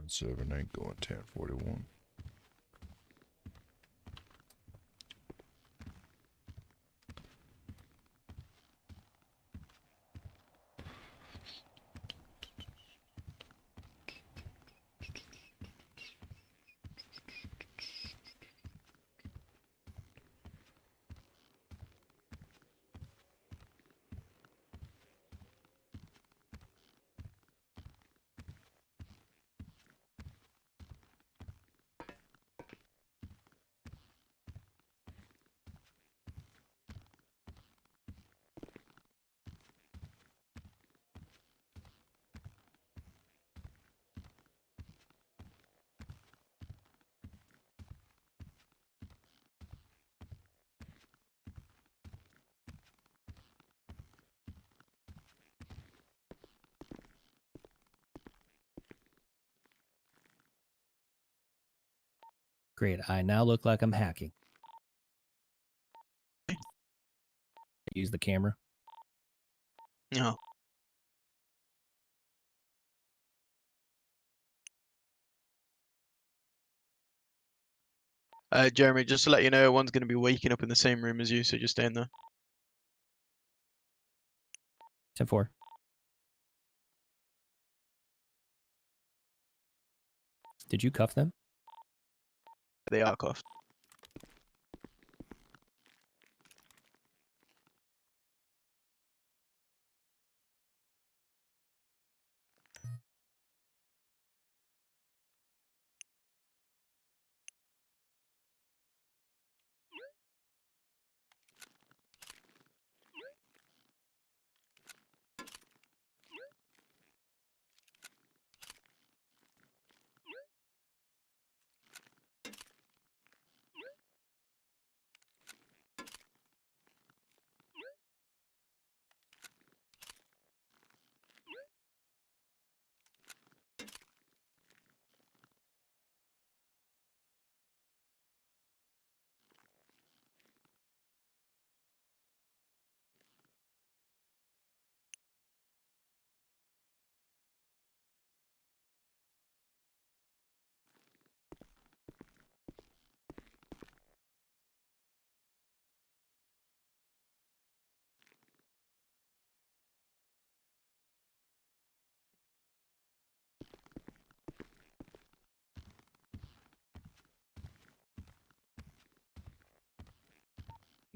978 going 1041. Great. I now look like I'm hacking. Use the camera. No. Jeremy, just to let you know, one's going to be waking up in the same room as you, so just stay in there. 10-4. Did you cuff them? They are cuffed.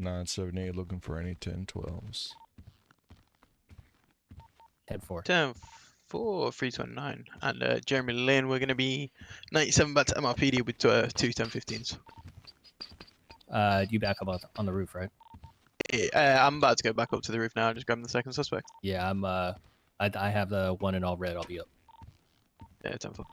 Nine 978 looking for any 1012s. 10-4. 10-4, 329. And Jeremy Lane, we're going to be 97 back to MRPD with two 10-15s. You back up on the roof, right? I'm about to go back up to the roof now, just grabbing the second suspect. Yeah, I'm. I have the one in all red. I'll be up. Yeah, 10-4.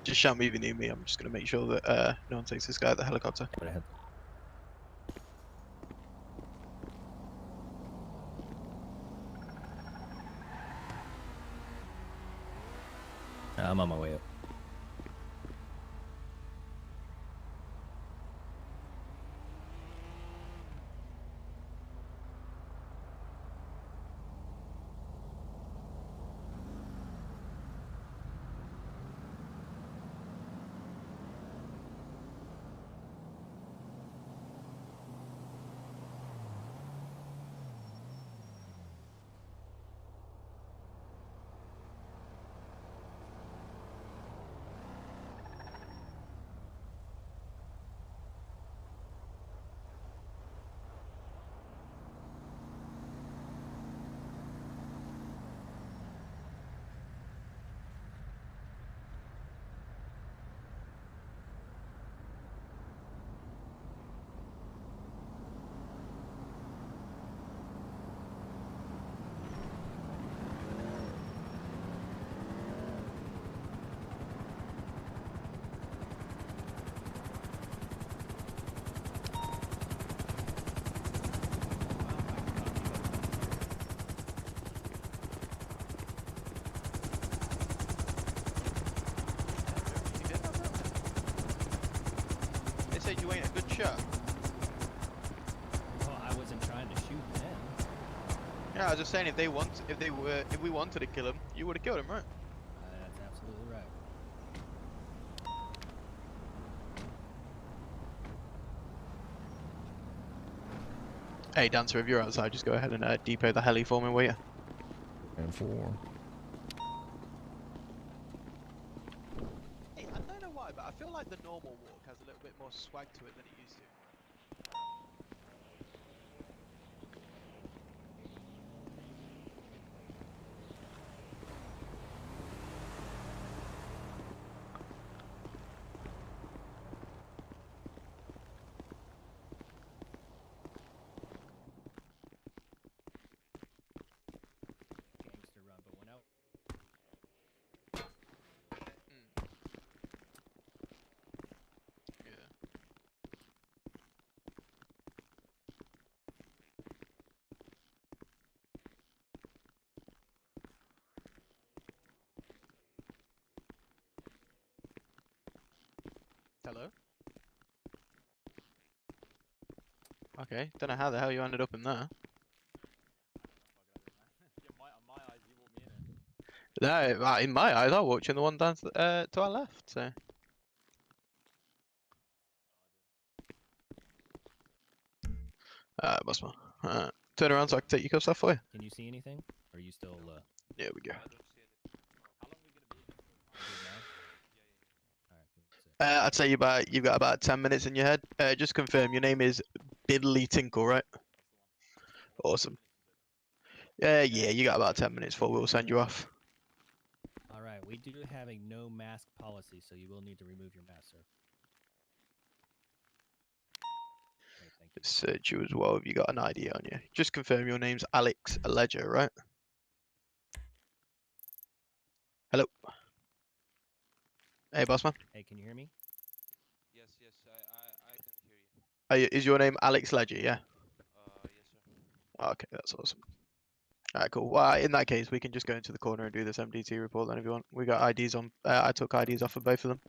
Just shout me if you need me. I'm just gonna make sure that no one takes this guy at the helicopter. Right ahead. I'm on my way up. They said you ain't a good shot. Well, I wasn't trying to shoot them. Yeah, I was just saying if we wanted to kill him, you would have killed him, right? That's absolutely right. Hey, Dancer, if you're outside, just go ahead and depot the heli for me, will you? And 4. Hey, I don't know why, but I feel like the normal walk has a little bit more swag to it than it used to. Gangster run, but went out. Yeah. Hello? Okay, don't know how the hell you ended up in there. No, in my eyes, I walked in the one down to our left, so. Boss man. Turn around so I can take your cuffs off for you. Can you see anything? Or are you still There we go. Alright, I'd say you've got about 10 minutes in your head. Just confirm your name is Biddly Tinkle, right? Awesome. Yeah, you got about 10 minutes before we'll send you off. Alright, we do have a no mask policy, so you will need to remove your mask, sir. Okay, thank you. Search you as well if you got an ID on you. Just confirm your name's Alex Ledger, right? Hello? Hey, boss man. Hey, can you hear me? Yes, I can hear you. Is your name Alex Ledger, yeah? Yes, sir. Okay, that's awesome. Alright, cool. Well, in that case, we can just go into the corner and do this MDT report then if you want. We got IDs on. I took IDs off of both of them.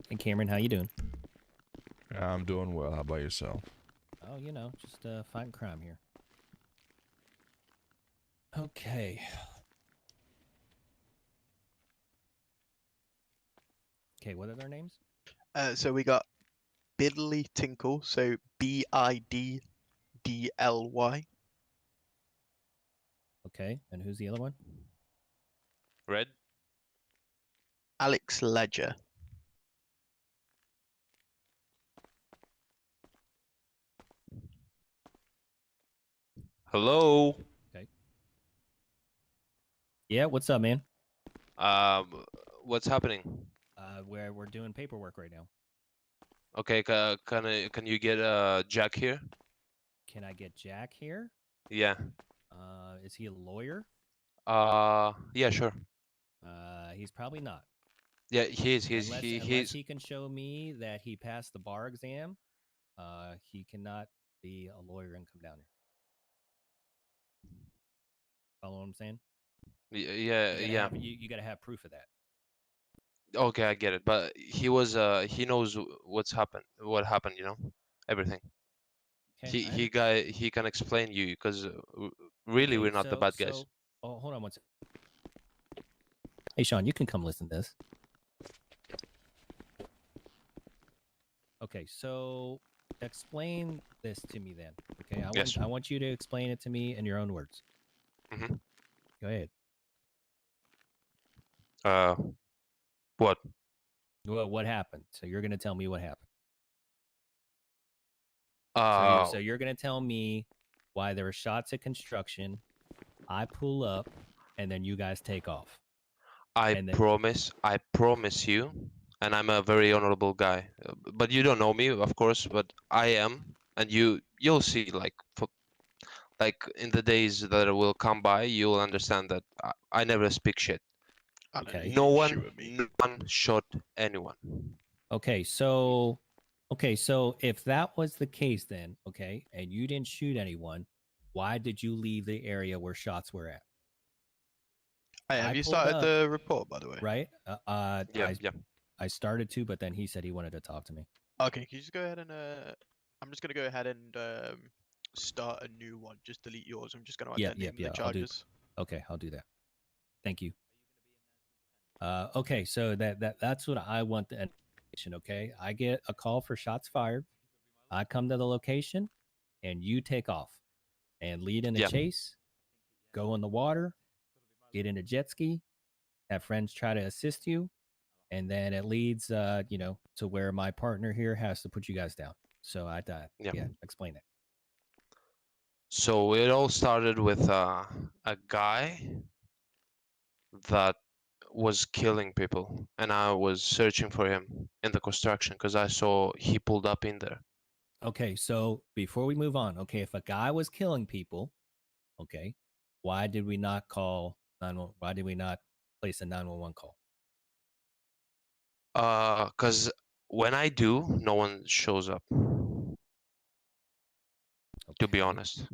Hey, Cameron, how you doing? I'm doing well. How about yourself? Oh, you know, just fighting crime here. Okay. Okay, what are their names? So we got Biddly Tinkle, so Biddly. Okay, and who's the other one? Red? Alex Ledger. Hello? Yeah, what's up, man? What's happening? Where we're doing paperwork right now. Okay, can you get Jack here? Can I get Jack here? Yeah. Is he a lawyer? Yeah, sure. He's probably not. Yeah, he's Unless he can show me that he passed the bar exam, he cannot be a lawyer and come down here. Follow what I'm saying? yeah. You gotta have proof of that. Okay, I get it. But he knows what happened, you know, everything. Okay. He can explain you because really we're not the bad guys. Oh, hold on one second. Hey, Sean, you can come listen to this. Okay, so explain this to me then. Okay, Yes. I want you to explain it to me in your own words. Mhm. Go ahead. What? Well, what happened? So you're gonna tell me what happened. Uh, So you're gonna tell me why there were shots at construction. I pull up, and then you guys take off. I and then- promise you, and I'm a very honorable guy. But you don't know me, of course, but I am, and you'll see, like in the days that will come by, you'll understand that I never speak shit. I know Okay. you No didn't shoot one, at me. no one shot anyone. Okay, so if that was the case, then okay, and you didn't shoot anyone, why did you leave the area where shots were at? Hey, I have you pulled started up, the report, by the way? Right? Yeah, yeah. I started to, but then he said he wanted to talk to me. Okay, can you just go ahead and I'm just gonna go ahead and start a new one. Just delete yours. I'm just gonna add Yeah, that name in the I'll do. charges. Okay, I'll do that. Thank you. Okay, so that's what I want the information. Okay, I get a call for shots fired. I come to the location, and you take off and lead in a Yeah. chase. Go in the water, get in a jet ski, have friends try to assist you, and then it leads, to where my partner here has to put you guys down. So Yeah. explain it. So it all started with a guy that was killing people, and I was searching for him in the construction because I saw he pulled up in there. Okay, so before we move on, okay, if a guy was killing people, okay, why did we not call 911? Why did we not place a 911 call? Cause when I do, no one shows up. To be Okay, honest,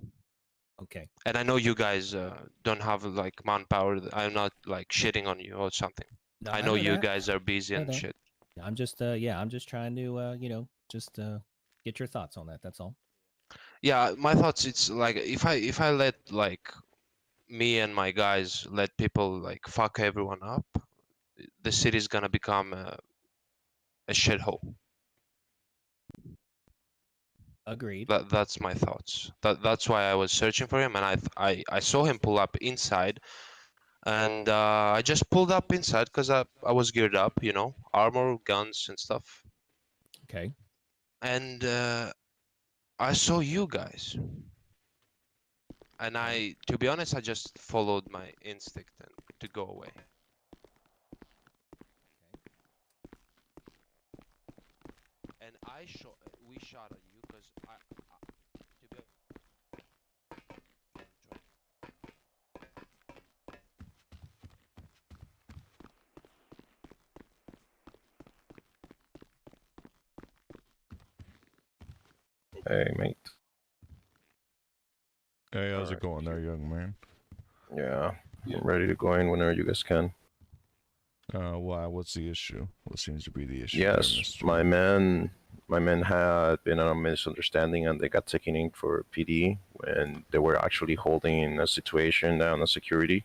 okay. and I know you guys don't have like manpower. I'm not like shitting on you or something. No, I I know know you that. guys are busy Know and that. shit. I'm just trying to get your thoughts on that. That's all. Yeah, my thoughts. It's like if I let like me and my guys let people like fuck everyone up, the city's gonna become a shithole. Agreed. That's my thoughts. That's why I was searching for him, and I saw him pull up inside, and I just pulled up inside because I was geared up, you know, armor, guns, and stuff. Okay. And I saw you guys, and to be honest, I just followed my instinct and to go away. And we shot at you because to be Hey, mate. Hey, how's it Alright, going there, young man? Yeah, I'm ready to go in whenever you guys can. Why? What's the issue? What seems to be the issue? there, Yes, mister? my men had been on a misunderstanding and they got taken in for PD when they were actually holding a situation down, a security.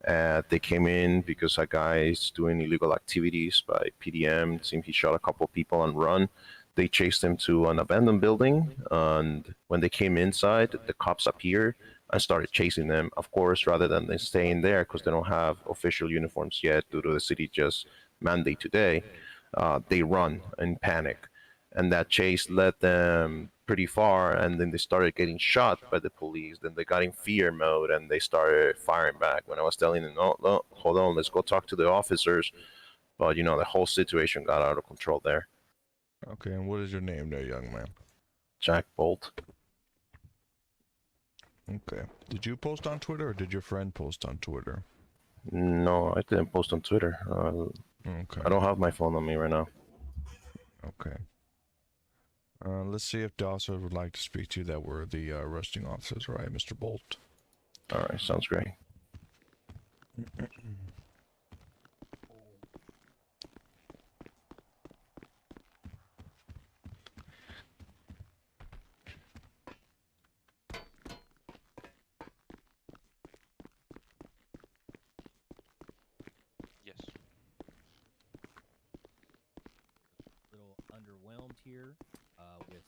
They came in because a guy is doing illegal activities by PDM. It seemed he shot a couple people and run. They chased him to an abandoned building, and when they came inside, the cops appeared and started chasing them. Of course, rather than they staying there because they don't have official uniforms yet due to the city just mandate today, they run in panic, and that chase led them pretty far, and then they started getting shot by the police. Then they got in fear mode and they started firing back. When I was telling them, no, no, hold on, let's go talk to the officers, but you know the whole situation got out of control there. Okay, and what is your name there, young man? Jack Bolt. Okay. Did you post on Twitter or did your friend post on Twitter? No, I didn't post on Twitter. Okay. I don't have my phone on me right now. Okay. Let's see if the officer would like to speak to you that were the arresting officers, right, Mr. Bolt? All right, sounds great. Yes. Little underwhelmed here with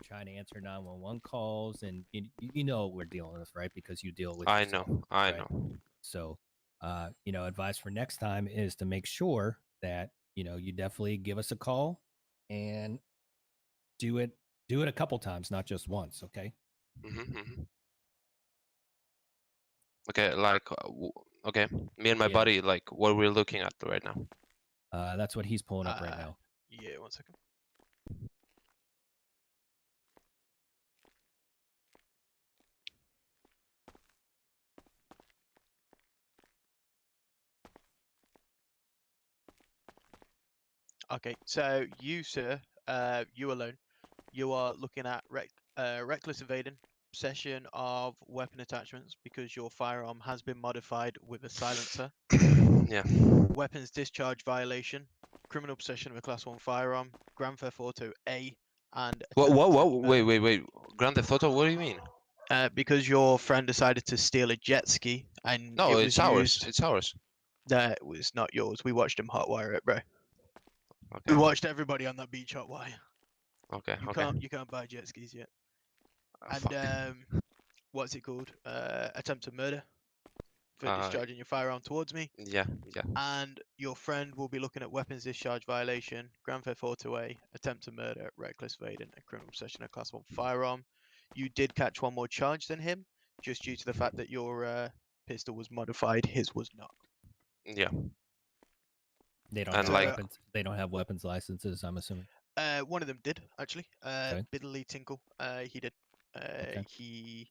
trying to answer 911 calls, and you know what we're dealing with, right? Because you deal with I yourself, know. I right? know. So advice for next time is to make sure that you definitely give us a call and do it a couple times, not just once. Okay. Mm-hmm. Okay, like, okay, me and my Yeah. buddy, like, what we're looking at right now. That's what he's pulling up right now. Yeah, 1 second. Okay, so you, sir, you alone, you are looking at reckless evading, possession of weapon attachments because your firearm has been modified with a silencer, Yeah. weapons discharge violation, criminal possession of a Class 1 firearm, Grand Theft Auto A, and What? attempted murder. Wait. Grand Theft Auto? What do you mean? Because your friend decided to steal a jet ski and No, it was it's ours. used. It's ours. That was not yours. We watched him hotwire it, bro. Okay. We watched everybody on that beach hotwire. Okay. You Okay. can't buy jet skis yet. And Fuck. what's it called? Attempted murder for Uh, discharging your firearm towards me. Yeah. Yeah. And your friend will be looking at weapons discharge violation, Grand Theft Auto A, attempted murder, reckless evading, and criminal possession of Class 1 firearm. You did catch one more charge than him, just due to the fact that your pistol was modified. His was not. Yeah. They don't And have like- weapons. They don't have weapons licenses, I'm assuming. One of them did actually. Okay. Biddley Tinkle. He did. Okay. He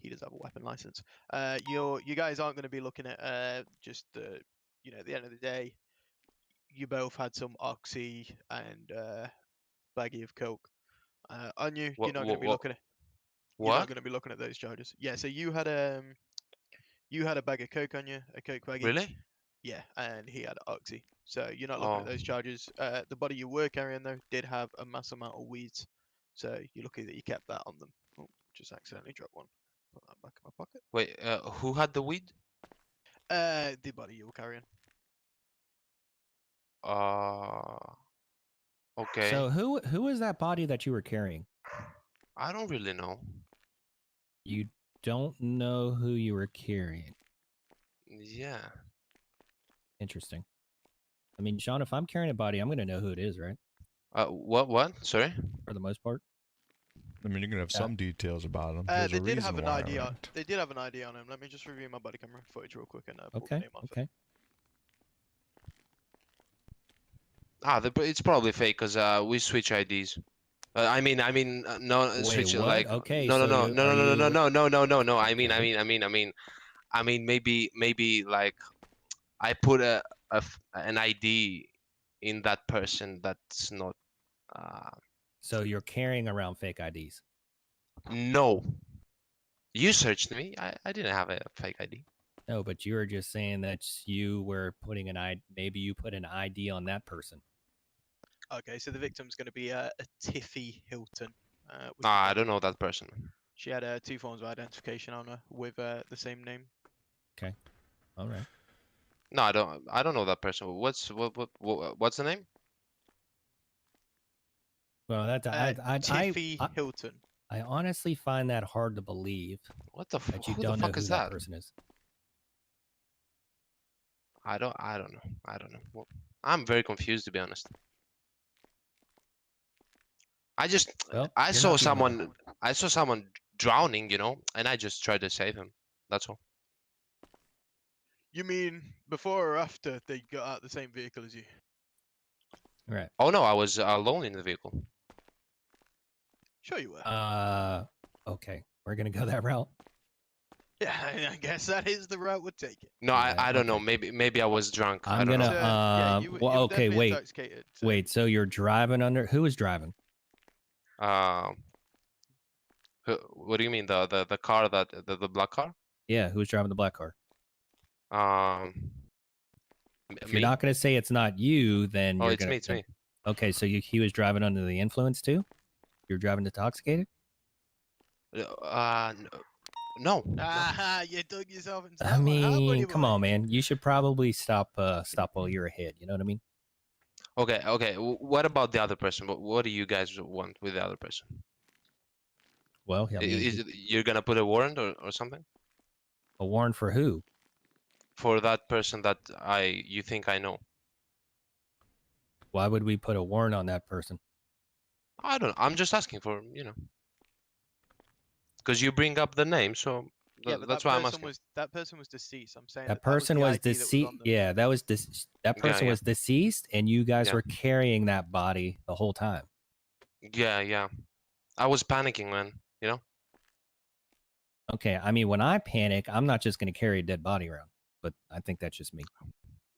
does have a weapon license. You guys aren't going to be looking at just at the end of the day, you both had some oxy and baggie of coke on you. You're What? not going to be looking at. You're not What? going to be looking at those charges. Yeah. So you had a bag of coke on you, a coke baggie. Really? Yeah, and he had oxy. So you're not looking at Oh. those charges. The body you were carrying though did have a mass amount of weeds. So you're lucky that you kept that on them. Oh, just accidentally dropped one. Put that back in my pocket. Wait. Who had the weed? The body you were carrying. Okay. So who is that body that you were carrying? I don't really know. You don't know who you were carrying. Yeah. Interesting. I mean, Sean, if I'm carrying a body, I'm gonna know who it is, right? What? Sorry. For the most part. I mean, you're gonna have Yeah. some details about them. They did have an ID on. They did have an ID on him. Let me just review my body camera footage real quick and pull the Okay. name off it. Okay. It's probably fake because we switch IDs. No, Wait, switch what? like Okay, no, no, so no, you- no, are no, no, no, you- no, no, no, no, no. I mean, maybe like I put an ID in that person that's not. So you're carrying around fake IDs. No, you searched me. I didn't have a fake ID. No, but you were just saying that you were putting maybe you put an ID on that person. Okay, so the victim's going to be a Tiffy Hilton. was the I body. don't know that person. She had two forms of identification on her with the same name. All right. No, I don't know that person. What's the name? Well, that Tiffy Hilton. I honestly find that hard to believe What the that you who the don't know fuck who is that that? person is. I don't know. I'm very confused, to be honest. Well, I you're saw not the only one. someone drowning, and I just tried to save him. That's all. You mean before or after they got out the same vehicle as you? Right. Oh no, I was alone in the vehicle. Sure you were. Okay. We're gonna go that route. Yeah, I guess that is the route we're taking. No, Yeah, I don't know. okay. Maybe I was drunk. I I'm don't gonna know. Yeah, you well, were okay, definitely wait. intoxicated. So. Wait, so you're driving under who is driving? Um, what do you mean the car that the black car? Yeah, who's driving the black car? If Me? you're not gonna say it's not you, then Oh, you're it's gonna me. It's me. Okay, so he was driving under the influence too? You're driving intoxicated? No. Ah, you dug yourself into I that one, huh, buddy mean, come on, boy? man. You should probably stop while you're ahead. You know what I mean? Okay. Okay. What about the other person? What do you guys want with the other person? Well, I mean, Is it, you're gonna put a warrant or something a warrant for who? for that person that you think I know? Why would we put a warrant on that person? I don't know. I'm just asking for because you bring up the name, so Yeah, but that's that why I'm person asking. was deceased. I'm saying That that was person the was ID that was deceased. on them. Yeah, that Yeah, person yeah. was deceased, and you guys Yeah. were carrying that body the whole time. Yeah. I was panicking, man. You know. Okay, I mean, when I panic, I'm not just going to carry a dead body around, but I think that's just me.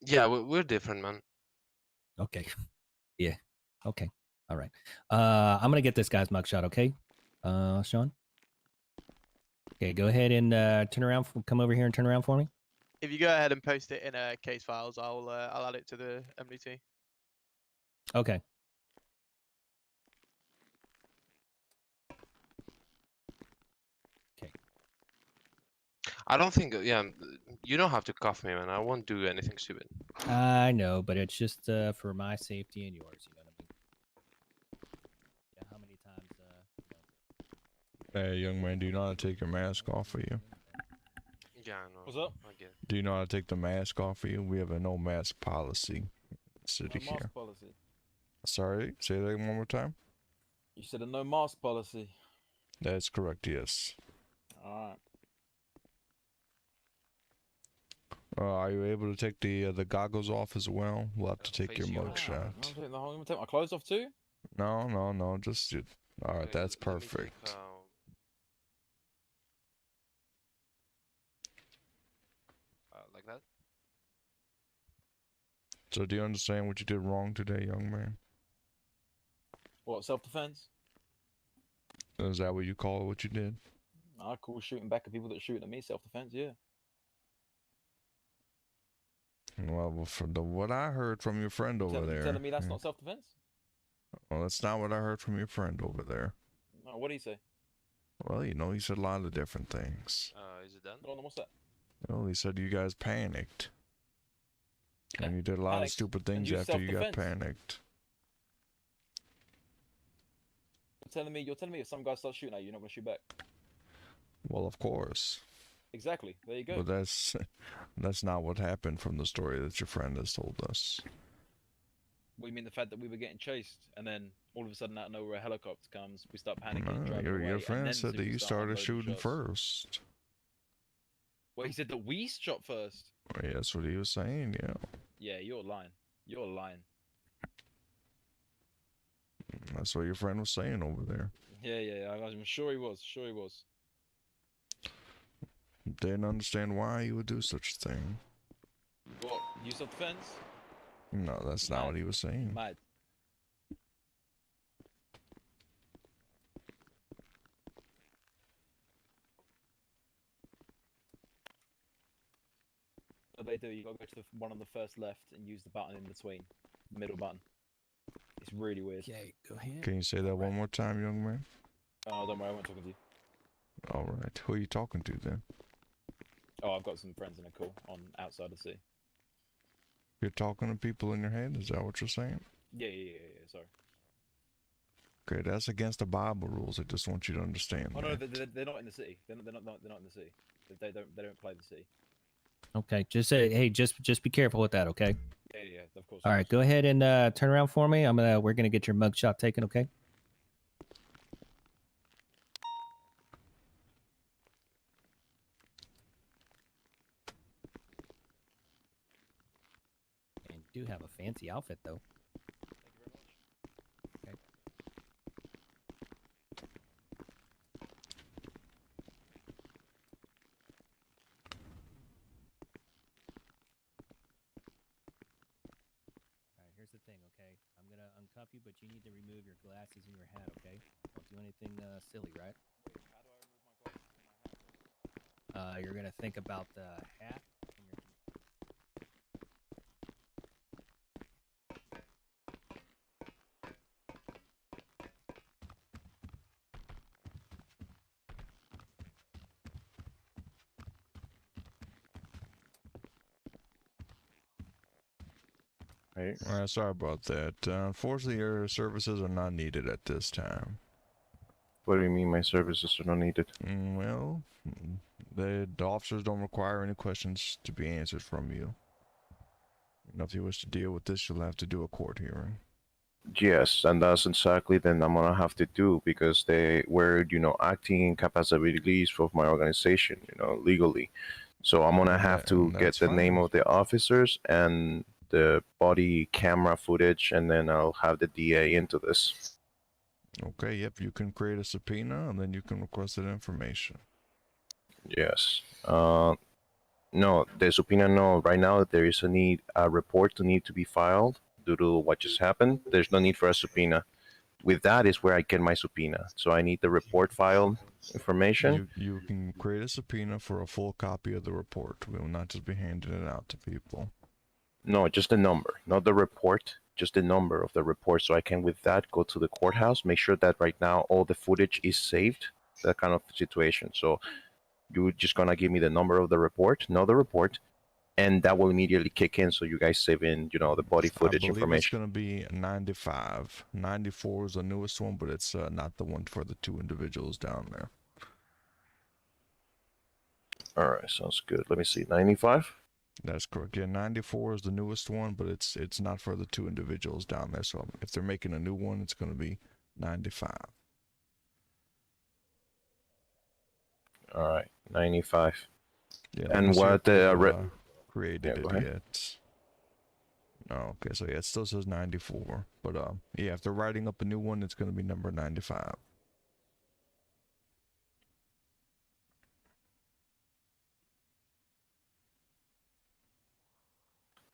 Yeah, we're different, man. Okay. Yeah. Okay. All right. I'm gonna get this guy's mugshot. Okay. Sean. Okay. Go ahead and turn around. Come over here and turn around for me. If you go ahead and post it in case files, I'll add it to the MDT. Okay. I don't think. Yeah, you don't have to cuff me, man. I won't do anything stupid. I know, but it's just for my safety and yours. You know what I mean? Yeah. How many times? Hey, young man, do you know how to take your mask off of you? Yeah, I know. What's up? I get it. Do you know how to take the mask off of you? We have a no mask policy in the city No here. mask policy. Sorry, say that one more time. You said a no mask policy. That's correct, yes. Alright. Are you able to take the goggles off as well? We'll have to take your Face you. mugshot. I'm gonna take my clothes off too? No, just you. All right, Okay, that's let me take, perfect. like that. So do you understand what you did wrong today, young man? What, self-defense? Is that what you call what you did? I call shooting back at people that shoot at me self-defense, yeah. Well, from what I heard from your friend over there. Telling me that's yeah. not self-defense? Well, that's not what I heard from your friend over there. No, what do you say? Well, you know, he said a lot of different things. Is it done? Go on, then, what's that? Well, he said you guys panicked. And you did a lot of Panicked stupid and things used after you got self-defense. panicked. You're telling me if some guy starts shooting at you, you're not gonna shoot back. Well, of course. Exactly. There you go. But that's not what happened from the story that your friend has told us. What do you mean the fact that we were getting chased and then all of a sudden out of nowhere a helicopter comes, we start panicking, No, driving away, your and friend then said that we you start started unloading shooting shots. first. Well, he said that we shot first. Well, yeah, that's what he was saying, yeah. Yeah, you're lying. You're lying. That's what your friend was saying over there. Yeah. I'm sure he was. Sure he was. Didn't understand why you would do such a thing. What? Use of defense? No, that's not what he was saying. Mad. What they do, you gotta go to the one on the first left and use the button in between. Middle button. It's really weird. Okay. Go ahead. Can you say that one more time, young man? Oh, don't worry, I won't talking to you. All right. Who are you talking to then? Oh, I've got some friends in a call on outside the sea. You're talking to people in your head? Is that what you're saying? Yeah, sorry. Okay, that's against the Bible rules. I just want you to understand Oh no, that. they're not in the city. They're not in the sea. They don't play the sea. Okay. Just say, hey, just be careful with that. Okay. Yeah, of course. All right. Go ahead and turn around for me. We're gonna get your mugshot taken. Okay. And you do have a fancy outfit though. Okay. Okay, I'm gonna uncuff you, but you need to remove your glasses and your hat. Okay, don't do anything silly, right? Wait, how do I remove my glasses and my hat? You're gonna think about the hat and your. Right. Sorry about that. Unfortunately, your services are not needed at this time. What do you mean my services are not needed? Well, the officers don't require any questions to be answered from you. If you wish to deal with this, you'll have to do a court hearing. Yes, and that's exactly then I'm gonna have to do because they were, acting incapacitated of my organization, legally. So I'm gonna have to And get that's the name fine. of the officers and the body camera footage, and then I'll have the DA into this. Okay, yep, you can create a subpoena and then you can request that information. Yes. No, the subpoena, no. Right now, there is a report to need to be filed due to what just happened. There's no need for a subpoena. With that is where I get my subpoena. So I need the report filed information. You can create a subpoena for a full copy of the report. We will not just be handing it out to people. No, just the number, not the report, just the number of the report. So I can, with that, go to the courthouse, make sure that right now all the footage is saved, that kind of situation. So you're just gonna give me the number of the report, not the report, and that will immediately kick in. So you guys save in, the body I footage believe it's information. going to be 95. 94 is the newest one, but it's not the one for the two individuals down there. All right, sounds good. Let me see, 95. That's correct. Yeah, 94 is the newest one, but it's not for the two individuals down there. So if they're making a new one, it's going to be 95. All right, 95. Yeah, let And me see what if they've yeah, created go it ahead. yet. Oh, okay, so yeah, it still says 94. But yeah, if they're writing up a new one, it's going to be number 95.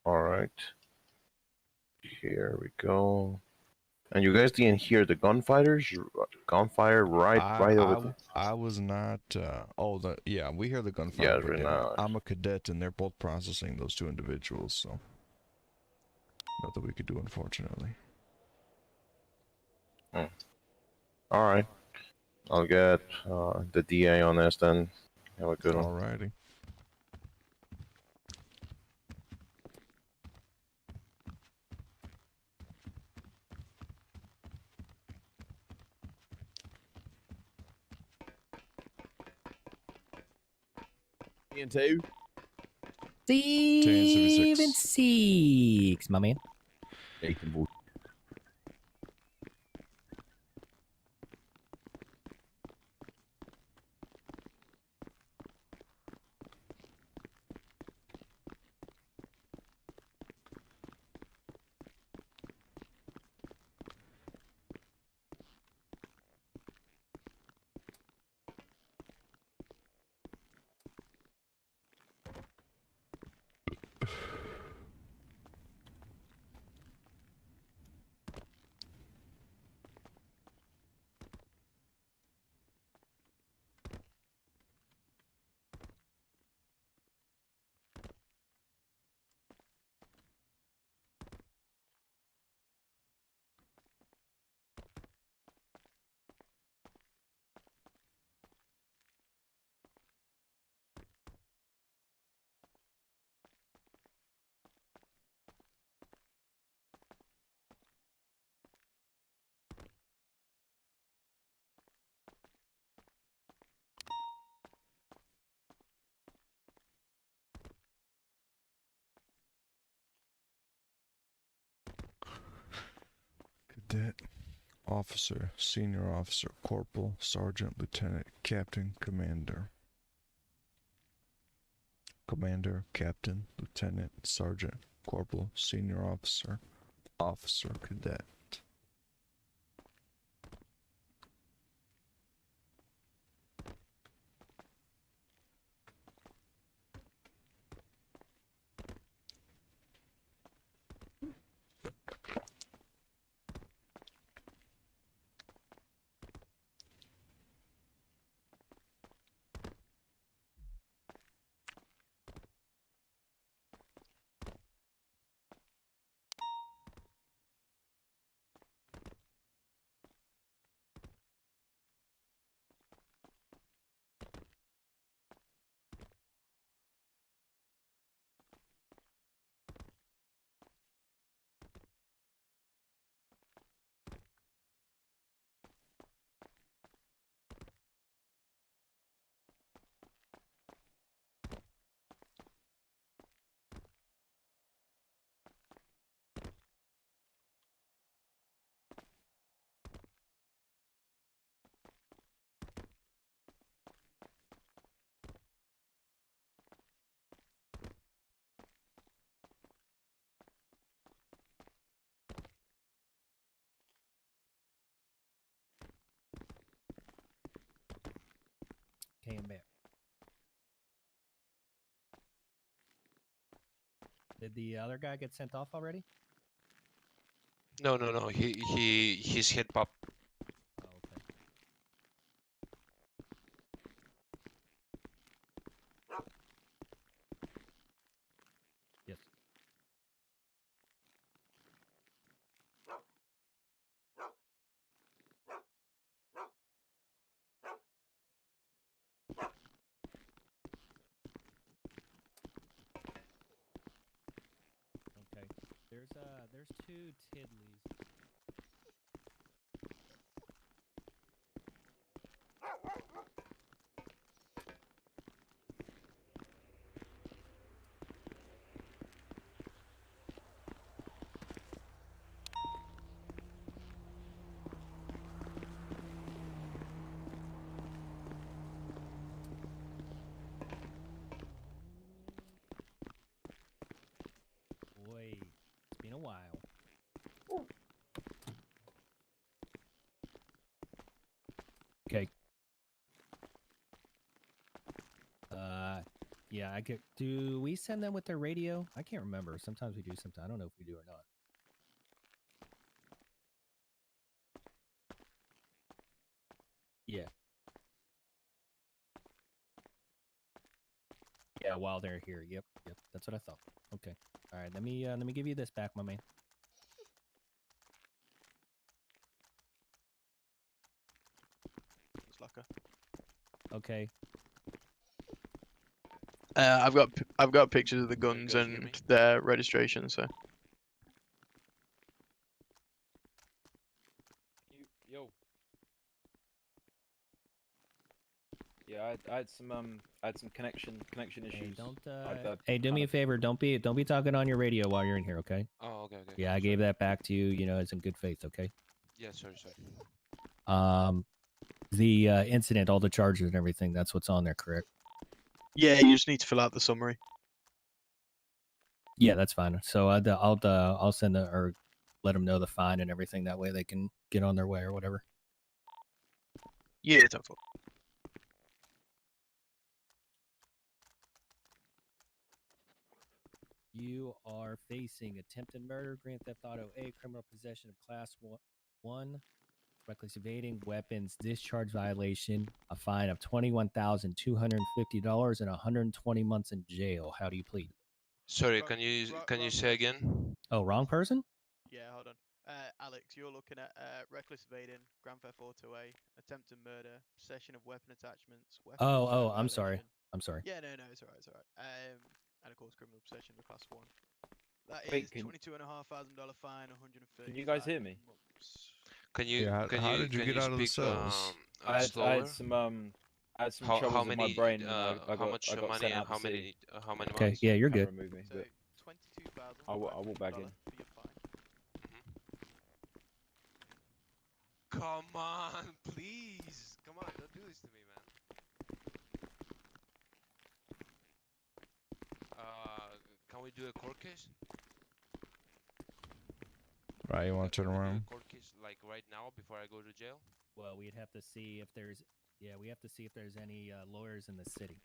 All right, here we go. And you guys didn't hear the gunfire right over there. I was not. Yeah, we hear the gunfire, Yeah, but right now. I'm a cadet, and they're both processing those two individuals, so nothing we could do, unfortunately. All right, I'll get the DA on this then. Have a good one. Alrighty. Ian two. 7-6, my man. Ethan Wolf. Cadet, officer, senior officer, corporal, sergeant, lieutenant, captain, commander. Commander, captain, lieutenant, sergeant, corporal, senior officer, officer, cadet. pay him back. Did the other guy get sent off already? No, no, no. He's hit pop. Oh, okay. Yes. Okay. There's two Tidleys. Boy, it's been a while. Okay. Yeah, I could. Do we send them with their radio? I can't remember. Sometimes we do. Sometimes I don't know if we do or not. Yeah. Yeah, while they're here. Yep, yep. That's what I thought. Okay. All right. Let me give you this back, my man. It's like Okay. I've got pictures of the Can you guns guys hear and me? their registration. So Yo. Yeah, I had some connection issues. Hey, don't. I'd Hey, do me kind a of- favor. Don't be talking on your radio while you're in here. Okay. Oh, okay, okay. Yeah, I sorry. gave that back to you. You know, it's in good faith. Okay. Yeah, sorry, sorry. The incident, all the charges and everything. That's what's on there, correct? yeah, you just need to fill out the summary. Yeah, that's fine. So I'll send or let them know the fine and everything. That way they can get on their way or whatever. Yeah, it's helpful. You are facing attempted murder, grand theft auto A, criminal possession of class one, reckless evading, weapons, discharge violation, a fine of $21,250 and 120 months in jail. How do you plead? Sorry, Ro- can you wrong say person. again? Oh, wrong person? Yeah, hold on. Alex, you're looking at reckless evading, Grand Theft Auto A, attempted murder, possession of weapon attachments, weapon Oh, discharge I'm sorry. violation. I'm sorry. Yeah, no, it's alright, it's alright. And of course, criminal possession of class one. That Wait, is $22,500 fine, 130. Can you guys hear me? Can you Yeah, how did you can get you out of the speak cells? I slower? had some How troubles with my many brain. And I how much got money sent and out how to sea. many Okay, months? yeah, you're Can't good. remove me, So but $22,500 I'll walk back in. for your fine. Come on, please. Come on, don't do this to me, man. Can we do a court case? Right, you want to Can turn we do a around? court case like right now before I go to jail? Well, we'd have to see if there's any lawyers in the city.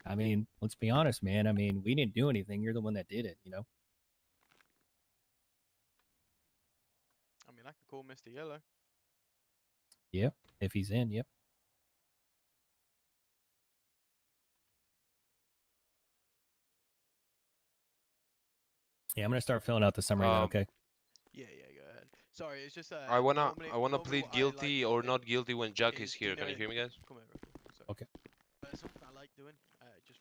I mean, let's be honest, man. I mean, we didn't do anything. You're the one that did it, you know? I mean, I can call Mr. Yellow. Yep. If he's in, yep. Yeah, I'm gonna start filling out the summary then, okay? Yeah, go ahead. Sorry, it's just I wanna normally plead what I like guilty or doing not guilty when Jack is do here. you Can you know- hear me, guys? Come here, sorry. Okay. Something I like doing, just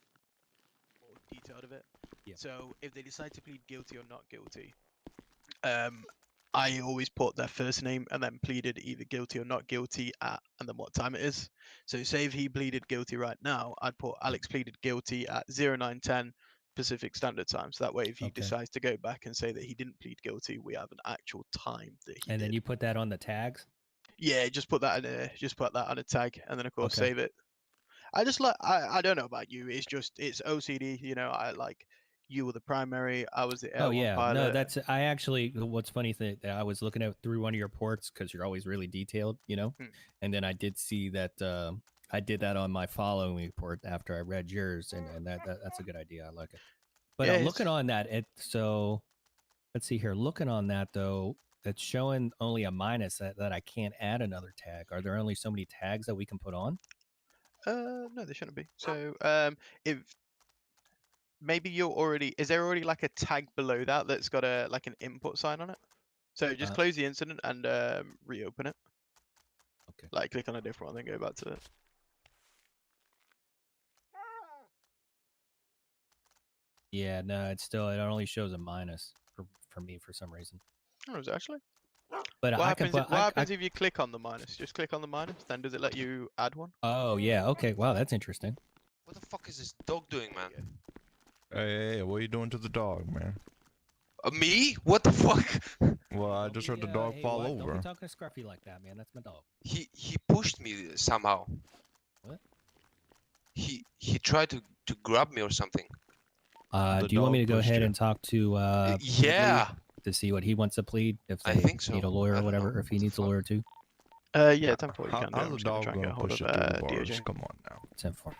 more detailed of it. Yeah. So if they decide to plead guilty or not guilty, I always put their first name and then pleaded either guilty or not guilty at and then what time it is. So say if he pleaded guilty right now, I'd put Alex pleaded guilty at 0910 Pacific Standard Time. So that way if he Okay. decides to go back and say that he didn't plead guilty, we have an actual time that he And did. then you put that on the tags? Yeah, just put that on a tag and then of course Okay. save it. I just like I don't know about you, it's OCD, you know, I like You were the primary. I was the Air Oh One yeah, pilot. no, that's I actually. What's funny that I was looking at through one of your ports because you're always really detailed, you know. Hmm. And then I did see that I did that on my following report after I read yours, and that's a good idea. I like it. But Yeah, looking it's- on that, so let's see here. Looking on that though, it's showing only a minus that I can't add another tag. Are there only so many tags that we can put on? No, they shouldn't be. So if maybe you're already, is there already like a tag below that that's got a like an input sign on it? So just close the incident and reopen it. Okay. Like click on a different one, then go back to it. Yeah, no, it only shows a minus for me for some reason. Oh, is it actually? But What I happens? can What happens if you click on the minus? Just click on the minus. Then does it let you add one? Oh yeah, okay. Wow, that's interesting. What the fuck is this dog doing, man? Hey, what are you doing to the dog, man? Me? What the fuck? Well, I Don't just be, heard the dog hey, fall what? Don't over. be talking to Scruffy like that, man. That's my dog. He pushed me somehow. What? He tried to grab me or something. The Do you want me to dog go pushed ahead you. and talk to Yeah, to see what he wants to plead if I they think so. need a lawyer I or don't whatever, know. or if he What the needs a fuck? lawyer too? Yeah, 10-4 you How, can do. how's I'm the just gonna dog try and get gonna hold push of you through the bars? DOJ. Come on now. 10-4.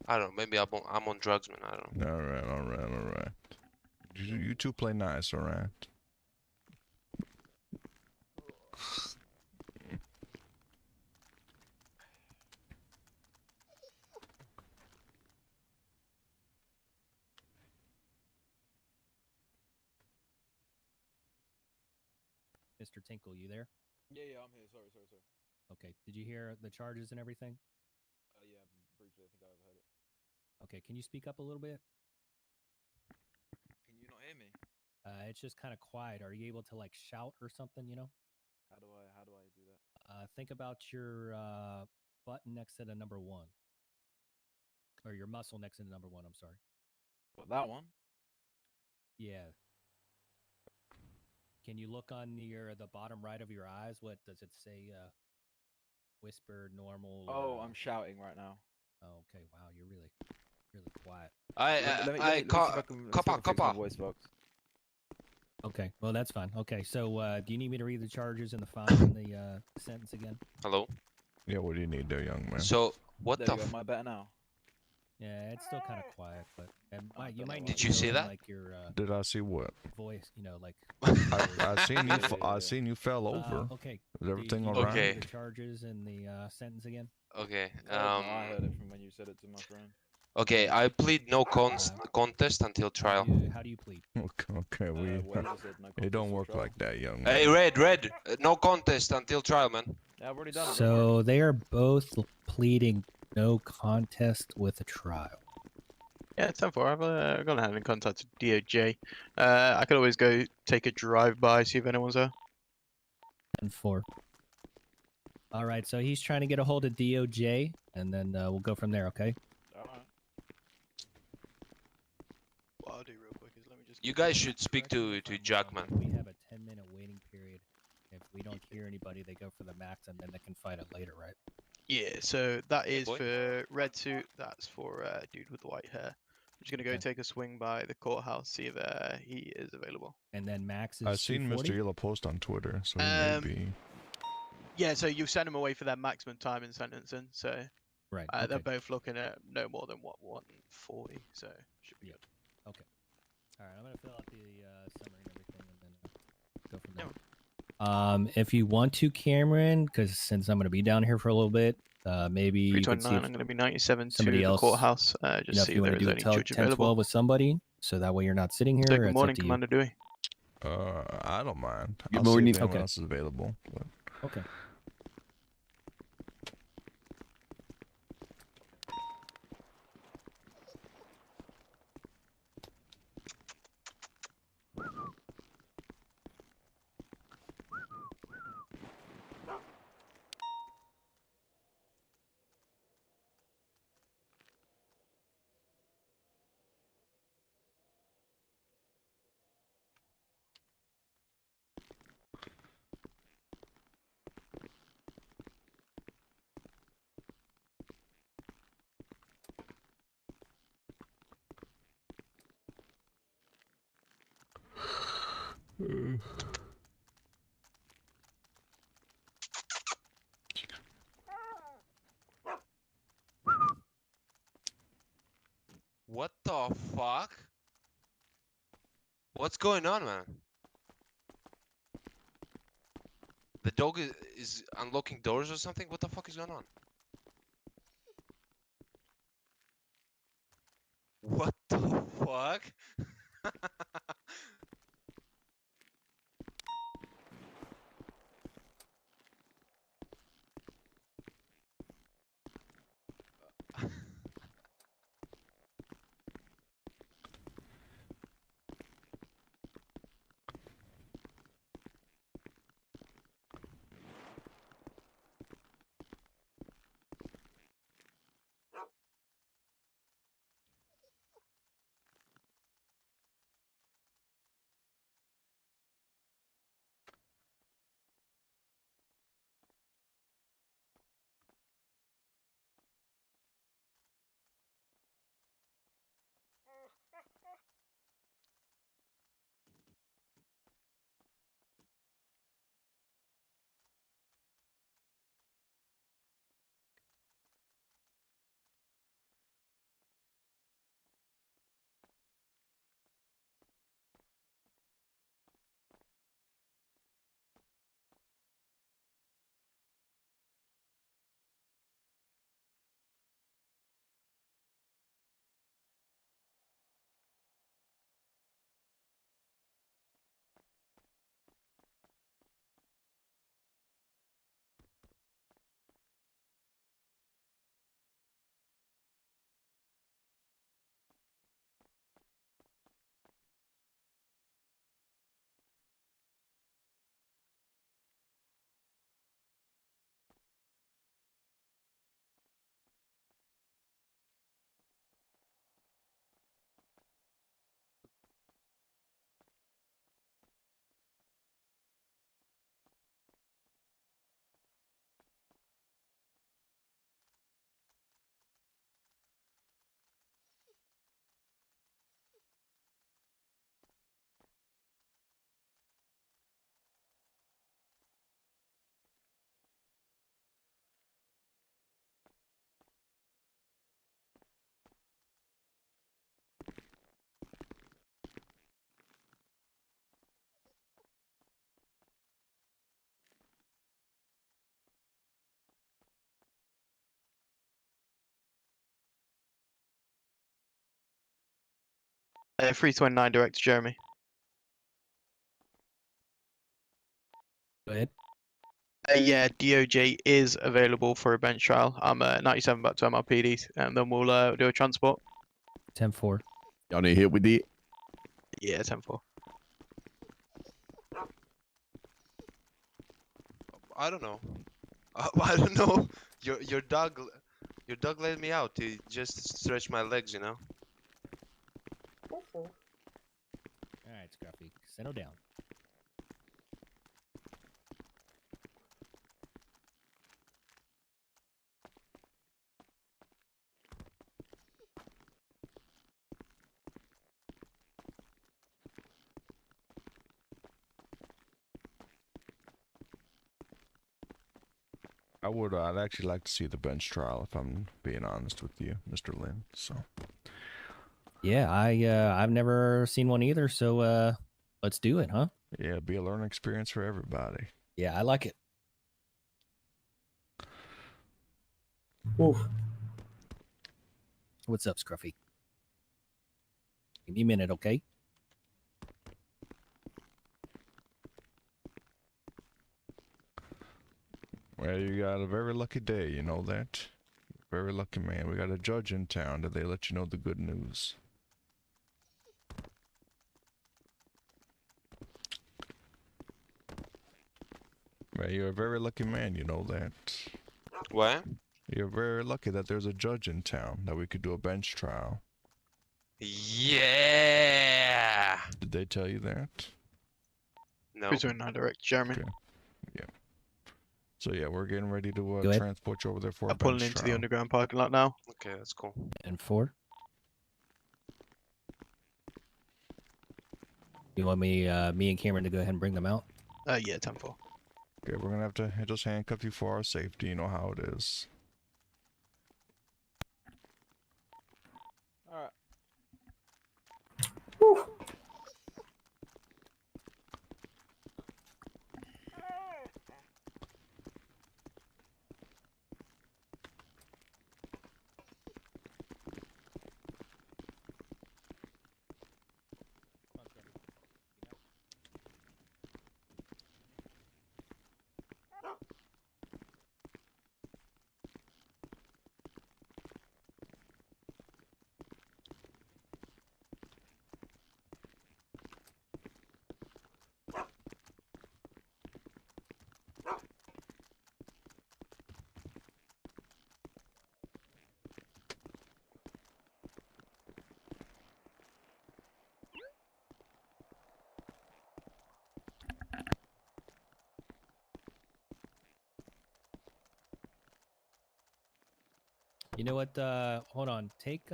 I don't know. Maybe I'm on drugs, man. I don't know. All right. You two play nice, all right? Mr. Tinkle, you there? Yeah, I'm here. Sorry. Okay. Did you hear the charges and everything? Yeah, briefly, I think I overheard it. Okay. Can you speak up a little bit? Can you not hear me? It's just kind of quiet. Are you able to like shout or something? You know? How do I do that? Think about your button next to the number 1, or your muscle next to the number 1. I'm sorry. What, that one? Yeah. Can you look on the bottom right of your eyes? What does it say? Whisper, normal. Oh, I'm shouting right now. Oh, okay. Wow, you're really quiet. Let me see if I can fix my Copper. voice box. Okay, well that's fine. Okay, so do you need me to read the charges and the fine and the sentence again? Hello. Yeah, what do you need there, young man? So what There the? you go. Am I better now? Yeah, it's still kind of quiet, but you don't might know need why. to Did you see go in, that? like your Did I see what? voice, like. I seen you. Yeah. I seen you fell over. Okay. Is everything do you all want me to right? read Okay. the charges and the sentence again? Okay. No, I heard it from when you said it to my friend. Okay. I plead no contest until trial. How do you plead? Okay, we. Whatever said, no It don't contest or work trial. like that, young Hey, man. Red. No contest until trial, man. Yeah, I've already done it. don't worry. So they are both pleading no contest with a trial. Yeah, 10-4. I've gone ahead and contacted DOJ. I could always go take a drive by, see if anyone's there. 10-4. All right, so he's trying to get a hold of DOJ, and then we'll go from there. Okay. Alright. What I'll do real quick is let me just. You quickly guys check. should speak Correct me to if I'm wrong, Jackman. but we have a 10-minute waiting period. If we don't hear anybody, they go for the max, and then they can fight it later, right? Yeah, so that Yeah, is boy. for red suit. That's for dude with the white hair. I'm just gonna go Okay. take a swing by the courthouse, see if he is available. And then max is I seen 240? Mr. Yellow post on Twitter, so he may Um, be. Yeah, so you send them away for their maximum time in sentencing. So Right. they're Okay. both looking at no more than 140. So should be Yeah. good. Okay. All right. I'm gonna fill out the summary and everything, and then go from Yeah. there. If you want to, Cameron, because since I'm gonna be down here for a little bit, maybe you could see 329. if, I'm gonna be 97 to somebody the else, courthouse. you Just know, see if you if want there to is do a any 10, judge 12 available. with somebody, so that way you're not sitting here. Say It's good up morning, to you. Commander Dewey. I don't mind. Good I'll see morning. if anyone Okay. else is available. But Okay. What the fuck? What's going on, man? The dog is unlocking doors or something? What the fuck is going on? What the fuck? Uh, 329 Director Jeremy. Go ahead. Yeah, DOJ is available for a bench trial. I'm 97 back to MRPD, and then we'll do a transport. 10-4. Y'all need help with it? Yeah, 10-4. I don't know. I don't know. Your dog let me out to just stretch my legs, you know. All right, Scruffy, settle down. I'd actually like to see the bench trial if I'm being honest with you, Mr. Lin. So Yeah, I've never seen one either, so let's do it, huh? yeah, it'd be a learning experience for everybody. Yeah, I like it. Oof. What's up, Scruffy? Give me a minute, okay? Well, you got a very lucky day, you know that? Very lucky man. We got a judge in town. Did they let you know the good news? Well, you're a very lucky man, you know that. What? You're very lucky that there's a judge in town that we could do a bench trial. Yeah. Did they tell you that? No. 329 Director Jeremy. Okay. So yeah, we're getting ready to Go ahead. transport you over there for a I'm pulling bench into the trial. underground parking lot now. Okay, that's cool. 10-4. You want me and Cameron to go ahead and bring them out? Yeah, 10-4. Okay, we're gonna have to just handcuff you for our safety. You know how it is. All right. You know what? Hold on. Take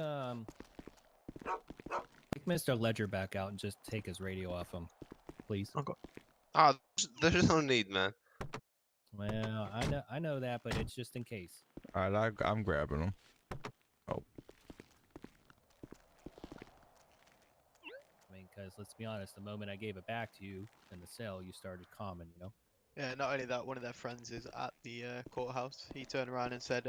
Mr. Ledger back out and just take his radio off him, please. Okay. Ah, there's no need, man. Well, I know that, but it's just in case. All right, I'm grabbing him. I mean, because let's be honest, the moment I gave it back to you in the cell, you started calming, you know? Yeah, not only that, one of their friends is at the courthouse. He turned around and said,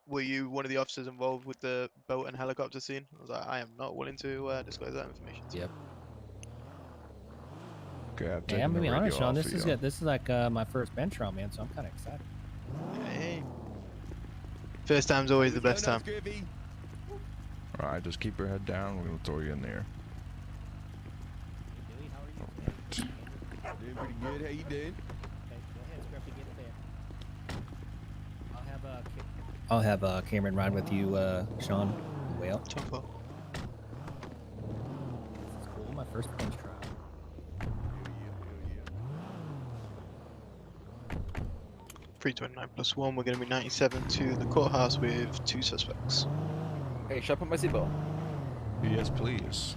were you one of the officers involved with the boat and helicopter scene? I was like, I am not willing to disclose that information. Yep. Okay, I'm Yeah, taking I'm the gonna be radio honest, Sean. off This of is you. good. This is like my first bench trial, man. So I'm kind of excited. Hey. First time's always the best time. All right, just keep your head down. We're gonna throw you in there. Hey, Dewey, how are you today? Doing pretty good. How you doing? Okay, go ahead, Scruffy, get it there. I'll have Cameron ride with you, Sean. on the way out. 10-4. This is cool. My first bench trial. 329 plus 1. We're going to be 97 to the courthouse with 2 suspects. Hey, should I put my seatbelt? Yes, please.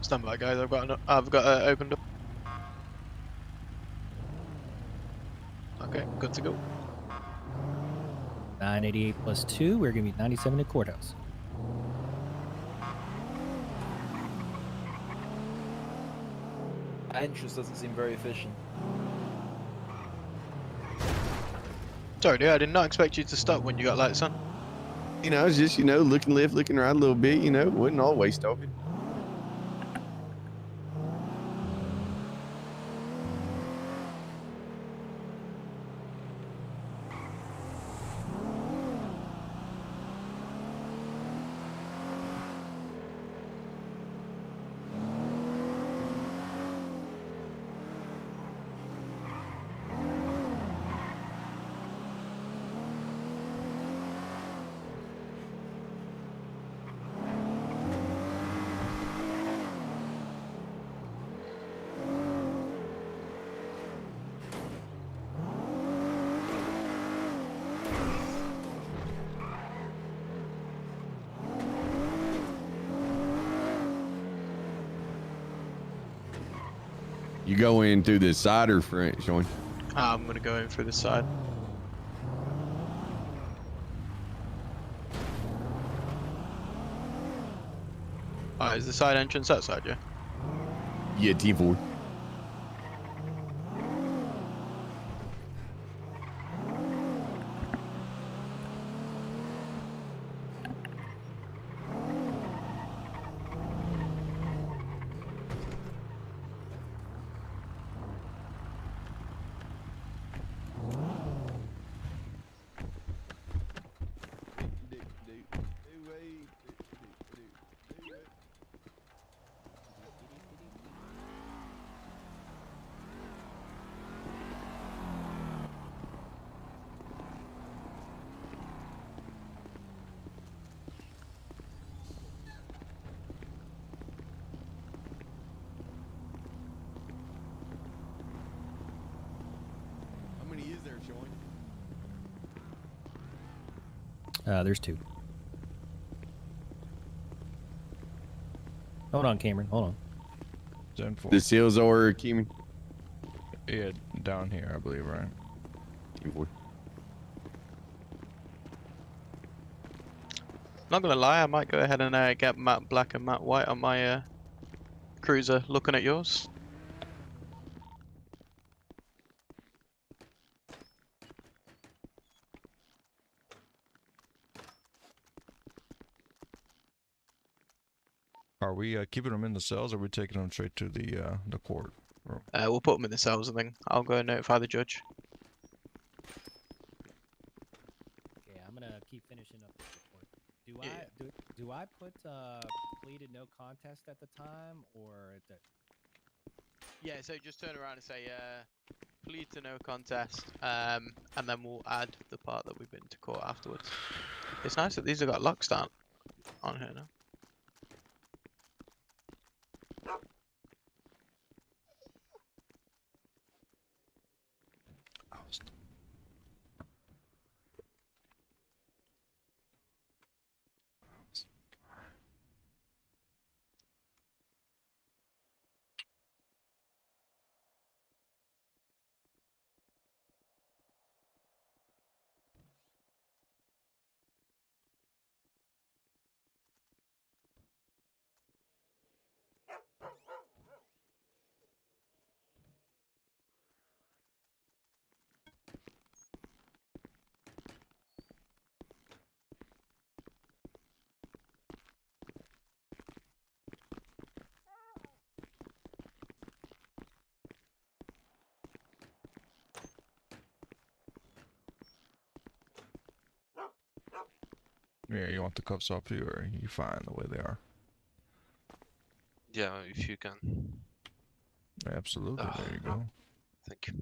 Stand by, guys. I've got opened up. Okay, good to go. 988 plus 2. We're gonna be 97 at courthouse. That entrance doesn't seem very efficient. Sorry, dude. I did not expect you to stop when you got lights on. You know, I was just, looking left, looking right a little bit, wasn't always stopping. You go in through the side or front, Sean? I'm going to go in through the side. Alright, is the side entrance outside, yeah? Yeah, T4. How many is there, Sean? There's 2. Hold on, Cameron. Hold on. 10-4. The seals or Keeman? Yeah, down here, I believe, right? 10-4. Not gonna lie, I might go ahead and get Matt Black and Matt White on my cruiser looking at yours. Are we keeping them in the cells, or are we taking them straight to the court room? We'll put them in the cells and then I'll go and notify the judge. Okay, I'm gonna keep finishing up this report. Do Yeah. do I put pleaded no contest at the time or at the? Yeah, so just turn around and say plead to no contest, and then we'll add the part that we've been to court afterwards. It's nice that these have got locks down on here now. Yeah, you want the cuffs off you, or you fine the way they are? Yeah, if you can. Absolutely. There you go. Thank you.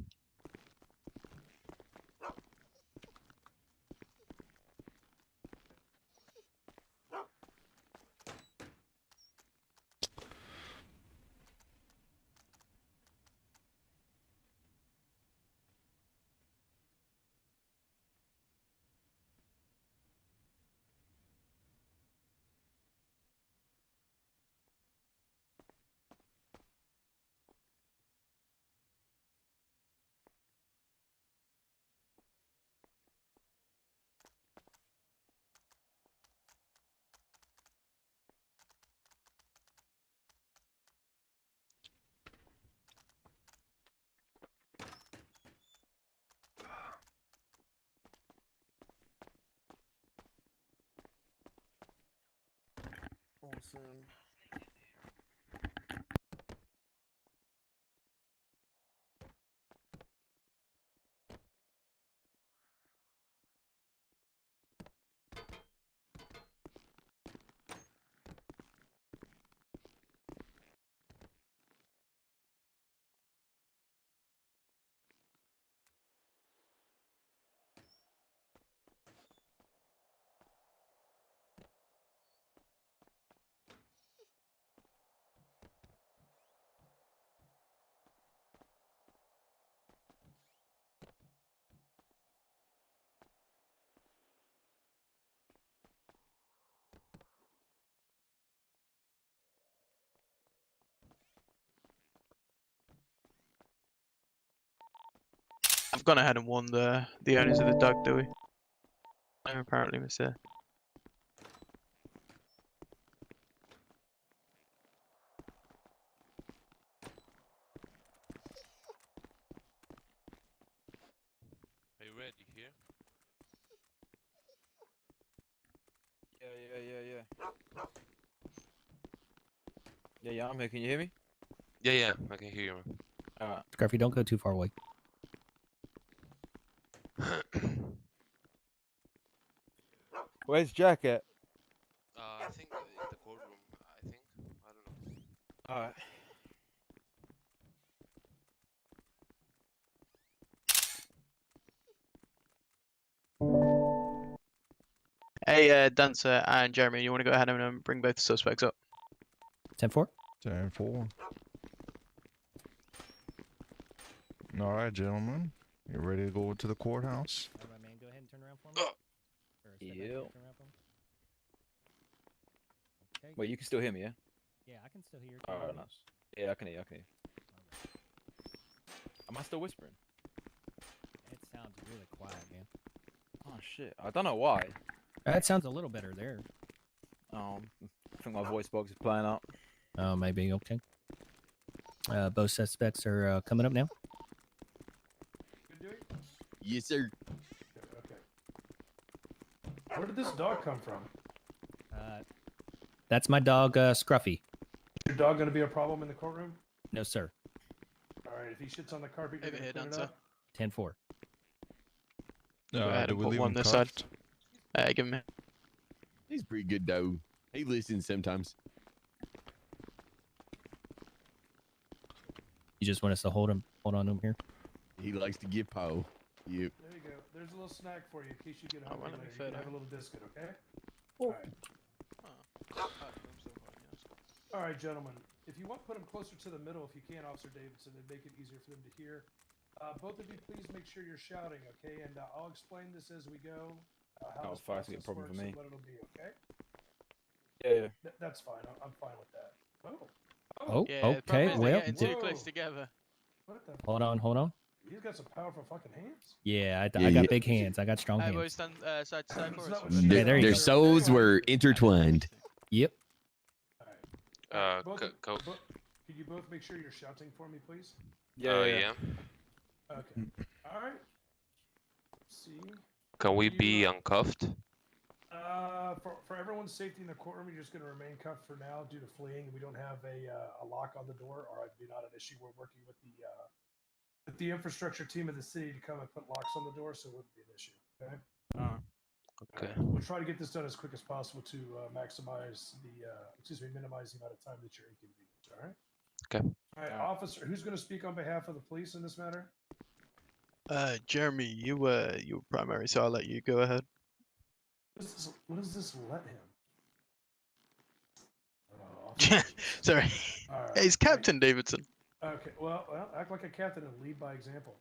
Awesome. I've gone ahead and warned the owners of the dog, do we? No, apparently, Mr. Are you ready here? Yeah, I'm here. Can you hear me? Yeah, I can hear you. Alright. Scruffy, don't go too far away. Where's Jack at? I think in the courtroom. I think. I don't know. Alright. Hey, Dancer and Jeremy, you want to go ahead and bring both the suspects up? 10-4. 10-4. All right, gentlemen. You ready to go to the courthouse? All right, man. Go ahead and turn around for me. Or step back here, Yep. turn around for me. Okay. Wait, you can still hear me, yeah? Yeah, I can still hear you. Can you Oh, hear me? nice. Yeah, I can hear. I can hear. Am I still whispering? It sounds really quiet, man. Oh shit! I don't know why. That sounds a little better there. I think my voice box is playing up. Oh, maybe. Okay. Both suspects are coming up now. Yes, sir. Okay. Where did this dog come from? That's my dog, Scruffy. Is your dog going to be a problem in the courtroom? No, sir. All right. If he shits on the carpet, you're Over going here, to clean it dancer. up. 10-4. Go ahead Do and we put leave one him this side. cuffed? Give him. He's pretty good though. He listens sometimes. You just want us to hold on to him here? He likes to give Poe. Yep. There you go. There's a little snack for you in case you get Oh, hungry well, let me later. You fit can have it. a little biscuit, okay? Oh. All right. All right, gentlemen. If you want, put them closer to the middle if you can, Officer Davidson. It'd make it easier for them to hear. Both of you, please make sure you're shouting, okay? And I'll explain this as we go. How Oh, this fire escape process problem for works and me. what it'll be, okay? Yeah. That's fine. I'm fine with that. Oh. Oh, Yeah, the problem okay. is Well, they're getting too Whoa. close together. What the? hold on. He's got some powerful fucking hands. Yeah, I Yeah, got yeah. big hands. I got strong Hey, hands. boys, stand side to side for It's us. not what or- she Hey, is, there you Their go. officer. souls were Yeah, intertwined. Yep. All right. Both of- Go. Could you both make sure you're shouting for me, please? Yeah. Okay. All right. Let's see. Can we You, be uncuffed? For everyone's safety in the courtroom, you're just going to remain cuffed for now due to fleeing. We don't have a lock on the door, or it'd be not an issue. We're working with the infrastructure team of the city to come and put locks on the door, so it wouldn't be an issue. Okay. Okay. We'll try to get this done as quick as possible to minimize the amount of time that you're inconvenienced. All right. Okay. All right, officer. Who's going to speak on behalf of the police in this matter? Jeremy, you were primary, so I'll let you go ahead. What does this let him? Oh, officer. Sorry. All right. Hey, it's Captain Davidson. Okay. Well, act like a captain and lead by example.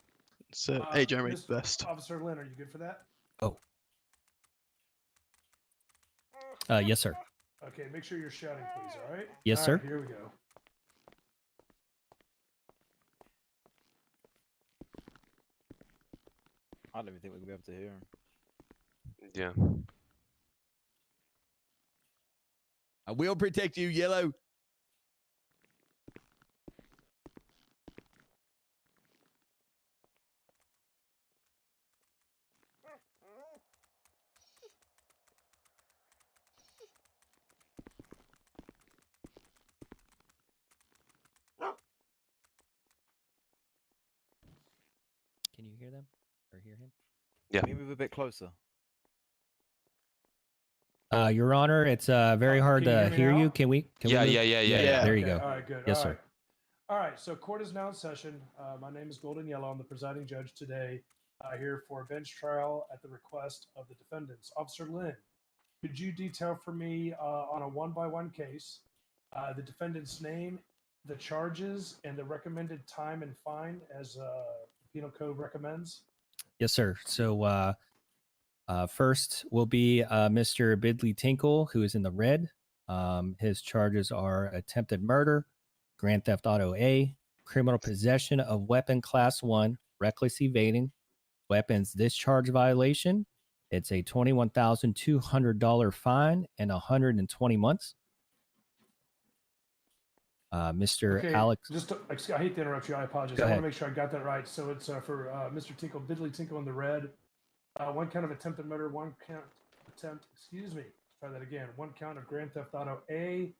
So, hey, Jeremy, Mr. best. Officer Lynn, are you good for that? Yes, sir. Okay, make sure you're shouting, please. All right. Yes, All sir. right, here we go. I don't even think we'll be able to hear him. Yeah. I will protect you, Yellow. Can you hear them or hear him? Yeah. Can you move a bit closer? Your Honor, it's very hard can you to hear me hear now? you. Can we? Yeah. There you Okay, go. All right, good. Yes, All sir. right. All right, so court is now in session. My name is Golden Yellow. I'm the presiding judge today here for a bench trial at the request of the defendants. Officer Lynn, could you detail for me on a one-by-one case the defendant's name, the charges, and the recommended time and fine as penal code recommends? Yes, sir. So first will be Mr. Bidley Tinkle, who is in the red. His charges are attempted murder, grand theft auto A, criminal possession of weapon class 1, reckless evading, weapons discharge violation. It's a $21,200 fine and 120 months. Mr. Alex. I hate to interrupt you. I apologize. Go I want ahead. to make sure I got that right. So it's for Mr. Tinkle, Bidley Tinkle in the red. One count of attempted murder, one count try that again. One count of grand theft auto A,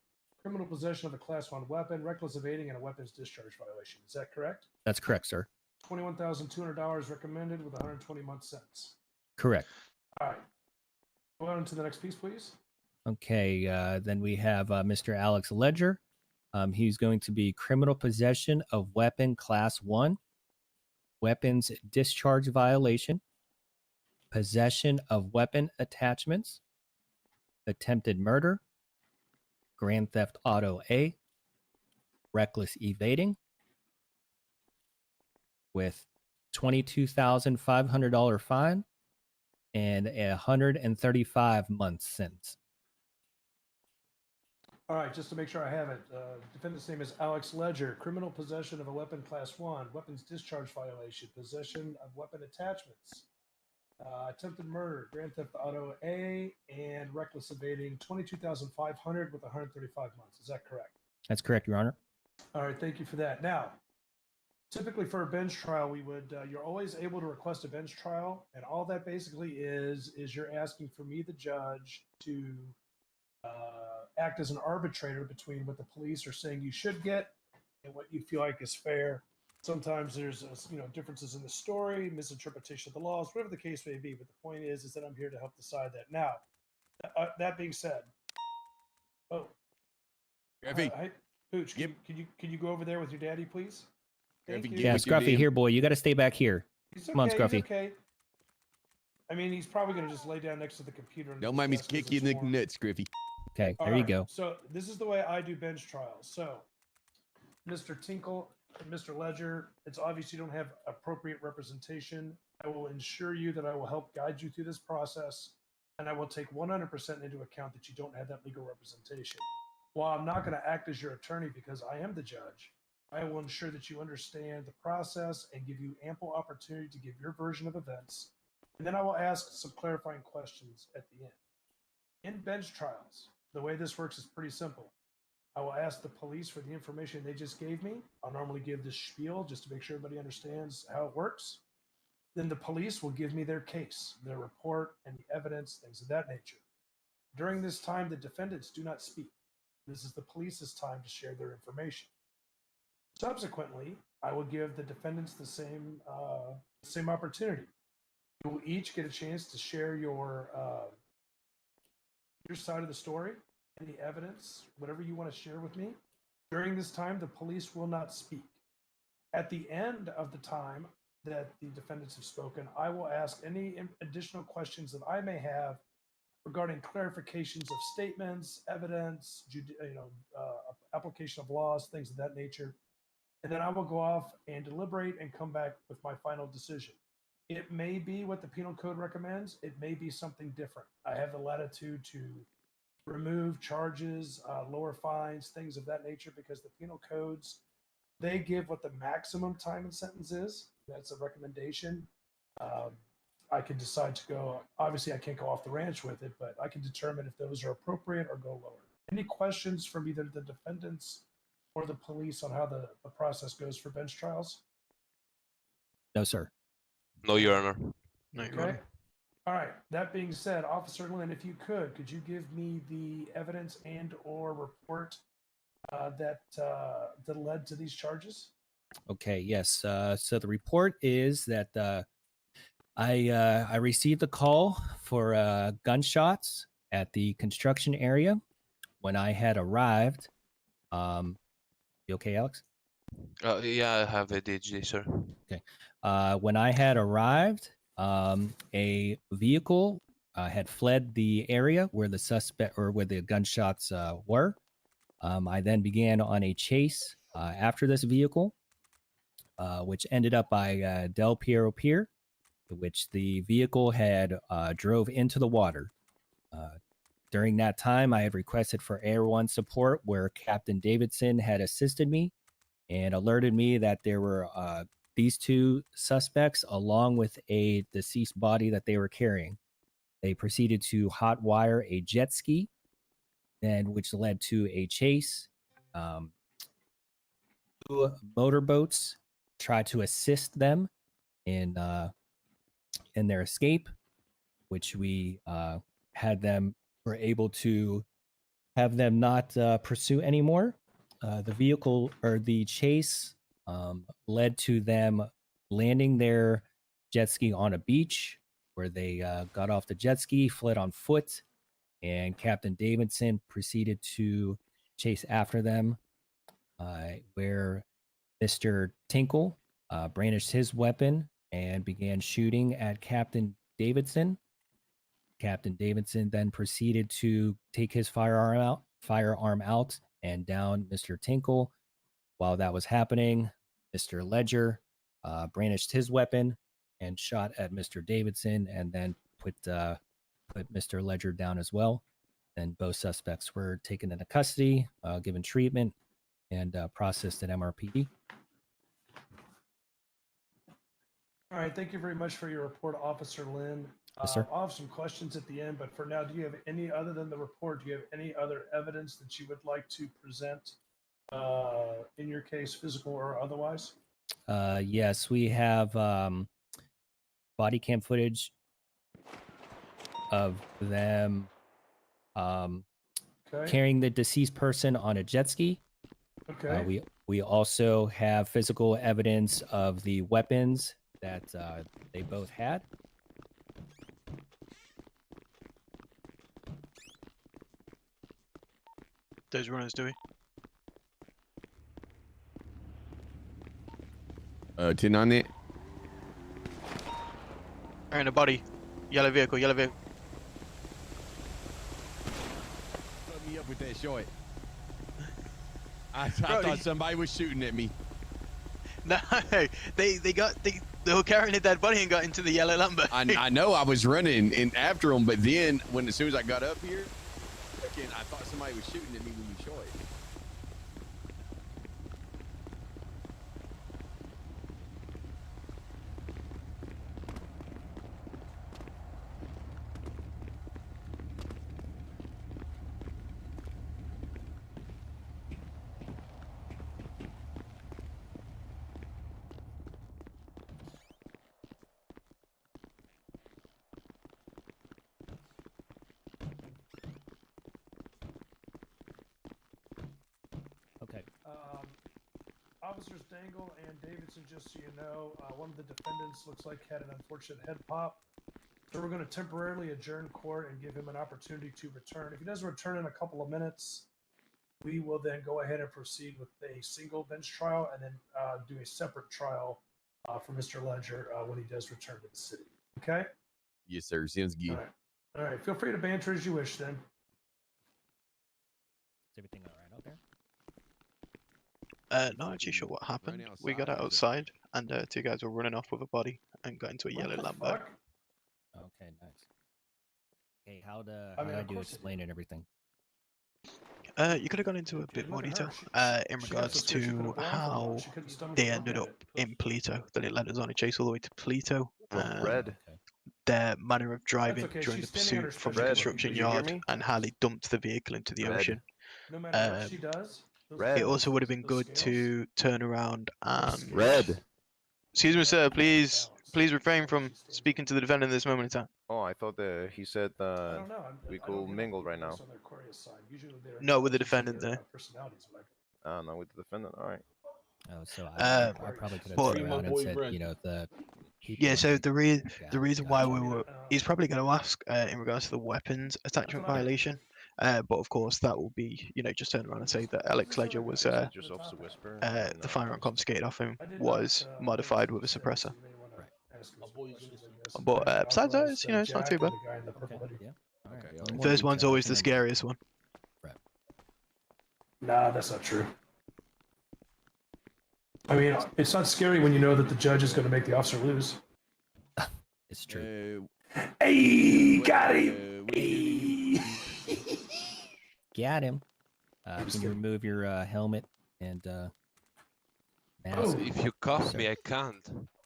criminal possession of a class 1 weapon, reckless evading, and a weapons discharge violation. Is that correct? That's correct, sir. $21,200 recommended with 120-month sentence. Correct. All right. Go on to the next piece, please. Okay, then we have Mr. Alex Ledger. He's going to be criminal possession of weapon class 1, weapons discharge violation, possession of weapon attachments, attempted murder, grand theft auto A, reckless evading, with $22,500 fine and a 135 month sentence. All right, just to make sure I have it. Defendant's name is Alex Ledger. Criminal possession of a weapon class 1, weapons discharge violation, possession of weapon attachments, attempted murder, grand theft auto A, and reckless evading. 22,500 with 135 months. Is that correct? That's correct, Your Honor. All right, thank you for that. Now, typically for a bench trial, we would you're always able to request a bench trial, and all that basically is you're asking for me, the judge, to act as an arbitrator between what the police are saying you should get and what you feel like is fair. Sometimes there's differences in the story, misinterpretation of the laws, whatever the case may be. But the point is that I'm here to help decide that. Now, that being said, hi, Pooch, can you go over there with your daddy, please? Thank you. Yeah, Scruffy, here, boy. You got to stay back here. He's Come on, okay, Scruffy. he's okay. I mean, he's probably going to just lay down next to the computer. And Don't mind me discuss 'cause kick you in it's the warm. nuts, Griffey. Okay, All there you right, go. So this is the way I do bench trials. So, Mr. Tinkle and Mr. Ledger, it's obvious you don't have appropriate representation. I will ensure you that I will help guide you through this process, and I will take 100% into account that you don't have that legal representation. While I'm not going to act as your attorney because I am the judge, I will ensure that you understand the process and give you ample opportunity to give your version of events. And then I will ask some clarifying questions at the end. In bench trials, the way this works is pretty simple. I will ask the police for the information they just gave me. I'll normally give this spiel just to make sure everybody understands how it works. Then the police will give me their case, their report, and the evidence, things of that nature. During this time, the defendants do not speak. This is the police's time to share their information. Subsequently, I will give the defendants the same opportunity. You will each get a chance to share your side of the story, any evidence, whatever you want to share with me. During this time, the police will not speak. At the end of the time that the defendants have spoken, I will ask any additional questions that I may have regarding clarifications of statements, evidence, application of laws, things of that nature. And then I will go off and deliberate and come back with my final decision. It may be what the penal code recommends. It may be something different. I have the latitude to remove charges, lower fines, things of that nature, because the penal codes, they give what the maximum time and sentence is. That's a recommendation. I can decide to go, obviously I can't go off the ranch with it, but I can determine if those are appropriate or go lower. Any questions from either the defendants or the police on how the process goes for bench trials? No, sir. No, Your Honor. No, Your Okay. Honor. All right. That being said, Officer Lynn, if you could you give me the evidence and or report that led to these charges? Okay, yes. So the report is that I received a call for gunshots at the construction area. When I had arrived, you okay, Alex? Yeah, I have ADHD, sir. When I had arrived, a vehicle had fled the area where the suspect or where the gunshots were. I then began on a chase after this vehicle, which ended up by Del Piero Pier, which the vehicle had drove into the water. During that time, I had requested for Air One support, where Captain Davidson had assisted me and alerted me that there were these two suspects along with a deceased body that they were carrying. They proceeded to hotwire a jet ski, and which led to a chase. Two motorboats tried to assist them in their escape, which we were able to have them not pursue anymore. The vehicle or the chase led to them landing their jet ski on a beach, where they got off the jet ski, fled on foot, and Captain Davidson proceeded to chase after them, where Mr. Tinkle brandished his weapon and began shooting at Captain Davidson. Captain Davidson then proceeded to take his firearm out and down Mr. Tinkle. While that was happening, Mr. Ledger brandished his weapon and shot at Mr. Davidson, and then put Mr. Ledger down as well. and both suspects were taken into custody, given treatment, and processed at MRPD. All right, thank you very much for your report, Officer Lynn. Yes, sir. I'll have some questions at the end, but for now, do you have any, other than the report, do you have any other evidence that you would like to present in your case, physical or otherwise? Yes, we have body cam footage of them Okay. carrying the deceased person on a jet ski. Okay. We also have physical evidence of the weapons that they both had. Those runners, do we? 10 on it. They're in a body. Yellow vehicle, yellow vehicle. Put me up with that short. I Bro, thought somebody was shooting at me. No, they were carrying a dead body and got into the yellow Lambo. I know I was running in after them, but then as soon as I got up here, again, I thought somebody was shooting at me when you shot it. Okay. Officers Dangle and Davidson, just so you know, one of the defendants looks like had an unfortunate head pop. So we're going to temporarily adjourn court and give him an opportunity to return. If he doesn't return in a couple of minutes, we will then go ahead and proceed with a single bench trial and then do a separate trial for Mr. Ledger when he does return to the city. Okay? Yes, sir. Sounds good. All right. All right. Feel free to banter as you wish then. Is everything all right out there? Not actually sure what happened. Running We got outside and two guys were running off with a body and got into a yellow What the Lambo. fuck? Okay, nice. Hey, how'd I I mean, of do course it explain and everything? You could have gone into a bit more Look at detail her. in She got regards so scared she put a to blindfold on. how She couldn't stomach they to look ended at up it. in Pleto, that it led us on a chase all the way to Pleto. Red. Okay. Their manner of driving okay, during the she's standing on her pursuit from the special Red, construction did you hear yard me? and how they dumped the vehicle into the Red. ocean. No matter what she does, those Red. It also would have been those good scales, to turn around those and... scales, Red. Excuse me, sir, please balance. refrain from speaking to the defendant at this moment in time. Oh, I thought that he said I don't know. we I don't could hear mingle people right now. on their Aquarius side. Usually they're No, with the intelligence and defendant, their, though. personalities, but I don't know, with the defendant. All right. Oh, so Uh, I probably could have but- turned around and said, you know, the people Yeah, in so the the reason why we I mean, were... He's probably going to ask in regards to the weapons attachment what I heard. violation. But of course, that will be, just turn around and say that Alex Ledger was... He said just Officer Whisper. and, the firearm confiscated off him I did was not, modified with a say, so suppressor. you may wanna Right. ask him some questions, I guess. But, I besides that, authorized, it's not too Jack bad. and the guy in the purple Okay, hoodie. yeah. All right. Okay, Well, okay. more First one's detail, I always can the then do that. scariest one. Nah, that's not true. I mean, it's not scary when you know that the judge is going to make the officer lose. It's true. Hey, got him. what do you do? Got him. I'm Can you remove your helmet and mask? Oh. If you cuff Sir. me, I can't.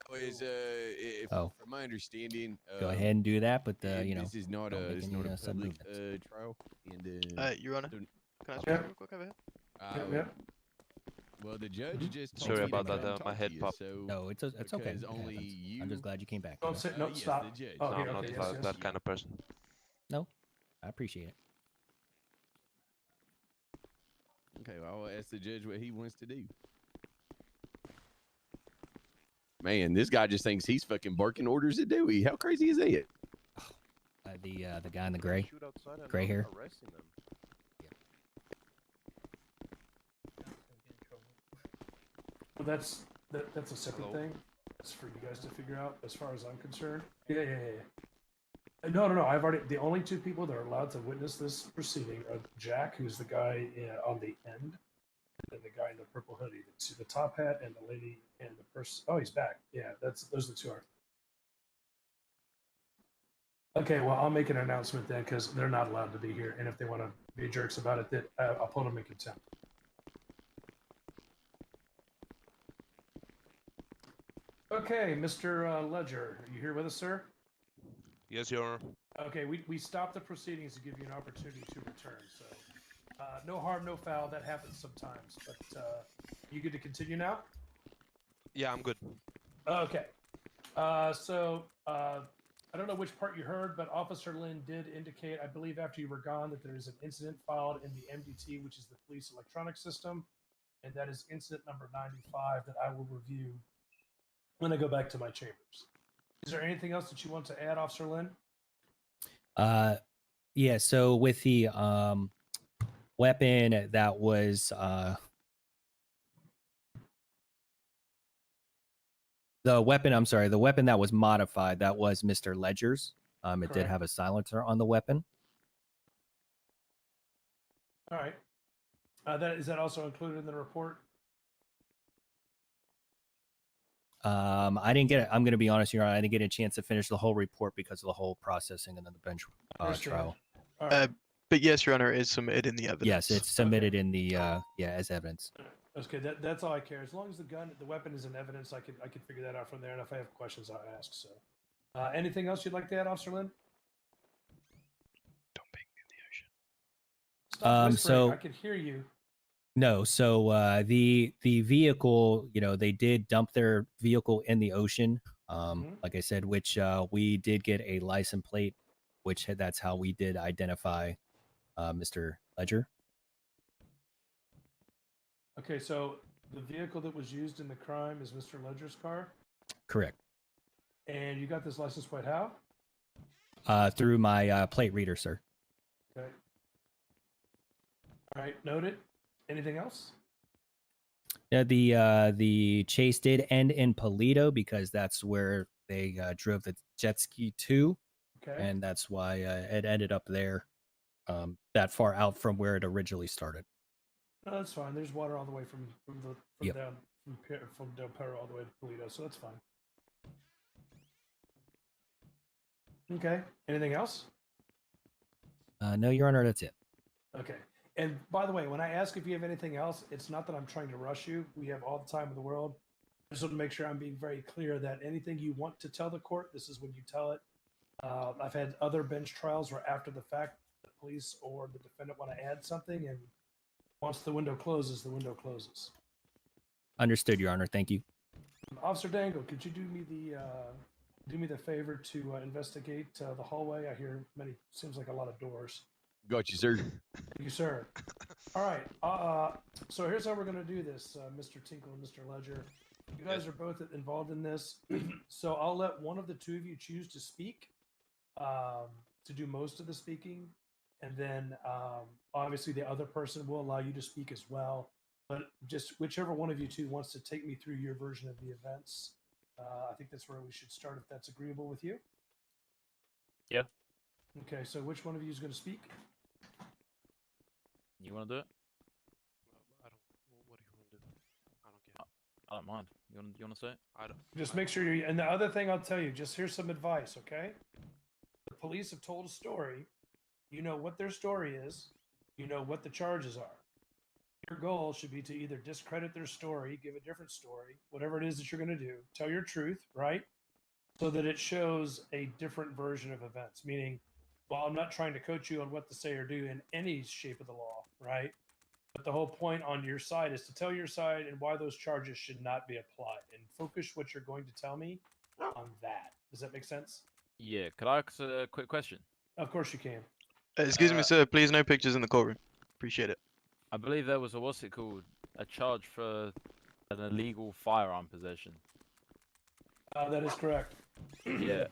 If, Oh. from my understanding, Go ahead and do that, but you know, this is not don't a make it's any, not a sudden public movements. trial, and Your Honor, don't- can I speak Yeah. real quick over here? Yeah. well, the judge just told Sorry me to about that, come my talk head to you, popped. so no, it's okay. because It only happens. you. I'm just glad you came back. Don't you know? say no. yes, Stop. the judge. Oh, No, here, I'm not okay, that, yes, that yes. kind of person. No, I appreciate it. Okay, well, I'll ask the judge what he wants to do. Man, this guy just thinks he's fucking barking orders at Dewey. How crazy is that? The guy in the gray. Shoot outside and Gray I'm hair? arresting them. Well, that's a separate thing. That's for you guys to figure out, as far as I'm concerned. Yeah. No. I've already. The only two people that are allowed to witness this proceeding are Jack, who's the guy on the end, and the guy in the purple hoodie. See the top hat and the lady and the person. Oh, he's back. Yeah, those are the two. Okay, well, I'll make an announcement then because they're not allowed to be here. And if they want to be jerks about it, that I'll put them in contempt. Okay, Mr. Ledger, are you here with us, sir? Yes, Your Honor. Okay, we stopped the proceedings to give you an opportunity to return. So, no harm, no foul. That happens sometimes. But you good to continue now? Yeah, I'm good. Okay. I don't know which part you heard, but Officer Lynn did indicate, I believe after you were gone, that there is an incident filed in the MDT, which is the police electronic system. And that is incident number 95 that I will review when I go back to my chambers. Is there anything else that you want to add, Officer Lynn? Yeah. So with the weapon that was the weapon that was modified, that was Mr. Ledger's. It did Correct. have a silencer on the weapon. All right. Is that also included in the report? I didn't get it. I'm going to be honest, Your Honor. I didn't get a chance to finish the whole report because of the whole processing and then the bench Understand. trial. All right. But yes, Your Honor, it is submitted in the evidence. Yes, it's submitted in the as evidence. Okay, that's all I care. As long as the weapon is in evidence, I could figure that out from there. And if I have questions, I'll ask. So, anything else you'd like to add, Officer Lynn? Don't bang me in the ocean. Stop whispering. So- I can hear you. No, so the vehicle, they did dump their vehicle in the ocean. Like I said, which we did get a license plate, that's how we did identify Mr. Ledger. Okay, so the vehicle that was used in the crime is Mr. Ledger's car, Correct. and you got this license plate how? Through my plate reader, sir. Okay. All right, noted. Anything else? Yeah, the chase did end in Polito because that's where they drove the jet ski to, Okay. and that's why it ended up there, that far out from where it originally started. No, that's fine. There's water all the way from Yep. from Del Perro all the way to Polito, so that's fine. Okay. Anything else? No, Your Honor, that's it. Okay. And by the way, when I ask if you have anything else, it's not that I'm trying to rush you. We have all the time in the world. I just want to make sure I'm being very clear that anything you want to tell the court, this is when you tell it. I've had other bench trials where after the fact, the police or the defendant want to add something, and once the window closes, the window closes. Understood, Your Honor. Thank you. Officer Dangle, could you do me the favor to investigate the hallway? I hear seems like a lot of doors. Got you, sir. Thank you, sir. All right. So here's how we're going to do this, Mr. Tinkle and Mr. Ledger. You guys are both involved in this, so I'll let one of the two of you choose to speak, to do most of the speaking, and then obviously the other person will allow you to speak as well. But just whichever one of you two wants to take me through your version of the events, I think that's where we should start, if that's agreeable with you. Yeah. Okay, so which one of you is going to speak? You want to do it? I don't. What do you want to do? I don't care. I don't mind. You want to say it? I don't. Just make sure you're. And the other thing I'll tell you, just here's some advice, okay? The police have told a story. You know what their story is. You know what the charges are. Your goal should be to either discredit their story, give a different story, whatever it is that you're going to do. Tell your truth, right? So that it shows a different version of events. Meaning, well, I'm not trying to coach you on what to say or do in any shape of the law, right? But the whole point on your side is to tell your side and why those charges should not be applied, and focus what you're going to tell me on that. Does that make sense? Yeah. Could I ask a quick question? Of course you can. Excuse me, sir. Please, no pictures in the courtroom. Appreciate it. I believe there was a charge for an illegal firearm possession. That is correct. Yeah.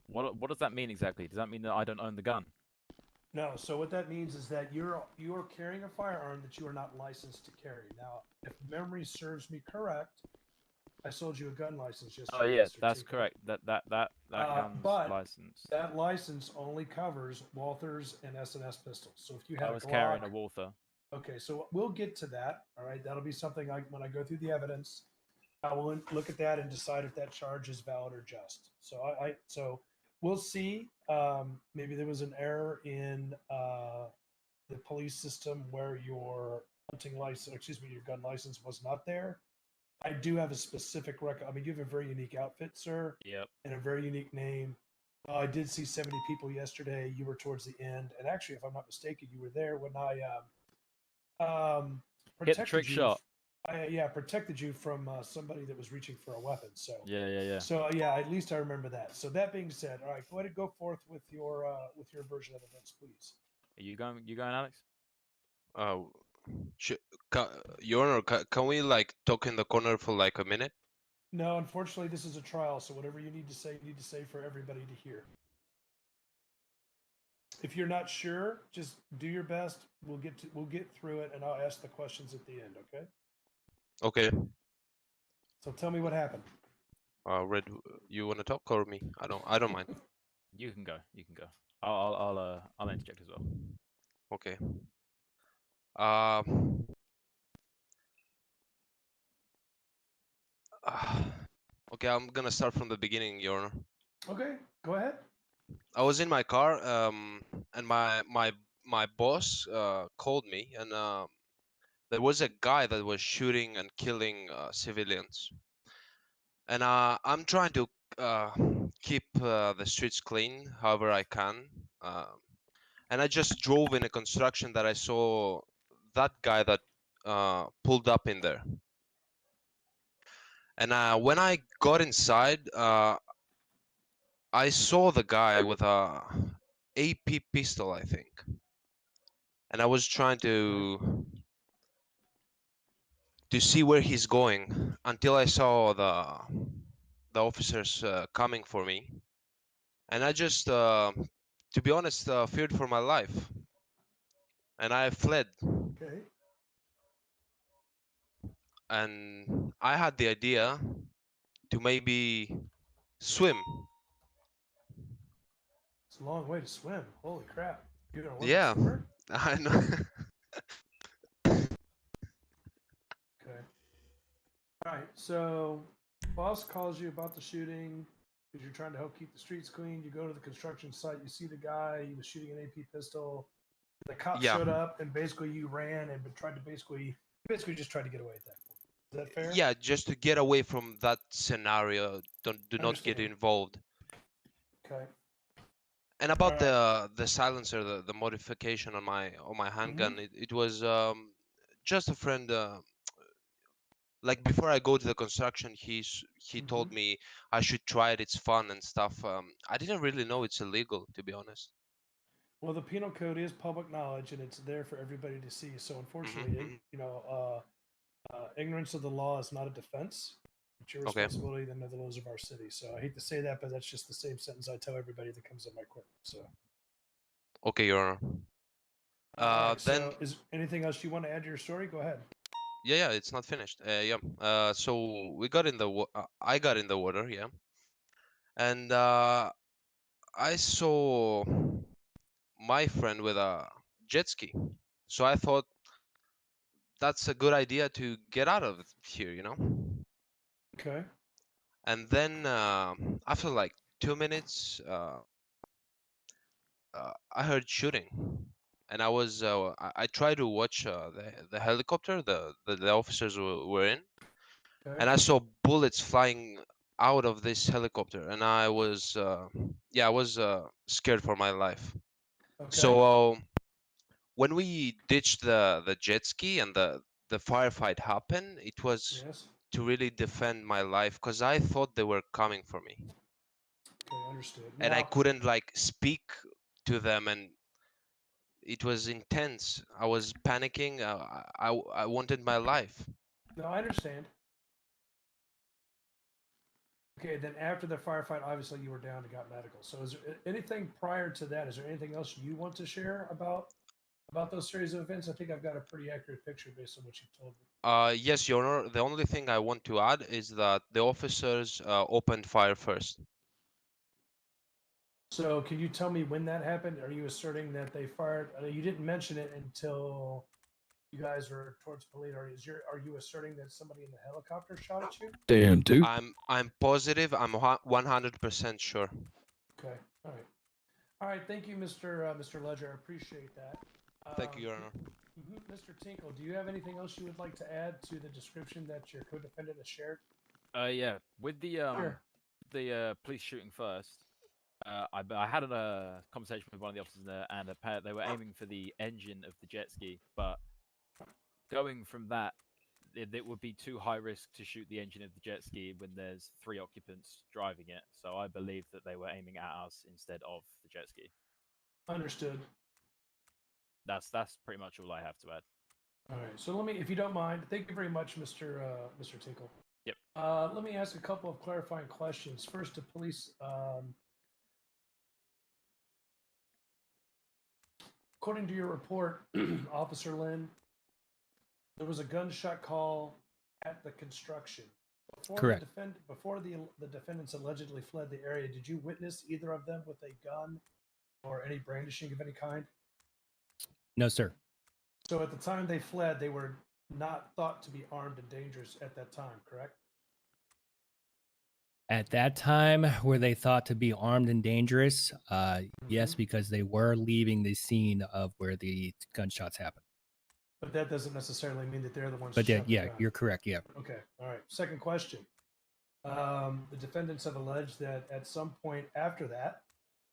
What does that mean exactly? Does that mean that I don't own the gun? No. So what that means is that you're carrying a firearm that you are not licensed to carry. Now, if memory serves me correct, I sold you a gun license yesterday. Oh yeah, Mr. that's Tinker. correct. That gun's but licensed. That license only covers Walthers and S&S pistols. So if you had I a was Glock, carrying a Walther. okay, so we'll get to that. All right, that'll be something when I go through the evidence, I will look at that and decide if that charge is valid or just. So we'll see. Maybe there was an error in the police system where your hunting license, excuse me, your gun license was not there. I do have a specific record. I mean, you have a very unique outfit, sir. Yep. And a very unique name. I did see 70 people yesterday. You were towards the end, and actually, if I'm not mistaken, you were there when I Hit the protected trick you. shot. I protected you from somebody that was reaching for a weapon. So Yeah. So yeah, at least I remember that. So that being said, all right, go ahead and go forth with your version of events, please. Are you going? You going, Alex? Your Honor, can we like talk in the corner for like a minute? No, unfortunately, this is a trial, so whatever you need to say for everybody to hear. If you're not sure, just do your best. We'll get through it, and I'll ask the questions at the end. Okay. Okay. So tell me what happened. Red, you want to talk or me? I don't mind. You can go. You can go. I'll interject as well. Okay. Okay, I'm gonna start from the beginning, Your Honor. Okay, go ahead. I was in my car, and my boss called me, and there was a guy that was shooting and killing civilians, and I'm trying to keep the streets clean, however I can, and I just drove in a construction that I saw that guy that pulled up in there, and when I got inside, I saw the guy with a AP pistol, I think, and I was trying to see where he's going until I saw the officers coming for me, and I just, to be honest, feared for my life, and I fled. Okay. And I had the idea to maybe swim. It's a long way to swim. Holy crap! You're an Olympic Yeah, swimmer? I know. Okay. All right. So, boss calls you about the shooting because you're trying to help keep the streets clean. You go to the construction site. You see the guy. He was shooting an AP pistol. The cop Yeah. showed up, and basically you ran and tried to basically just tried to get away at that point. Is that fair? Yeah, just to get away from that scenario. Do not get Understand. involved. Okay. And about Alright. the silencer, the modification on my handgun, Mm-hmm. it was just a friend. Like before I go to the construction, he told Mm-hmm. me I should try it. It's fun and stuff. I didn't really know it's illegal, to be honest. Well, the penal code is public knowledge, and it's there for everybody to see. So, unfortunately, Mhm. ignorance of the law is not a defense. It's your Okay. responsibility to know the laws of our city. So, I hate to say that, but that's just the same sentence I tell everybody that comes in my court. So, Okay, Your Honor. Alright, Then so is anything else you want to add to your story? Go ahead. yeah, it's not finished. Yeah. So we got in the I got in the water, yeah, and I saw my friend with a jet ski. So I thought that's a good idea to get out of here, you know. Okay. And then after like 2 minutes, I heard shooting, and I tried to watch the helicopter the officers were in, Okay. and I saw bullets flying out of this helicopter, and I was scared for my life. Okay. So when we ditched the jet ski and the firefight happened, it was Yes. to really defend my life because I thought they were coming for me, Okay. Understood. and I Now, couldn't like speak to them, and it was intense. I was panicking. I wanted my life. no, I understand. Okay, then after the firefight, obviously you were down and got medical. So, is there anything prior to that? Is there anything else you want to share about those series of events? I think I've got a pretty accurate picture based on what you've told me. Yes, Your Honor. The only thing I want to add is that the officers opened fire first. So, can you tell me when that happened? Are you asserting that they fired? You didn't mention it until you guys were towards Polito. Are you asserting that somebody in the helicopter shot at you? Damn, dude. I'm positive. I'm 100% sure. Okay. All right. All right. Thank you, Mr. Ledger. I appreciate that. Thank you, Your Honor. Mr. Tinkle, do you have anything else you would like to add to the description that your co-defendant has shared? Yeah, with the Sure. police shooting first. I had a conversation with one of the officers there, and they were aiming for the engine of the jet ski. But going from that, it would be too high risk to shoot the engine of the jet ski when there's 3 occupants driving it. So I believe that they were aiming at us instead of the jet ski. Understood. That's pretty much all I have to add. All right. So let me, if you don't mind, thank you very much, Mr. Tinkle. Yep. Let me ask a couple of clarifying questions. First, to police. According to your report, Officer Lynn, there was a gunshot call at the construction. Correct. Before the defendants allegedly fled the area, did you witness either of them with a gun or any brandishing of any kind? No, sir. So at the time they fled, they were not thought to be armed and dangerous at that time, correct? At that time, were they thought to be armed and dangerous? Yes, because they were leaving the scene of where the gunshots happened. But that doesn't necessarily mean that they're the ones. But who shot the yeah, gun. you're correct. Yeah. Okay. All right. Second question. The defendants have alleged that at some point after that,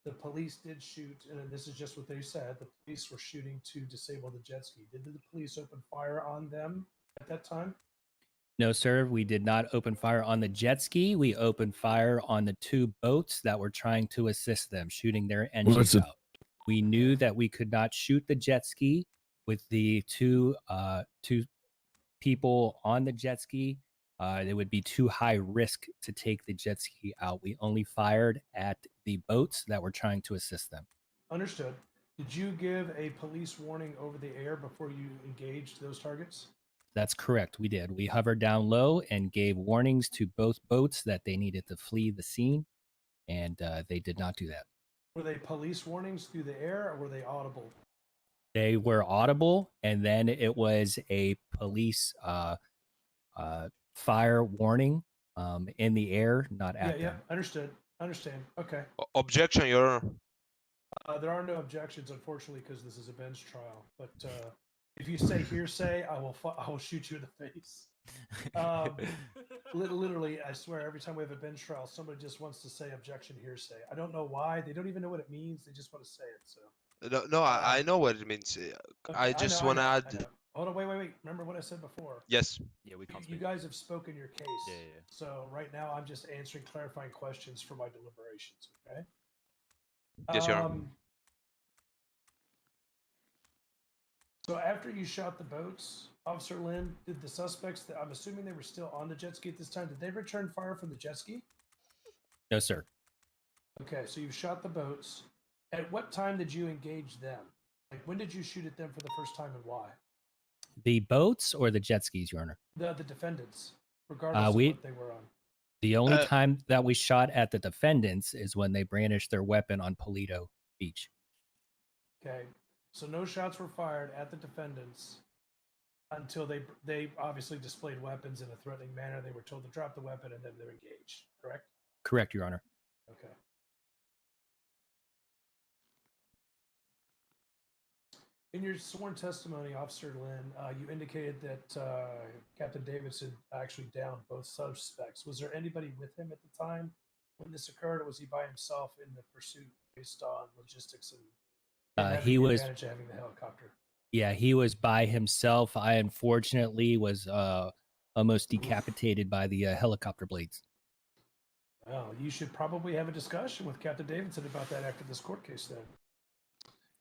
the police did shoot, and this is just what they said, the police were shooting to disable the jet ski. Did the police open fire on them at that time? No, sir. We did not open fire on the jet ski. We opened fire on the 2 boats that were trying to assist them, shooting their engines out. We knew that we could not shoot the jet ski with the two people on the jet ski. It would be too high risk to take the jet ski out. We only fired at the boats that were trying to assist them. Understood. Did you give a police warning over the air before you engaged those targets? That's correct. We did. We hovered down low and gave warnings to both boats that they needed to flee the scene, and they did not do that. Were they police warnings through the air, or were they audible? They were audible, and then it was a police fire warning in the air, not at them. Yeah, understood. Understand. Okay. Objection, Your Honor. There are no objections, unfortunately, because this is a bench trial. But if you say hearsay, I will shoot you in the face. Literally, I swear, every time we have a bench trial, somebody just wants to say objection hearsay. I don't know why. They don't even know what it means. They just want to say it. So. No, I know what it means. Okay, I just want to I add. know. Hold on, wait. Remember what I said before? Yes. Yeah, we can't You speak. guys have spoken your case. Yeah. So right now, I'm just answering clarifying questions for my deliberations. Okay. Yes, Your Honor. So after you shot the boats, Officer Lynn, did the suspects, I'm assuming they were still on the jet ski at this time, did they return fire from the jet ski? No, sir. Okay, so you shot the boats. At what time did you engage them? Like, when did you shoot at them for the first time and why? The boats or the jet skis, Your Honor? The defendants, regardless of what they were on. The only time that we shot at the defendants is when they brandished their weapon on Polito Beach. Okay, so no shots were fired at the defendants until they obviously displayed weapons in a threatening manner. They were told to drop the weapon and then they're engaged, correct? Correct, Your Honor. Okay. In your sworn testimony, Officer Lynn, you indicated that Captain Davidson actually downed both suspects. Was there anybody with him at the time when this occurred, or was he by himself in the pursuit based on logistics and He was advantage of having the helicopter? Yeah, he was by himself. I unfortunately was almost decapitated by the helicopter blades. Well, you should probably have a discussion with Captain Davidson about that after this court case then.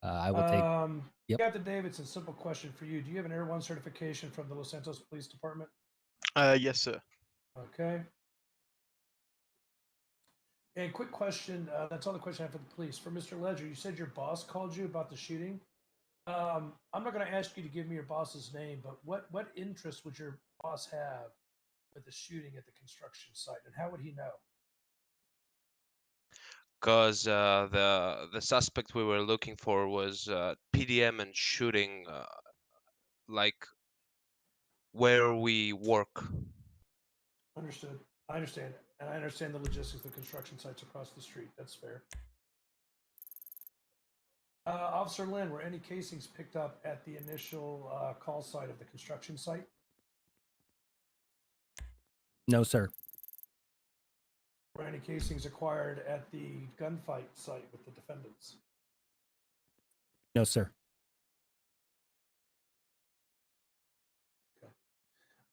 I will take. Yep. Captain Davidson, simple question for you. Do you have an Air 1 certification from the Los Santos Police Department? Yes, sir. Okay. And quick question, that's all the question I have for the police. For Mr. Ledger, you said your boss called you about the shooting. I'm not going to ask you to give me your boss's name, but what interest would your boss have with the shooting at the construction site, and how would he know? Because the suspect we were looking for was PDM and shooting like where we work. Understood. I understand, and I understand the logistics of the construction sites across the street. That's fair. Officer Lynn, were any casings picked up at the initial call site of the construction site? No, sir. Were any casings acquired at the gunfight site with the defendants? No, sir.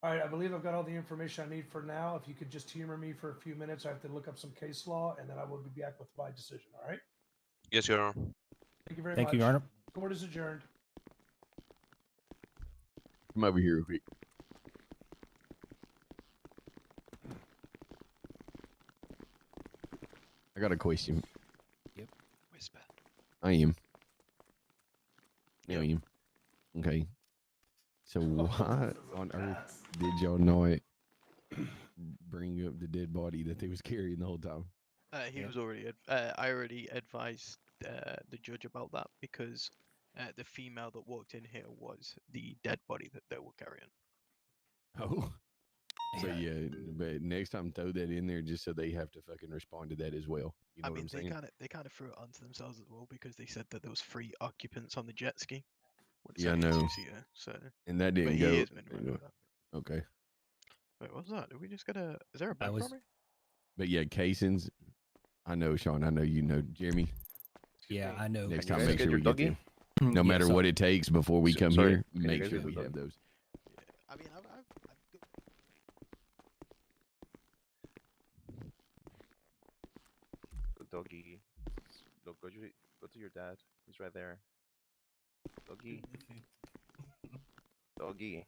All right, I believe I've got all the information I need for now. If you could just humor me for a few minutes, I have to look up some case law, and then I will be back with my decision. All right? Yes, Your Honor. Thank you very Thank much. you, Your Honor. Court is adjourned. Come over here real quick. I got a question. Whisper. I am. Yep. I am. Okay. So why on earth did y'all not bring up the dead body that they was carrying the whole time? He Yeah. was already. I already advised the judge about that because the female that walked in here was the dead body that they were carrying. Oh. So Yeah. yeah, but next time throw that in there just so they have to fucking respond to that as well. You know I what mean, I'm saying? they kind of threw it onto themselves as well because they said that there was 3 occupants on the jet ski. When it's Yeah, I only a know. 2-seater, so. And that But didn't he go. is minimum of that. Okay. Wait, what's that? Did we just get a? Is there a I bank was- robbery? But yeah, casings. I know, Sean. I know you know, Jeremy. Yeah, I know. Next Can time, you guys make get sure your we get doggy? them. No Yeah, matter so- what it takes before we come Sorry, here, can you make guys sure get we the have doggy? those. Yeah. I mean, I've Doggy. Look, go to your dad. He's right there. Doggy. Doggy.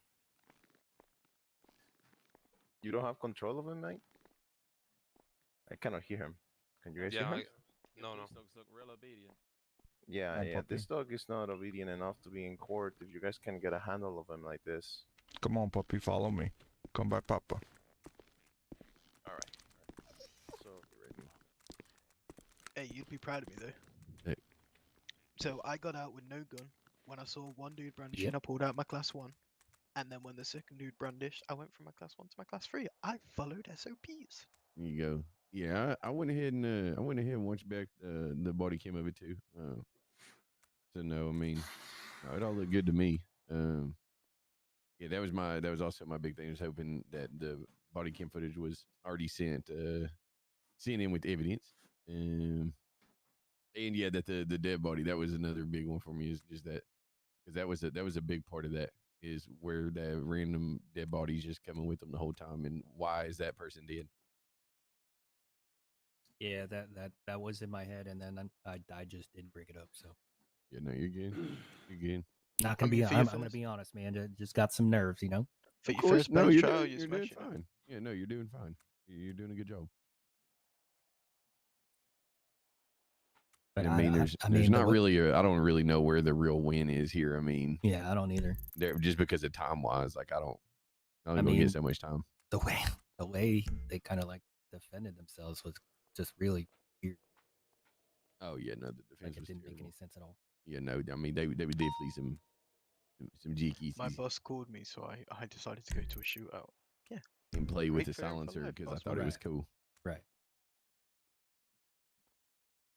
You don't have control of him, mate? I cannot hear him. Can you guys Yeah, hear him? no. These dogs look real obedient. Yeah, Come on, yeah. puppy. This dog is not obedient enough to be in court. If you guys can get a handle of him like this. Come on, puppy, follow me. Come by, Papa. All right. So you ready? Hey, you'd be proud of me though. Hey. So I got out with no gun. When I saw one dude brandishing, Yep. I pulled out my class 1. And then when the second dude brandished, I went from my class 1 to my class 3. I followed SOPs. There you go. Yeah, I went ahead and watched back the body cam of it too. So no, I mean, no, it all looked good to me. Yeah, that was also my big thing. I was hoping that the body cam footage was already sent in with evidence. And yeah, that the dead body, that was another big one for me, is just that, because that was a big part of that, is where that random dead body's just coming with them the whole time, and why is that person dead? Yeah, that was in my head, and then I just didn't bring it up. So Yeah, no, you're good. You're good. not gonna mean, be. for your I'm gonna first- be honest, man. Just got some nerves, you know. For Of your course, first no, bench you're trial, doing, you're you're doing smashing it. fine. Yeah, no, you're doing fine. You're doing a good job. But I mean, there's the not wa- really I don't really know where the real win is here. I mean, Yeah, I don't either. just because of time wise, like I don't I gonna mean, get so much time. The way they kind of like defended themselves was just really weird. Oh yeah, no, the defense Like it was didn't make terrible. any sense at all. Yeah, no, I mean they were definitely some jickies My boss called me, so I decided to go to a shootout. Yeah. and play with Great the for silencer life, because I boss. thought it was Right. cool. Right.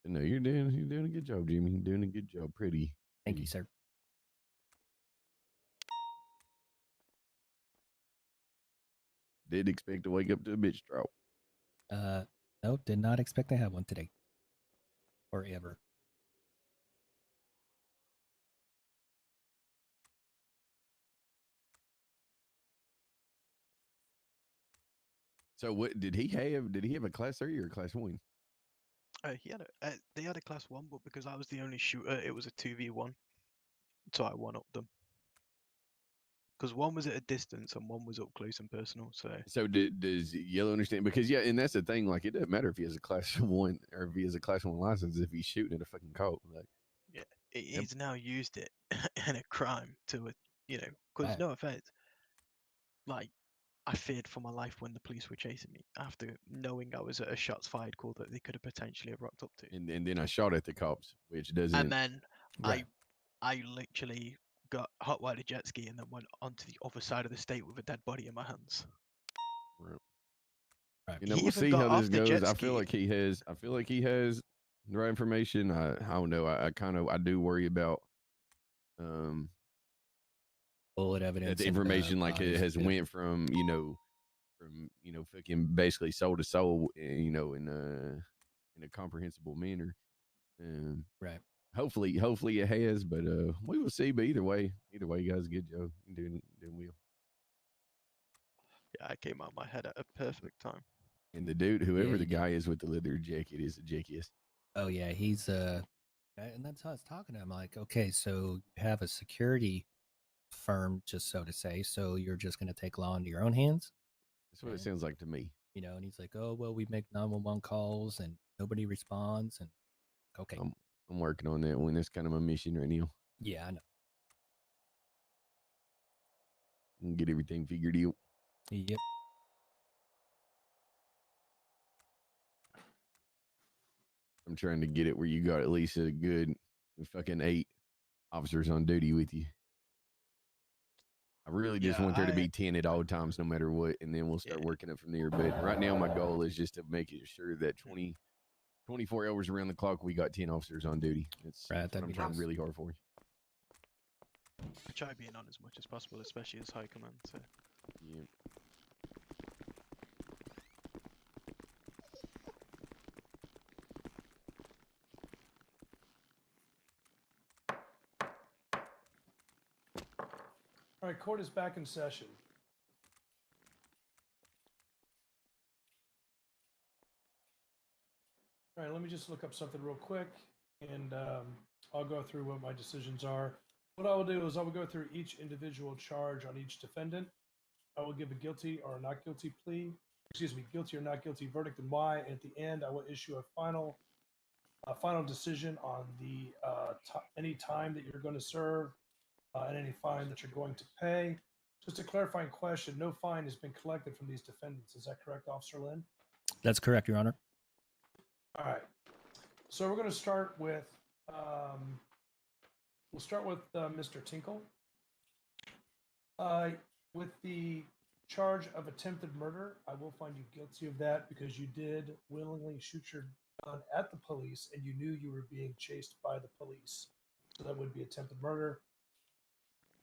But no, you're doing a good job, Jimmy. You're doing a good job. Pretty. Thank you, pretty. sir. Did expect to wake up to a bitch drop. No, did not expect to have one today or ever. So what did he have? Did he have a class 3 or a class 1? They had a class 1, but because I was the only shooter, it was a 2v1. So I one up them. Because one was at a distance and one was up close and personal. So Does Yellow understand? Because yeah, and that's the thing. Like, it doesn't matter if he has a class 1 or if he has a class 1 license if he's shooting at a fucking cop. Like, he's now used it in a crime to, because Right. no offense, like I feared for my life when the police were chasing me after knowing I was at a shots fired call that they could have potentially have rocked up to. and then I shot at the cops, which doesn't. And then Right. I literally got hot wired a jet ski and then went onto the other side of the state with a dead body in my hands. Right. You know, He we'll even see got how this off the goes. jet I feel ski. like he has. I feel like he has the right information. I don't know. I do worry about Bullet that evidence. the and, information like it bodies, has too. went from fucking basically soul to soul, in a comprehensible manner. Right. Hopefully it has, but we will see. But either way, you guys, good job. You're doing well. Yeah, I came out of my head at a perfect time. And the dude, whoever you the did. guy is with the leather jacket, is the jackiest. Oh yeah, he's and that's how I was talking to him. Like, okay, so you have a security firm, just so to say, so you're just going to take law into your own hands, That's what it Okay. sounds like to me. And he's like, oh well, we make 911 calls and nobody responds, and okay, I'm working on that one. That's kind of my mission right now. yeah, I know. And get everything figured out. Yep. I'm trying to get it where you got at least a good fucking 8 officers on duty with you. I really just want there to be 10 at all times, no matter what, and then we'll start working it from there. But right now, my goal is just to make it sure that 24 hours around the clock, we got 10 officers on duty. That's what I'm trying really hard for. I try being on as much as possible, especially as high command. So. Yeah. All right, court is back in session. All right, let me just look up something real quick, and I'll go through what my decisions are. What I will do is I will go through each individual charge on each defendant. I will give a guilty or not guilty plea, guilty or not guilty verdict and why. And at the end, I will issue a final decision on the any time that you're going to serve and any fine that you're going to pay. Just a clarifying question, no fine has been collected from these defendants. Is that correct, Officer Lynn? That's correct, Your Honor. All right. So we're going to start with, Mr. Tinkle. With the charge of attempted murder, I will find you guilty of that because you did willingly shoot your gun at the police and you knew you were being chased by the police. So that would be attempted murder.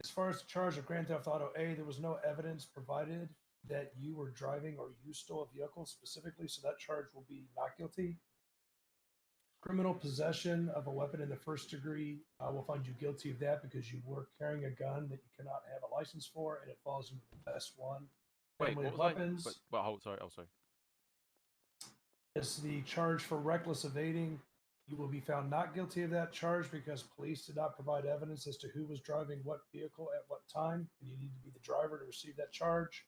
As far as the charge of Grand Theft Auto A, there was no evidence provided that you were driving or you stole a vehicle specifically, so that charge will be not guilty. Criminal possession of a weapon in the first degree, I will find you guilty of that because you were carrying a gun that you cannot have a license for, and it falls into the best one. Wait, Family what of was weapons. But hold, sorry. It's the charge for reckless evading. You will be found not guilty of that charge because police did not provide evidence as to who was driving what vehicle at what time, and you need to be the driver to receive that charge.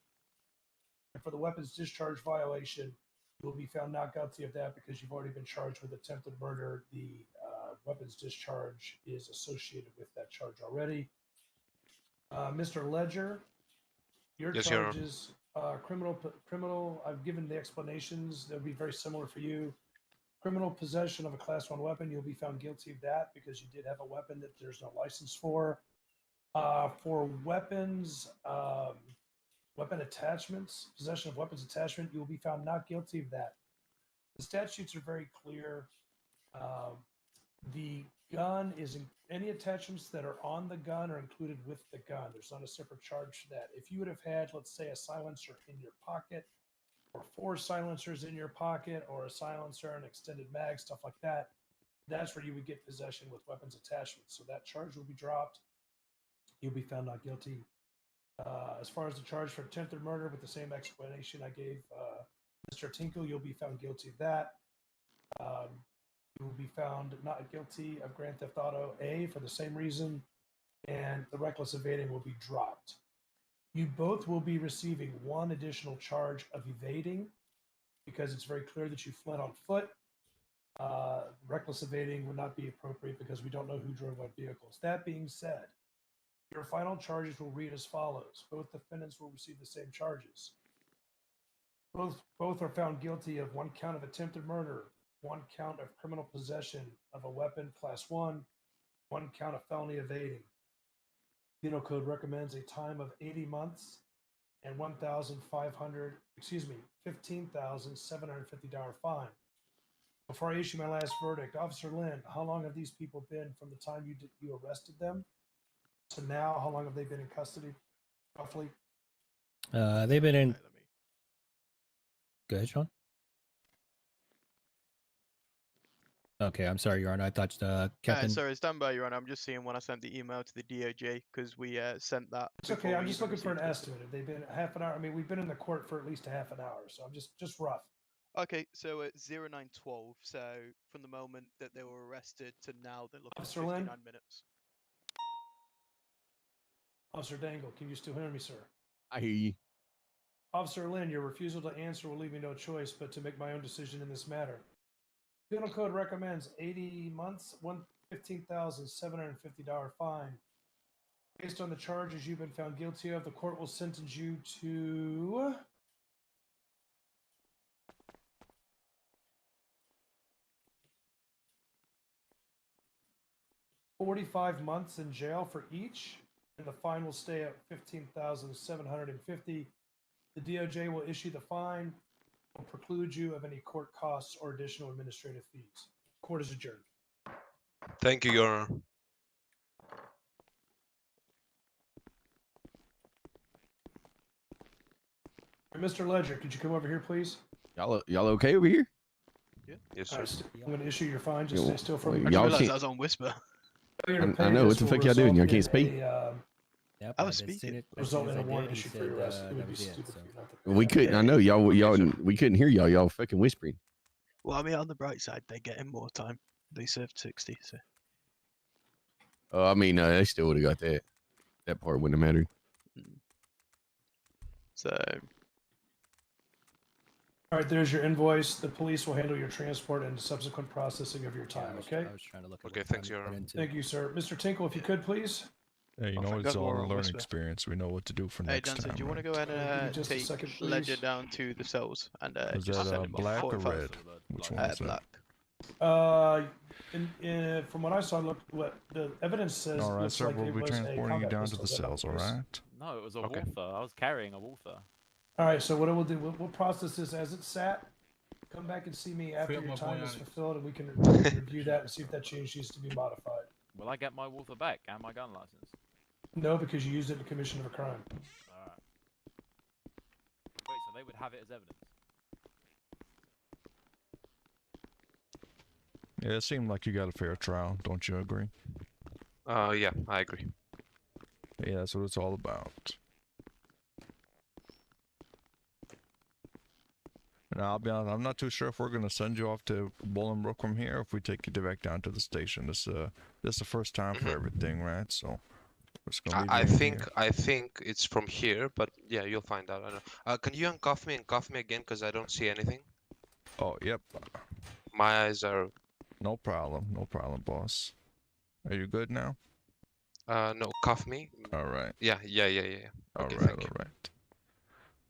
And for the weapons discharge violation, you will be found not guilty of that because you've already been charged with attempted murder. The weapons discharge is associated with that charge already. Mr. Ledger, your Yes, Your Honor. charges, criminal. I've given the explanations. They'll be very similar for you. Criminal possession of a Class 1 weapon, you'll be found guilty of that because you did have a weapon that there's no license for. For weapons, weapon attachments, possession of weapons attachment, you will be found not guilty of that. The statutes are very clear. The gun is any attachments that are on the gun are included with the gun. There's not a separate charge for that. If you would have had, let's say, a silencer in your pocket, or 4 silencers in your pocket, or a silencer, an extended mag, stuff like that, that's where you would get possession with weapons attachments. So that charge will be dropped. You'll be found not guilty. As far as the charge for attempted murder, with the same explanation I gave Mr. Tinkle, you'll be found guilty of that. You will be found not guilty of Grand Theft Auto A for the same reason, and the reckless evading will be dropped. You both will be receiving one additional charge of evading because it's very clear that you fled on foot. Reckless evading would not be appropriate because we don't know who drove what vehicles. That being said, your final charges will read as follows. Both defendants will receive the same charges. Both are found guilty of 1 count of attempted murder, 1 count of criminal possession of a weapon Class 1, 1 count of felony evading. Penal Code recommends a time of 80 months and $15,750 fine. Before I issue my last verdict, Officer Lynn, how long have these people been from the time you arrested them to now? How long have they been in custody, roughly? They've been in. Okay, let me- Go ahead, Sean. Okay, I'm sorry, Your Honor. I thought Captain. Sorry, stand by, Your Honor. I'm just seeing when I sent the email to the DOJ because we sent that. It's okay. before I'm we just even looking for an received it. estimate. Have they been half an hour? I mean, we've been in the court for at least a half an hour, so I'm just rough. Okay, so at 0912, so from the moment that they were arrested to now, they're looking at Officer Lynn? 59 minutes. Officer Dangle, can you still hear me, sir? I hear you. Officer Lynn, your refusal to answer will leave me no choice but to make my own decision in this matter. Penal Code recommends 80 months, $15,750 fine. Based on the charges you've been found guilty of, the court will sentence you to 45 months in jail for each, and the fine will stay at $15,750. The DOJ will issue the fine, will preclude you of any court costs or additional administrative fees. Court is adjourned. Thank you, Your Honor. Mr. Ledger, could you come over here, please? Y'all okay over here? Yes, All sir. right, I'm going to issue your fine. Just Yeah, stay still for a well, I minute. didn't Y'all realize can't- I was on whisper. Failure to I pay know, this what the will fuck y'all doing? Y'all result can't in speak? Yep, I I was did seen speaking. it. As Result soon as in a I warrant did, he issue for said, your arrest. It that would be was it, stupid so. for you not to. We couldn't. I know y'all. We couldn't hear y'all. Y'all fucking whispering. Well, I mean, on the bright side, they're getting more time. They served 60, so. Oh, I mean, they still would have got that. That part wouldn't have mattered. So, All right, there's your invoice. The police will handle your transport and subsequent processing of your Yeah, time, I was, okay? I was trying to look at Okay, what time thanks, he Your put Honor. into. Thank you, sir. Mr. Tinkle, if you could, please. Yeah, you Oh, know, thank it's God all we're a on learning whisper. experience. We know what to do for hey, next Dancer, time. do you want to right? go ahead Give me and just a take second, Ledger please. down to the cells and Was just that send him off black or 45? red? Which one was that? Black. From what I saw, look, what the evidence says All right, looks sir. like We'll it be was a transporting you combat down pistol. to the Is that not cells. All the case? right. No, it was a Okay. Walther. I was carrying a Walther. All right, so what we'll do, we'll process this as it's sat. Come back and see me after Feel your my time boy is on it. fulfilled, and we can review that and see if that change needs to be modified. Will I get my Walther back and my gun license? No, because you used it in the commission of a crime. Alright. Wait, so they would have it as evidence? Yeah, it seemed like you got a fair trial. Don't you agree? Yeah, I agree. Yeah, that's what it's all about. And I'll be honest, I'm not too sure if we're gonna send you off to Bolingbroke from here, or if we take you direct down to the station. This is the first time for Mhm. everything, right? So it's gonna be. I think it's from here, but yeah, you'll find out. I know. Can you uncuff me and cuff me again, because I don't see anything. Oh, yep. My eyes are. No problem, boss. Are you good now? No, cuff me. All right. Yeah. All Okay, right. thank you. All right.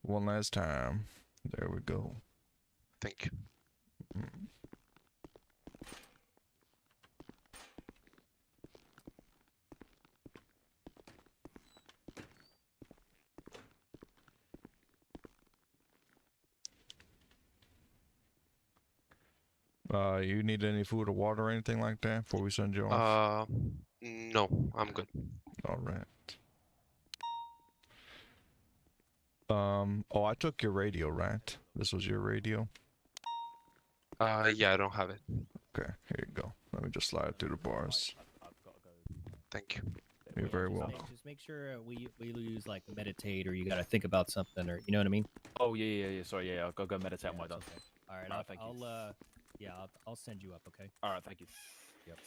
One last time. There we go. Thank you. Mm. You need any food or water or anything like that before we send you off? No, I'm good. All right. Oh, I took your radio, right? This was your radio? Yeah, I don't have it. Okay, here you go. Let me just slide through the bars. I've got to go. Thank you. You're very Just welcome. Just make sure we use like meditate, or you got to think about something, or you know what I mean. Oh yeah. Sorry, yeah. I'll go meditate on my it's done. okay. All right, Alright, thank you. I'll send you up. Okay. All right, thank you. Yep.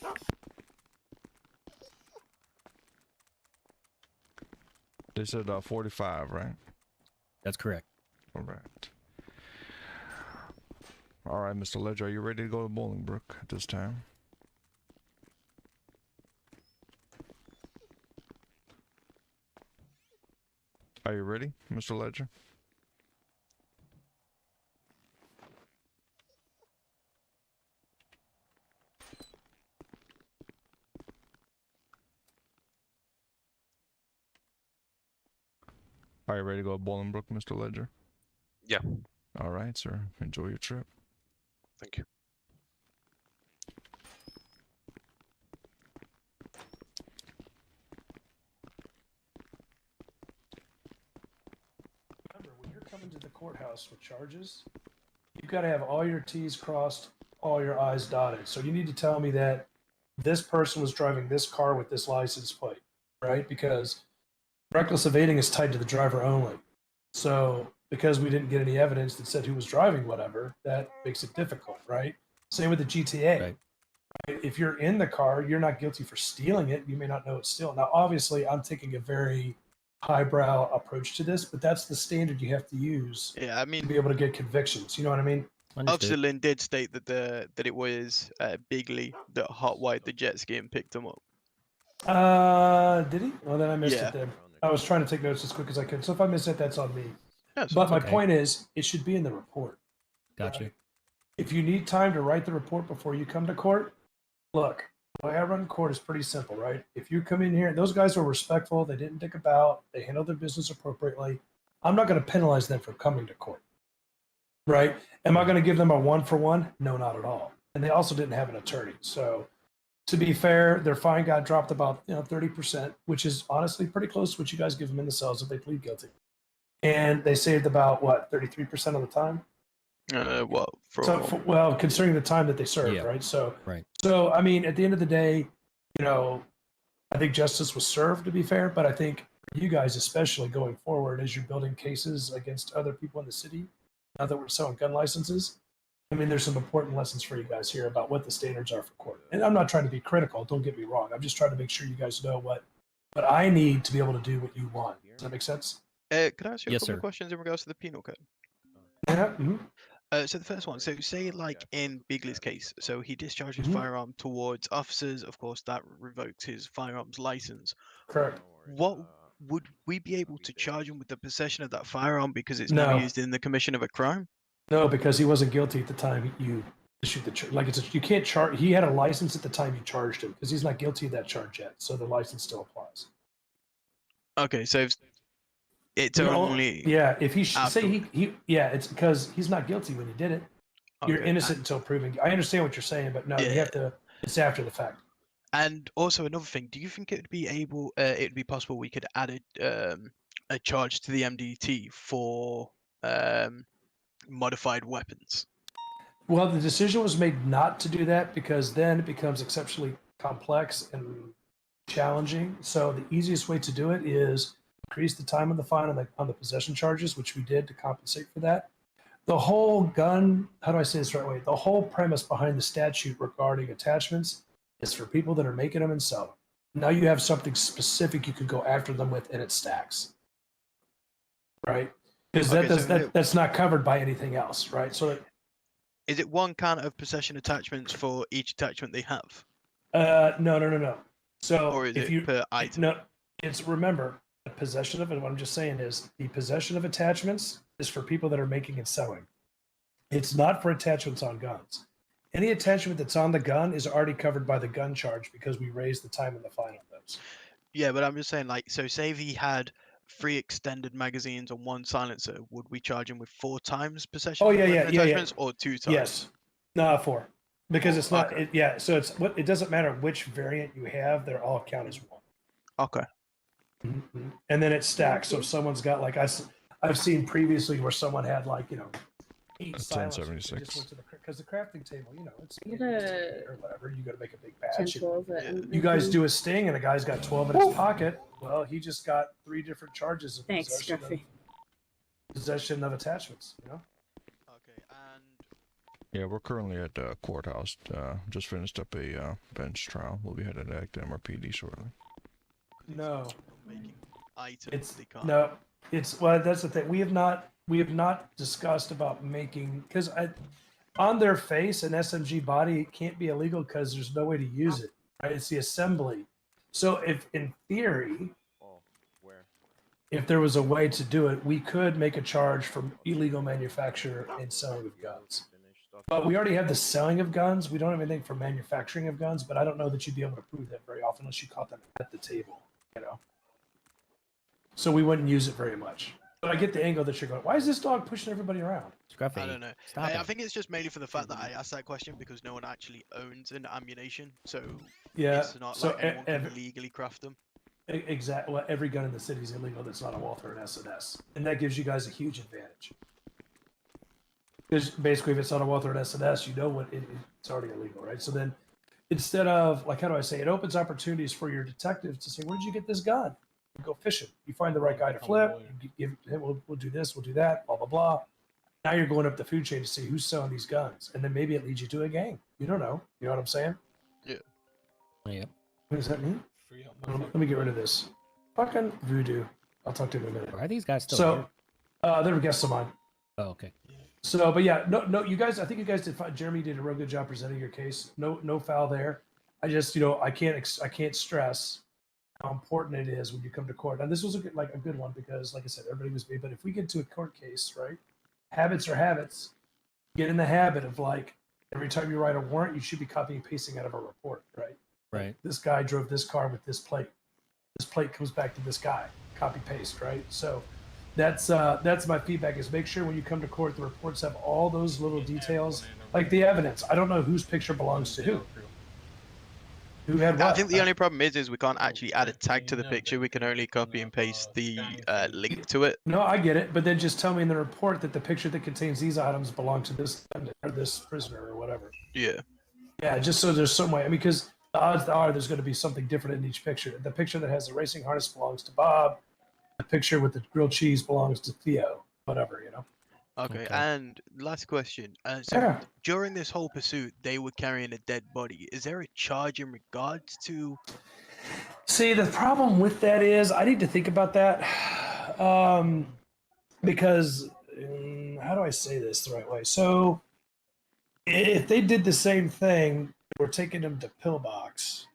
They said 45, right? That's correct. All right. All right, Mr. Ledger, are you ready to go to Bolingbroke at this time? Are you ready, Mr. Ledger? Are you ready to go to Bolingbroke, Mr. Ledger? Yeah. All right, sir. Enjoy your trip. Thank you. into the courthouse with charges, you've got to have all your T's crossed, all your I's dotted. So you need to tell me that this person was driving this car with this license plate, right? Because reckless evading is tied to the driver only. So because we didn't get any evidence that said who was driving whatever, that makes it difficult, right? Same with the GTA. Right. If you're in the car, you're not guilty for stealing it. You may not know it's stolen. Now, obviously, I'm taking a very highbrow approach to this, but that's the standard you have to use Yeah, I to mean, be able to get convictions. You know what I mean? Officer Understood. Lynn did state that that it was Bigley that hotwired the jet ski and picked him up. Did he? Well, then I missed Yeah. it then. I was trying to take notes as quick as I could. So if I missed it, that's on me. Yeah, so But my okay. point is, it should be in the report. Gotcha. Right? If you need time to write the report before you come to court, look, the way I run court is pretty simple, right? If you come in here, and those guys were respectful, they didn't dick about, they handled their business appropriately, I'm not going to penalize them for coming to court, right? Am I going to give them a 1-for-1? No, not at all. And they also didn't have an attorney. So to be fair, their fine got dropped about 30%, which is honestly pretty close to what you guys give them in the cells if they plead guilty. And they saved about, what, 33% of the time? What? Well, considering the time that they served, Yeah. right? So, Right. so I mean, at the end of the day, I think justice was served, to be fair. But I think for you guys, especially going forward, as you're building cases against other people in the city, now that we're selling gun licenses, I mean, there's some important lessons for you guys here about what the standards are for court. And I'm not trying to be critical. Don't get me wrong. I'm just trying to make sure you guys know what I need to be able to do what you want. Does that make sense? Could I ask you a Yes, couple sir. of questions in regards to the penal code? Yeah. Mhm. So the first one, so say like in Bigley's case, so he discharged his Mhm. firearm towards officers, of course that revoked his firearms license. Correct. What would we be able to charge him with the possession of that firearm because it's No. now used in the commission of a crime? No, because he wasn't guilty at the time you issued the charge. Like you can't charge. He had a license at the time you charged him because he's not guilty of that charge yet. So the license still applies. Okay, so if it's No, only yeah. If he after- say he yeah, it's because he's not guilty when he did it. You're okay, innocent until proven. I understand what you're saying, but no, you Yeah. have to. It's after the fact. And also another thing, do you think it would be it'd be possible we could add a charge to the MDT for modified weapons? Well, the decision was made not to do that because then it becomes exceptionally complex and challenging. So the easiest way to do it is increase the time of the fine on the possession charges, which we did to compensate for that. The whole gun, how do I say this the right way? The whole premise behind the statute regarding attachments is for people that are making them and selling. Now you have something specific you could go after them with, and it stacks, right? Because Okay, so that's not covered by anything else, right? So Is it one count of possession attachments for each attachment they have, no. So or is if it you per item? no, it's remember the possession of it. What I'm just saying is the possession of attachments is for people that are making and selling. It's not for attachments on guns. Any attachment that's on the gun is already covered by the gun charge because we raised the time and the fine on those. Yeah, but I'm just saying, like, so say if he had 3 extended magazines on 1 silencer, would we charge him with 4 times possession Oh, of yeah, weapon yeah. attachments or 2 times? Yes, no, 4, because it's not. Okay. So it's what it doesn't matter which variant you have; they're all count as one. Okay. Mm-hmm. And then it stacks. So if someone's got like I've seen previously where someone had like 8 silencers. 1076. Because the crafting table, it's I'm gonna or whatever. You got to make a big batch. 10-12 at You guys do a sting, and a guy's got 12 in his pocket. Well, he just got 3 different charges of Thanks, possession of attachments. Okay, and Yeah, we're currently at the courthouse. Just finished up a bench trial. We'll be headed back to MRPD shortly. No, making items it's they can't. no. It's that's the thing. We have not discussed about making because on their face an SMG body can't be illegal because there's no way to use it. Right? It's the assembly. So if in theory, if there was a way to do it, we could make a charge for illegal manufacture and selling of guns. But we already have the selling of guns. We don't have anything for manufacturing of guns, but I don't know that you'd be able to prove that very often unless you caught them at the table, So we wouldn't use it very much. But I get the angle that you're going, why is this dog pushing everybody around? Scruffy. I don't know. Stop I it. think it's just mainly for the fact that I asked that question because no one actually owns an ammunition, so Yeah. it's not So like anyone can legally craft them. Exactly. Well, every gun in the city is illegal that's not a Walther and S&S, and that gives you guys a huge advantage. Because basically, if it's not a Walther and S&S, you know what it's already illegal, right? So then, instead of like, how do I say? It opens opportunities for your detectives to say, "Where did you get this gun?" You go fishing. You find the right guy to flip. You give him, we'll do this. We'll do that. Blah blah blah. Now you're going up the food chain to see who's selling these guns, and then maybe it leads you to a gang. You don't know. You know what I'm saying? Yeah. Yeah. What does that mean? Let me get rid of this. Fucking voodoo. I'll talk to him in a minute. Why are these guys still So, here? they were guests of mine. Oh, okay. So, but yeah, no, you guys. I think you guys did fine. Jeremy did a real good job presenting your case. No foul there. I just, I can't stress how important it is when you come to court. And this was a good one because, like I said, everybody was me. But if we get to a court case, right? Habits are habits. Get in the habit of like every time you write a warrant, you should be copying and pasting out of a report, right? Right. This guy drove this car with this plate. This plate comes back to this guy. Copy paste, right? So that's my feedback is make sure when you come to court the reports have all those little details, like the evidence. I don't know whose picture belongs to who. Who had what? I think the only problem is we can't actually add a tag to the picture. We can only copy and paste the link to it. No, I get it, but then just tell me in the report that the picture that contains these items belong to this defendant or this prisoner or whatever. Yeah. Yeah, just so there's some way. I mean, because the odds are there's going to be something different in each picture. The picture that has the racing harness belongs to Bob. The picture with the grilled cheese belongs to Theo. Whatever, Okay. Okay. And last question. So Yeah. during this whole pursuit, they were carrying a dead body. Is there a charge in regards to? See, the problem with that is I need to think about that, because how do I say this the right way? So, if they did the same thing, we're taking them to pillbox.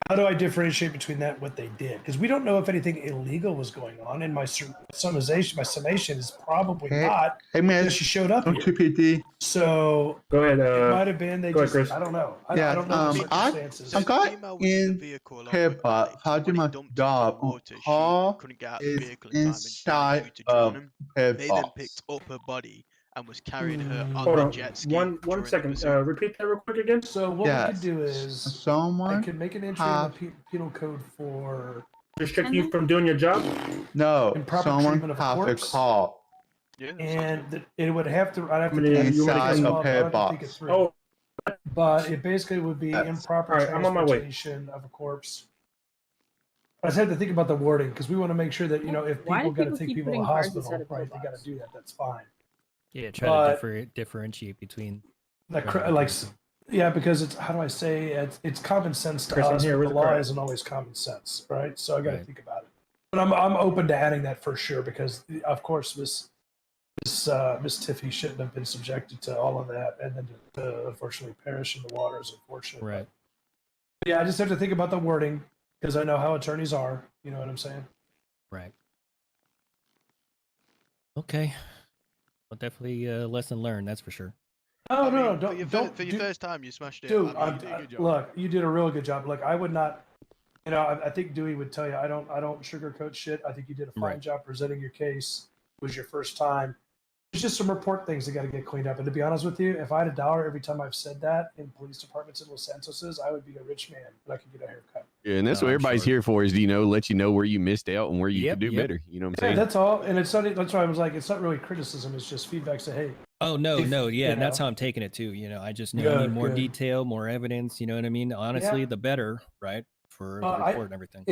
How do I differentiate between that and what they did? Because we don't know if anything illegal was going on. And my summation is probably not. Hey, Because man, she showed up I'm here. 2PT. So Go ahead. it might have been they go ahead, just. Chris. I don't know. I Yeah, don't know the I circumstances. So I the got female was in in the vehicle along here, with but Alex. how do When he my dumped him in the job? water, she Car couldn't get out of the is vehicle in time and joined inside you to join of him. head They then box. picked up her body and was carrying her on Hold the on. jet ski One during the second. pursuit. Repeat that real quick again. So what we Yes. could do is I Someone could make an entry in have the penal code for Restrict you from doing your job. no. improper Someone treatment of a have a corpse? call Yeah, that sounds and good. it would have to. I'd have to I mean, think you wanna inside get of I'd head have to think it box. through. Oh, But it basically would be Yes. improper All right, I'm on my way. transportation of a corpse. I just had to think about the wording because we want to make sure that if Why people do got to people take keep people to putting the cars hospital, inside of right? They got pillbox? to do that. That's fine. Yeah, try But- to differentiate between. Yeah, because it's how do I say it's common sense to Chris, I'm us, here. but Where's the the law car? isn't always common sense, right? So I got to Right. think about it. But I'm open to adding that for sure because of course Miss Tiffy shouldn't have been subjected to all of that and then to unfortunately perish in the water is unfortunate. Right. But yeah, I just have to think about the wording because I know how attorneys are. You know what I'm saying? Right. Okay. Well, definitely lesson learned. That's for sure. Oh I no, mean, don't for your first time, you smashed it. Dude, I mean, look, you did a real good job. Look, I would not. I think Dewey would tell you I don't sugarcoat shit. I think you did a fine Right. job presenting your case. It was your first time. There's just some report things that got to get cleaned up. And to be honest with you, if I had $1 every time I've said that in police departments in Los Santos's, I would be a rich man, but I could get a haircut. Yeah, and that's No, what I'm everybody's sure. here for is let you know where you missed out and where you Yep, could do yep. better. You know what I'm Yeah, saying? that's all. And it's not. That's why I was like, it's not really criticism. It's just feedback. Say, hey, Oh no, If- no, yeah, you and that's know. how I'm taking it too. I just know I Good, need more good. detail, more evidence. You know what I mean? Honestly, the better, right? For the I- report and everything.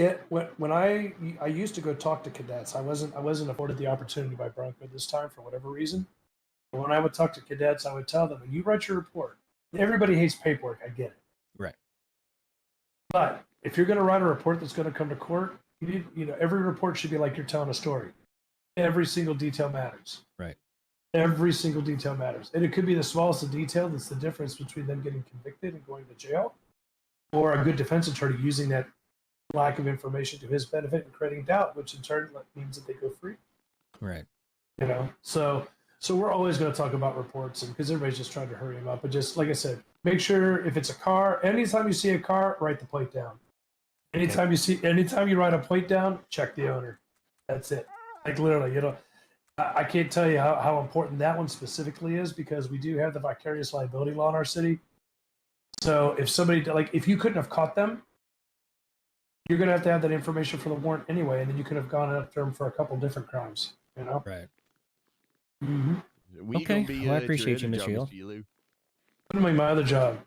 when I used to go talk to cadets, I wasn't afforded the opportunity by Bronco this time for whatever reason. But when I would talk to cadets, I would tell them, when you write your report, everybody hates paperwork. I get it. Right. But if you're going to write a report that's going to come to court, you need, every report should be like you're telling a story. Every single detail matters. Right. Every single detail matters. And it could be the smallest of detail that's the difference between them getting convicted and going to jail, or a good defense attorney using that lack of information to his benefit and creating doubt, which in turn means that they go free. Right. So we're always going to talk about reports, and because everybody's just trying to hurry them up. But just like I said, make sure if it's a car, anytime you see a car, write the plate down. Anytime you write a plate down, check the owner. That's it. Like literally, I can't tell you how important that one specifically is because we do have the vicarious liability law in our city. So if somebody if you couldn't have caught them, you're gonna have to have that information for the warrant anyway, and then you could have gone after him for a couple different crimes. You know. Right. Mm-hmm. We Okay, gonna be well, I at your appreciate you, other Mr. job, Hill. Mr. Yellow. What am I? My other job.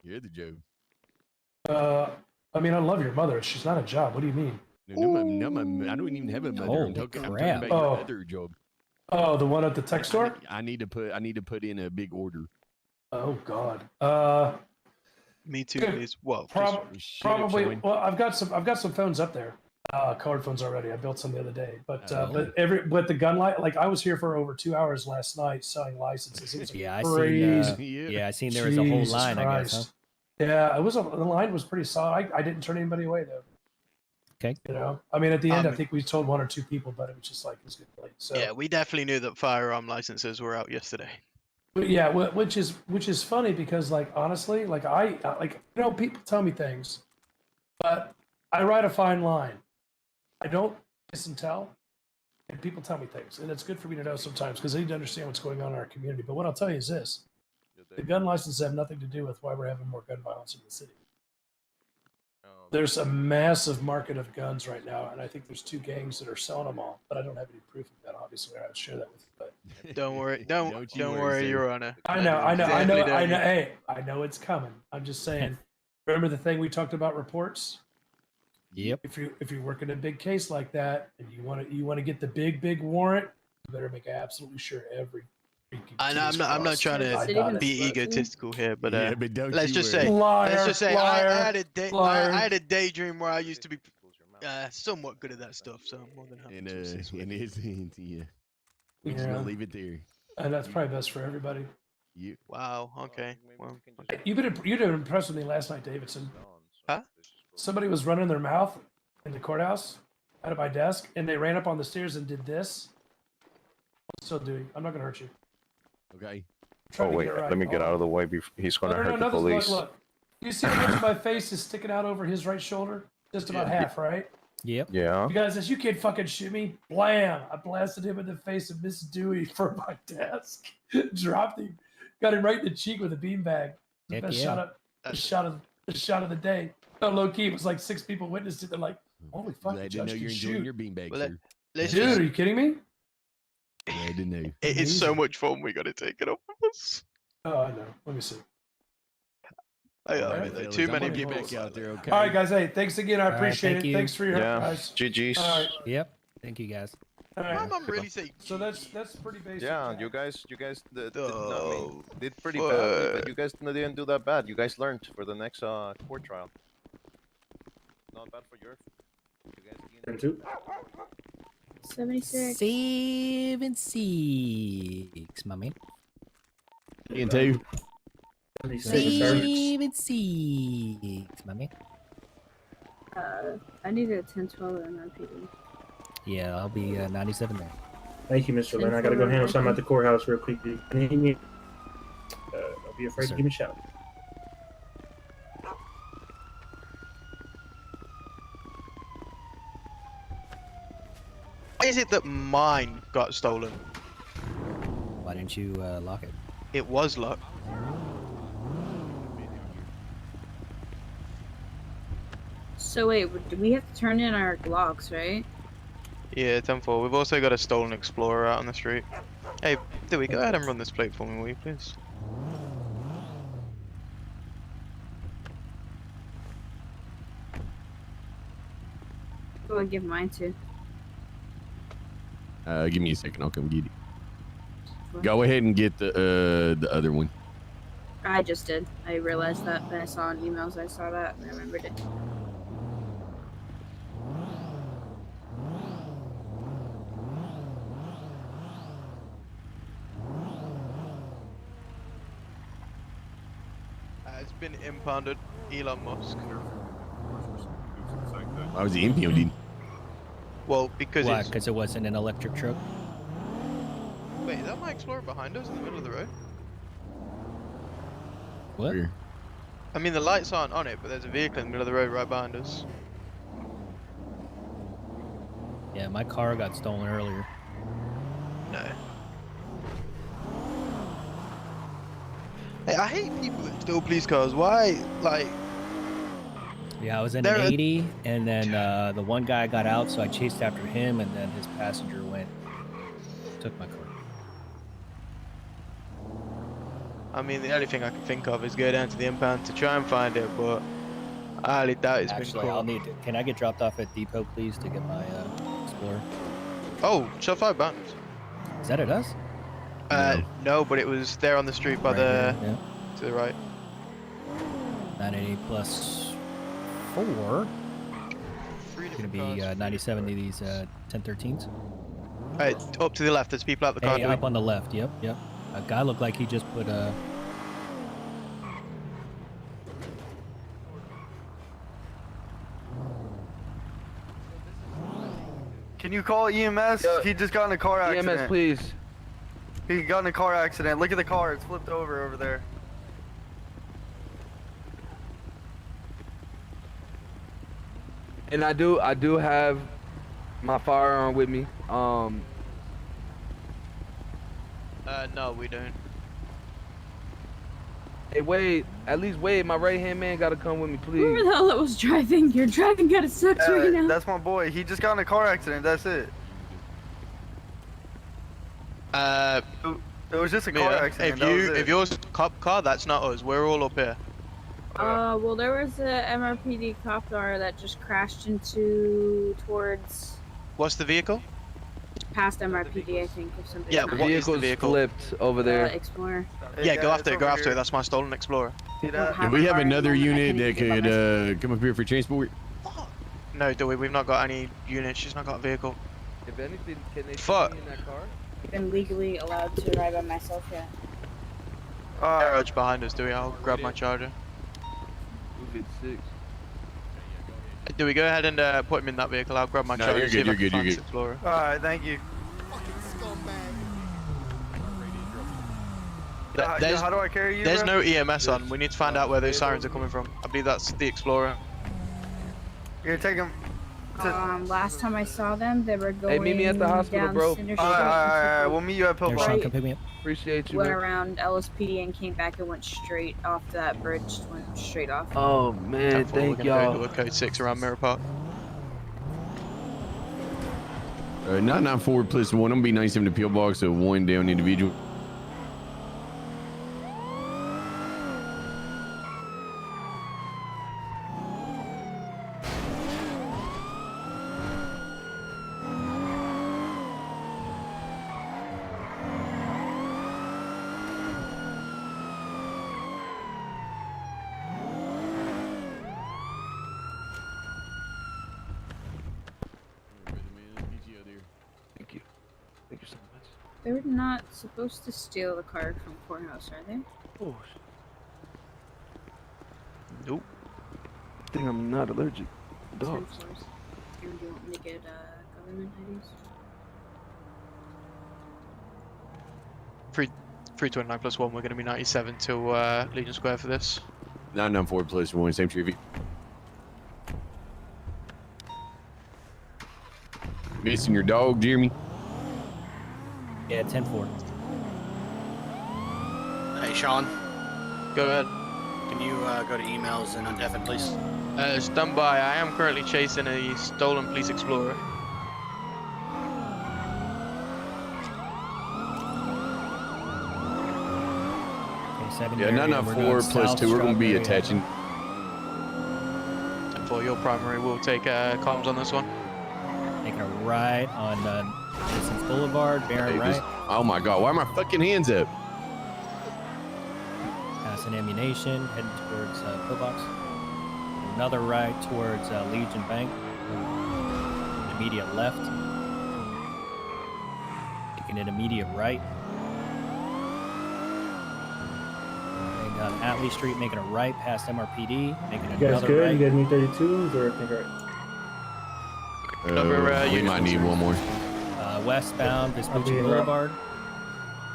Your other job. I mean, I love your mother. She's not a job. What do you mean? I don't even have a mother. Holy I'm talking crap. about your Oh. other job. Oh, the one at the tech store. I need to put in a big order. Oh God. Me too, Good. please. Well, Probably. Showing. Well, I've got some phones up there. Colored phones already. I built some the other day, but Oh. but the gun light, like I was here for over 2 hours last night selling licenses. It was Yeah, I crazy. seen. Yeah, I seen there was a whole Jesus line. I guess. Huh? Christ. Yeah, the line was pretty solid. I didn't turn anybody away though. Okay. You know, I mean, at the end, I think we told 1 or 2 people, but it was just like it was getting late. So yeah, we definitely knew that firearm licenses were out yesterday. But yeah, which is funny because like honestly, like people tell me things, but I ride a fine line. I don't kiss and tell, and people tell me things, and it's good for me to know sometimes because I need to understand what's going on in our community. But what I'll tell you is this: the gun licenses have nothing to do with why we're having more gun violence in the city. There's a massive market of guns right now, and I think there's 2 gangs that are selling them all. But I don't have any proof of that. Obviously, I would share that with you. But Don't worry, don't you worry, worry, Your Honor. I know. Definitely don't. Hey, I know it's coming. I'm just saying. Remember the thing we talked about reports? Yep. If you're working a big case like that and you want to get the big warrant, you better make absolutely sure every. And I'm not trying to be egotistical here, but Yeah, but don't let's you just worry. say Liar, I liar, had a liar. I had a daydream where I used to be somewhat good at that stuff, so I'm more than happy And to assist with and it. it's yeah. We're just Yeah. gonna leave it there. And that's probably best for everybody. You. Wow. Okay. Well. You've been impressed with me last night, Davidson. Huh? Somebody was running their mouth in the courthouse out of my desk, and they ran up on the stairs and did this. I'm still doing. I'm not gonna hurt you. Okay. Trying Oh to wait, get it right. let me get Hold out on. of the way. He's gonna hurt the nothing's- police. Look. You see how much of my face is sticking out over his right shoulder? Just about half, right? Yep. Yeah. You guys, as you can't fucking shoot me, blam! I blasted him in the face and Miss Dewey from my desk. Dropped him. Got him right in the cheek with a beanbag. The Heck best yeah. shot of the day. No, low key, it was like 6 people witnessed it. They're like, holy fuck, the Glad to judge know can you're enjoying shoot. your beanbag, Well, sir. Let's Dude, just, are you kidding me? Glad to know. it is so much fun. We got to take it off of us. Oh, I know. Let me see. I, All right, fellas, too I'm many gonna get people. back out there, okay? All right, guys. Hey, thanks again. I All right, appreciate thank it. you. Thanks for your help, Yeah. guys. GG's. All right. Yep. Thank you, guys. All My right. mom really say. So that's pretty basic. Yeah, chat. you guys did Oh, pretty badly, but you guys didn't do that bad. You guys learned for the next court trial. Not bad for your. You guys Turn 2. 76. 76, my man. And two. 76, my man. I need a 1012 in my PD. Yeah, I'll be 97 there. Thank you, Mr. Lynn. I gotta go handle something at the courthouse real quick. If you need me, don't be afraid Yes, to sir. give me a shout. Why is it that mine got stolen? Why didn't you lock it? It was locked. So wait, do we have to turn in our locks, right? Yeah, 10-4. We've also got a stolen Explorer out on the street. Hey, Dewey, go ahead and run this plate for me, will you, please? Who do I give mine to? Give me a second. I'll come get it. Go ahead and get the other one. I just did. I realized that when I saw in emails. I saw that and I remembered it. It's been impounded. Elon Musk. I was impounded. Well, because Why? it's... Because it wasn't an electric truck? Wait, is that my Explorer behind us in the middle of the road? What? Where? I mean, the lights aren't on it, but there's a vehicle in the middle of the road right behind us. Yeah, my car got stolen earlier. No. Hey, I hate people that steal police cars. Why? Like... Yeah, I was in There an are- 80, and then the one guy got out, so I chased after him, and then his passenger took my car. I mean, the only thing I can think of is go down to the impound to try and find it, but I highly doubt it's been Actually, I'll caught. need to. Can I get dropped off at depot, please, to get my Explorer? Oh, shot 5 bounties. Is that it? Us? No, but it was there on the street by Right the here, to the right. yeah. 980 plus 4. Three It's gonna different be cars. 97 of these 1013s. Up to the left. There's people out the car. Hey, up on the left. Yep. A guy looked like he just put a. Can you call EMS? He just got in a car accident. EMS, please. He got in a car accident. Look at the car. It's flipped over there. And I do have my firearm with me. No, we don't. Hey, Wade. At least Wade, my right-hand man, gotta come with me, please. Whoever the hell that was driving, your driving kind of sucks right now. That's my boy. He just got in a car accident. That's it. It was just a car accident. If yours cop car, that's not us. We're all up here. Well, there was a MRPD cop car that just crashed towards What's the vehicle? past MRPD, I think, if somebody. Yeah, knows. what is the Vehicle's vehicle? flipped over there. Explorer. Yeah, go after it. it's Go over after it. here. That's my stolen Explorer. See that? Do we have another unit that could come up here for transport? No, do we? We've not got any units. She's not got a vehicle. If anything, can they Fuck. take me in that car? I've been legally allowed to ride by myself yet. Garage behind us, do we? I'll grab my charger. Move it 6. Do we go ahead and put him in that vehicle? I'll grab my No, charger. you're see if good, I can you're good, find you're this Explorer. Alright, thank you. There's, how do I carry you? there's bro? no EMS on. We need to find out where those sirens are coming from. I believe that's the Explorer. You're taking. Last time I saw them, they were going Hey, meet me at the hospital, down bro. Center Street. Alright, we'll meet you at There, Pillbox. Sean, come pick me up. Appreciate you, Went man. around LSPD and came back and went straight off that bridge. Just went straight off. Oh, man, 10-4, thank we're gonna y'all. go to code 6 around Mirror Park. 994 plus 1. I'm gonna be 97 to pillbox, so 1 down individual. Thank you. Thank you so much. They're not supposed to steal the car from courthouse, are they? Oh, Nope. I think I'm not allergic to dogs. 10 floors. And do you want me to get government IDs? 329 plus 1, we're going to be 97 till Legion Square for this. 994 plus 1. Same trivia. Missing your dog, Jeremy? Yeah, 10-4. Hey, Sean, Go ahead. can you go to emails and undeafen, please? Stand by. I am currently chasing a stolen police Explorer. Okay, 7 Yeah, area, we're 994 going plus south 2. We're gonna be Strawberry. attaching. And for your primary, we'll take comms on this one. Making a right on Distance Boulevard, bearing Hey, right. this- oh my god, why are my fucking hands up? Passing ammunition, heading towards Pillbox. Another right towards Legion Bank. Immediate left. Taking an immediate right. Going down Atlee Street, making a right past MRPD. Making You guys another good? right. You guys need 32s or think right? We might need one more. Westbound I'll be Vespucci in route. Boulevard.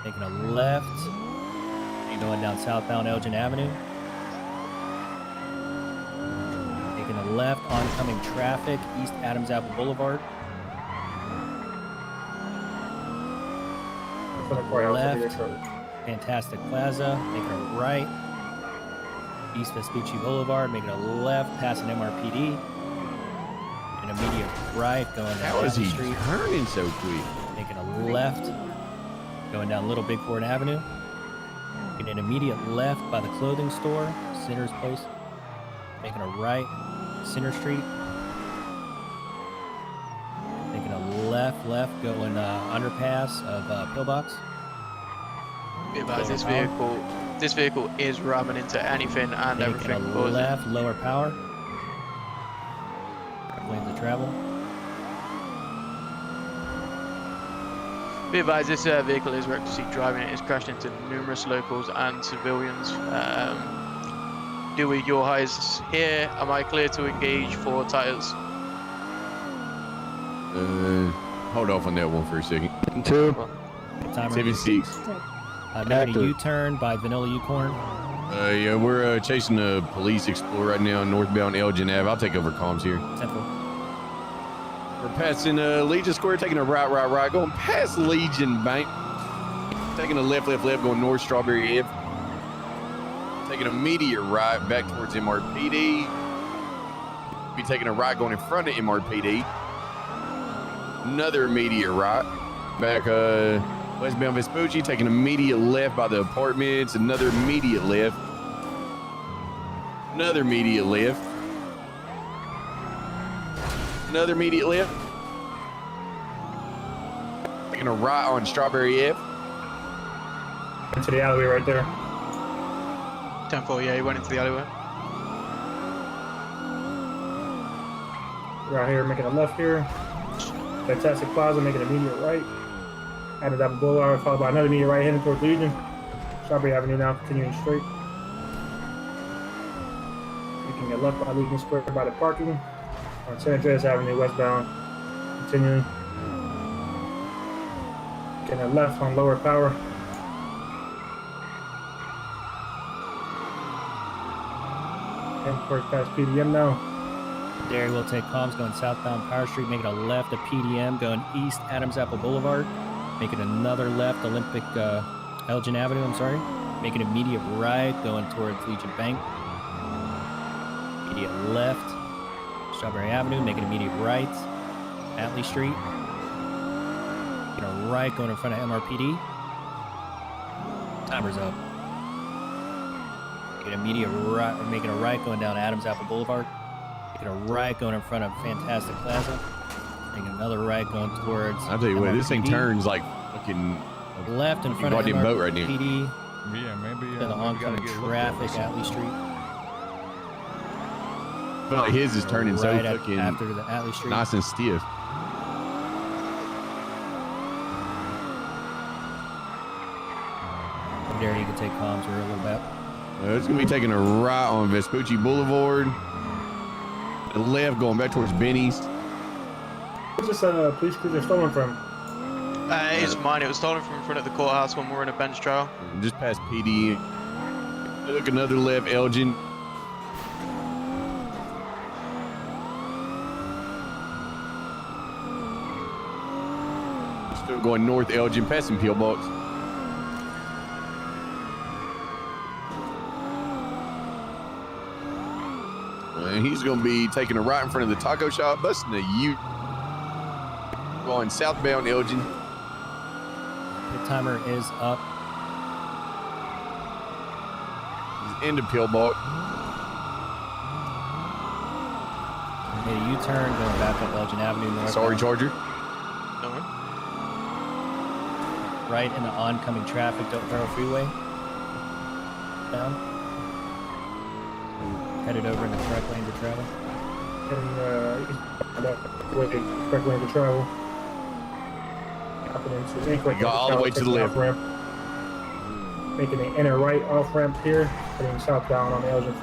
Making a left. Going down southbound Elgin Avenue. Taking a left, oncoming traffic, East Adams Apple Boulevard. That's on the courthouse. I'll be there Left. shortly. Fantastic Plaza. Making a right. East Vespucci Boulevard, making a left, passing MRPD. An immediate right, going down How is Alley he Street. turning so quick? Making a left, going down Little Bigford Avenue. Making an immediate left by the clothing store, Center's Place. Making a right, Center Street. Making a left, going underpass of Pillbox. Be advised, this vehicle is ramming into anything and Making everything. a causing- left, lower power. Lanes of travel. Be advised, this vehicle is recklessly driving. It is crashed into numerous locals and civilians. Dewey, your highs here. Am I clear to engage for tires? Hold off on that one for a second. Timer 76. making a U-turn by Vanilla Unicorn. Yeah, we're chasing a police explorer right now, northbound Elgin Ave. I'll take over comms here. 10-4. We're passing Legion Square, taking a right, going past Legion Bank. Taking a left, going north Strawberry Ave. Taking a immediate right back towards MRPD. Be taking a right going in front of MRPD. Another immediate right. Back westbound Vespucci, taking immediate left by the apartments. Another immediate left. Another immediate left. Another immediate left. Taking a right on Strawberry Ave. Into the alleyway right there. 10-4, yeah, he went into the alleyway. We're out here making a left here. Fantastic Plaza, making an immediate right. Adams Apple Boulevard, followed by another immediate right heading towards Legion. Strawberry Avenue now, continuing straight. Making a left by Legion Square by the parking. On San Andreas Avenue westbound, continuing. Getting a left on Lower Power. Heading towards past PDM now. There will take comms going southbound Power Street, making a left of PDM, going east Adams Apple Boulevard, making another left Olympic Elgin Avenue, making immediate right going towards Legion Bank. Immediate left Strawberry Avenue, making immediate right Atlee Street. Making a right going in front of MRPD. Timer's up. Making immediate right, or making a right going down Adams Apple Boulevard. Making a right going in front of Fantastic Plaza. Making another right going towards. I'll tell you what, this thing MRPD. turns like fucking Left in front of goddamn boat right now. MRPD. Yeah, maybe. The maybe oncoming gotta get traffic, Atlee Street. I feel like his is turning so Right fucking after the Atlee Street. nice and stiff. There you can take comms for a little bit. It's gonna be taking a right on Vespucci Boulevard. The left going back towards Benny's. Where's this police cruiser stolen from? It's mine. It was stolen from in front of the courthouse when we were in a bench trial. Just past PD. Look, another left, Elgin. Still going north, Elgin, passing Pillbox. And he's going to be taking a right in front of the taco shop, busting a U. Going southbound Elgin. The timer is up. He's into Pillbox. Made a U-turn going back up Elgin Avenue north. Sorry, Charger. No one. Right in the oncoming traffic, Dope Barrel Freeway. Down. Headed over in the correct lane to travel. Heading correct lane to travel. Hopping into incorrect Got all the way to the left. ramp. Making an inner right off ramp here. Heading southbound on the Elgin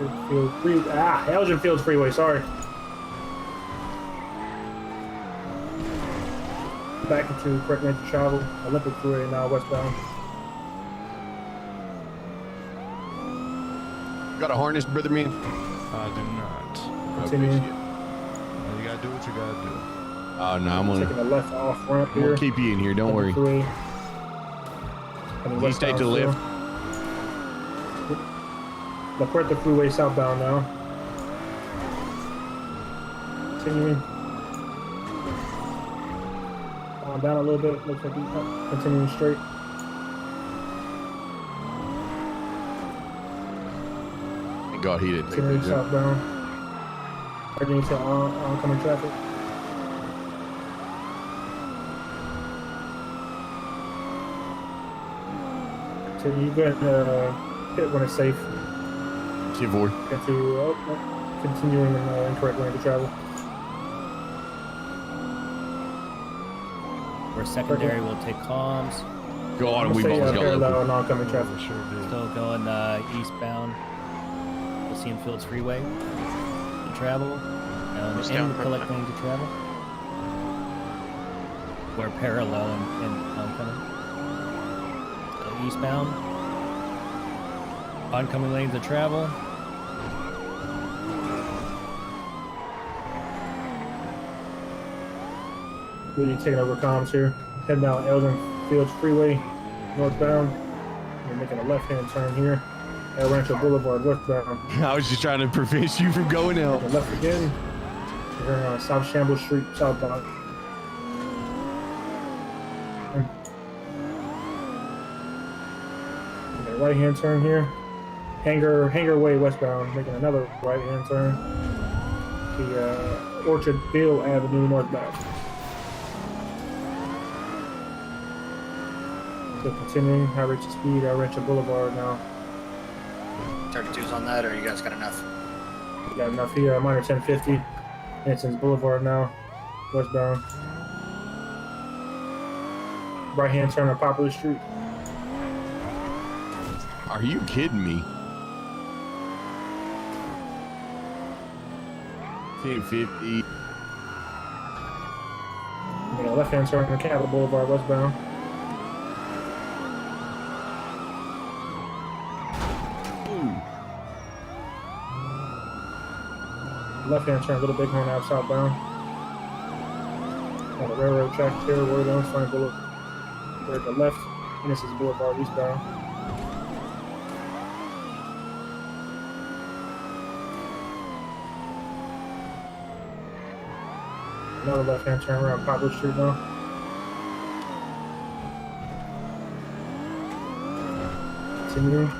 Fields Freeway. Sorry. Back into correct lane to travel. Olympic Freeway now westbound. Got a harness, brother man? I do not. Continue. You gotta do what you gotta do. Oh, no, I'm gonna, Taking a left off ramp I'm here. gonna keep you in here, don't worry. Freeway. Heading You stay to the westbound left. still. La Puerta Freeway southbound now. Continuing. On down a little bit. Looks like he's continuing straight. Thank God he didn't take Continuing that jump. southbound. Merging into oncoming traffic. So you go ahead and hit when it's safe. 10-4. Continuing in incorrect lane to travel. We're secondary. We'll take comms. God, I'm we've gonna say, almost got parallel local. and oncoming traffic. Still going eastbound. Lucien Fields Freeway to travel. What's In down the from collect there? lane to travel. We're parallel and oncoming. So eastbound. Oncoming lanes of travel. Really taking over comms here. Heading down Eldon Fields Freeway, northbound. We're making a left-hand turn here. El Rancho Boulevard, westbound. I was just trying to prevent you from going out. Making a left again. We're on South Shambles Street, southbound. Making a right-hand turn here. Hangar Way, westbound. Making another right-hand turn. The Orchard Hill Avenue, northbound. So continuing, high rate of speed, El Rancho Boulevard now. 32's on that, or you guys got enough? We got enough here, minor 1050. Hanson's Boulevard now, westbound. Right hand turn on Poplar Street. Are you kidding me? 1050. Yeah, left hand turn on Capitol Boulevard, westbound. Left hand turn, Little Bighorn Ave southbound. On the railroad track here, we're on Sunny Boulevard. We're at the left, Innocence Boulevard eastbound. Another left hand turn around Poplar Street now. Continuing.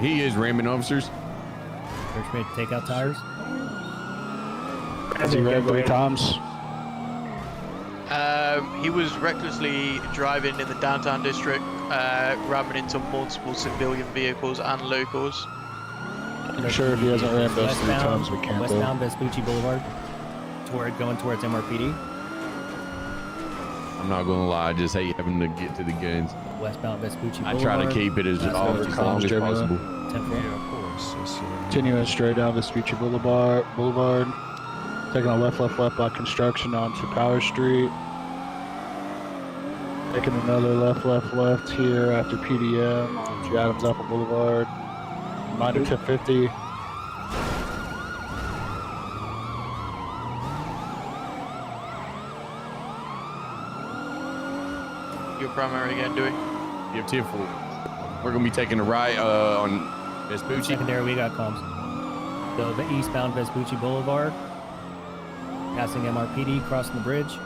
He is ramming officers. Church made to take out tires. Has he ran 3 times? He was recklessly driving in the downtown district, ramming into multiple civilian vehicles and locals. I'm sure if he hasn't ran those 3 times, we can't. Westbound Vespucci Boulevard. Going towards MRPD. I'm not gonna lie, I just hate having to get to the guns. Westbound Vespucci I Boulevard. try to keep it as long as possible. 10-4. Yeah, of course. Continuing straight down Vespucci Boulevard. Taking a left by construction onto Power Street. Taking another left here after PDM onto Adams Apple Boulevard. Minor 1050. Your primary again, doing? You have 10-4. We're gonna be taking a right on Vespucci. Secondary, we got comms. So the eastbound Vespucci Boulevard. Passing MRPD, crossing the bridge.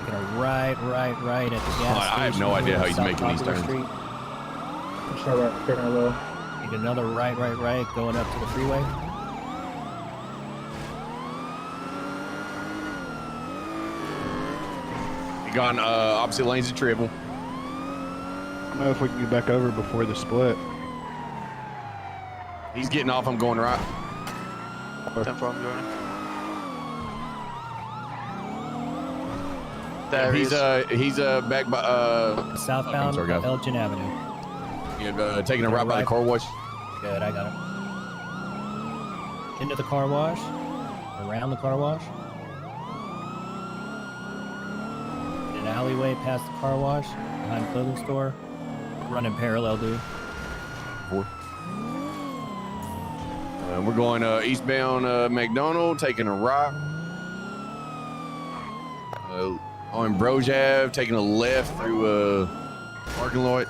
Taking a right at the gas station. I have no idea how he's South making these Poplar turns. Street. Sure, right, turn low. Take another right, going up to the freeway. We got opposite lanes of travel. I don't know if we can get back over before the split. He's getting off, I'm going right. 10-4, I'm joining. There he he's is. he's back by Southbound sorry, guys. Elgin Avenue. Yeah, taking a right by the car wash. Good, I got it. Into the car wash. Around the car wash. In an alleyway past the car wash. Behind the clothing store. Running parallel, dude. We're going eastbound McDonald, taking a right. on Broj Ave, taking a left through parking lot.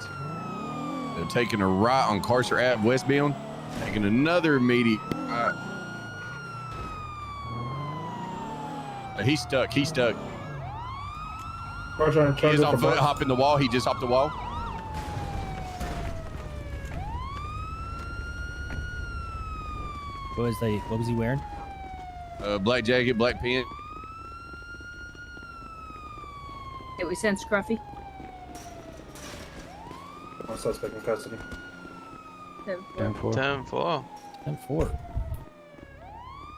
They're taking a right on Carcer Ave westbound, taking another immediate right. He's stuck. He's stuck. He is on foot, hopping the wall. He just hopped the wall. What was he wearing? Black jacket, black pant. Did we send Scruffy? One suspect in custody. 10-4. 10-4. 10-4.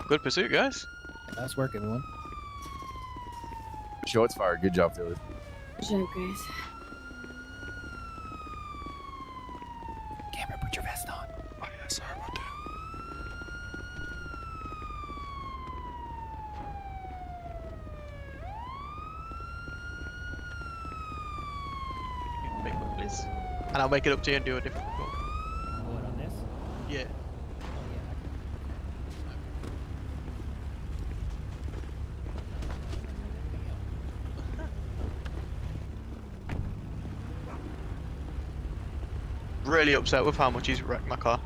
Good pursuit, guys. Nice work, everyone. Shots fired. Good job, fellas. Good job, guys. Cameron, put your vest on. Oh, yeah, sorry about that. Make one, please. And I'll make it up to you and do a different report. What, on this? Yeah. Really upset with how much he's wrecked my car.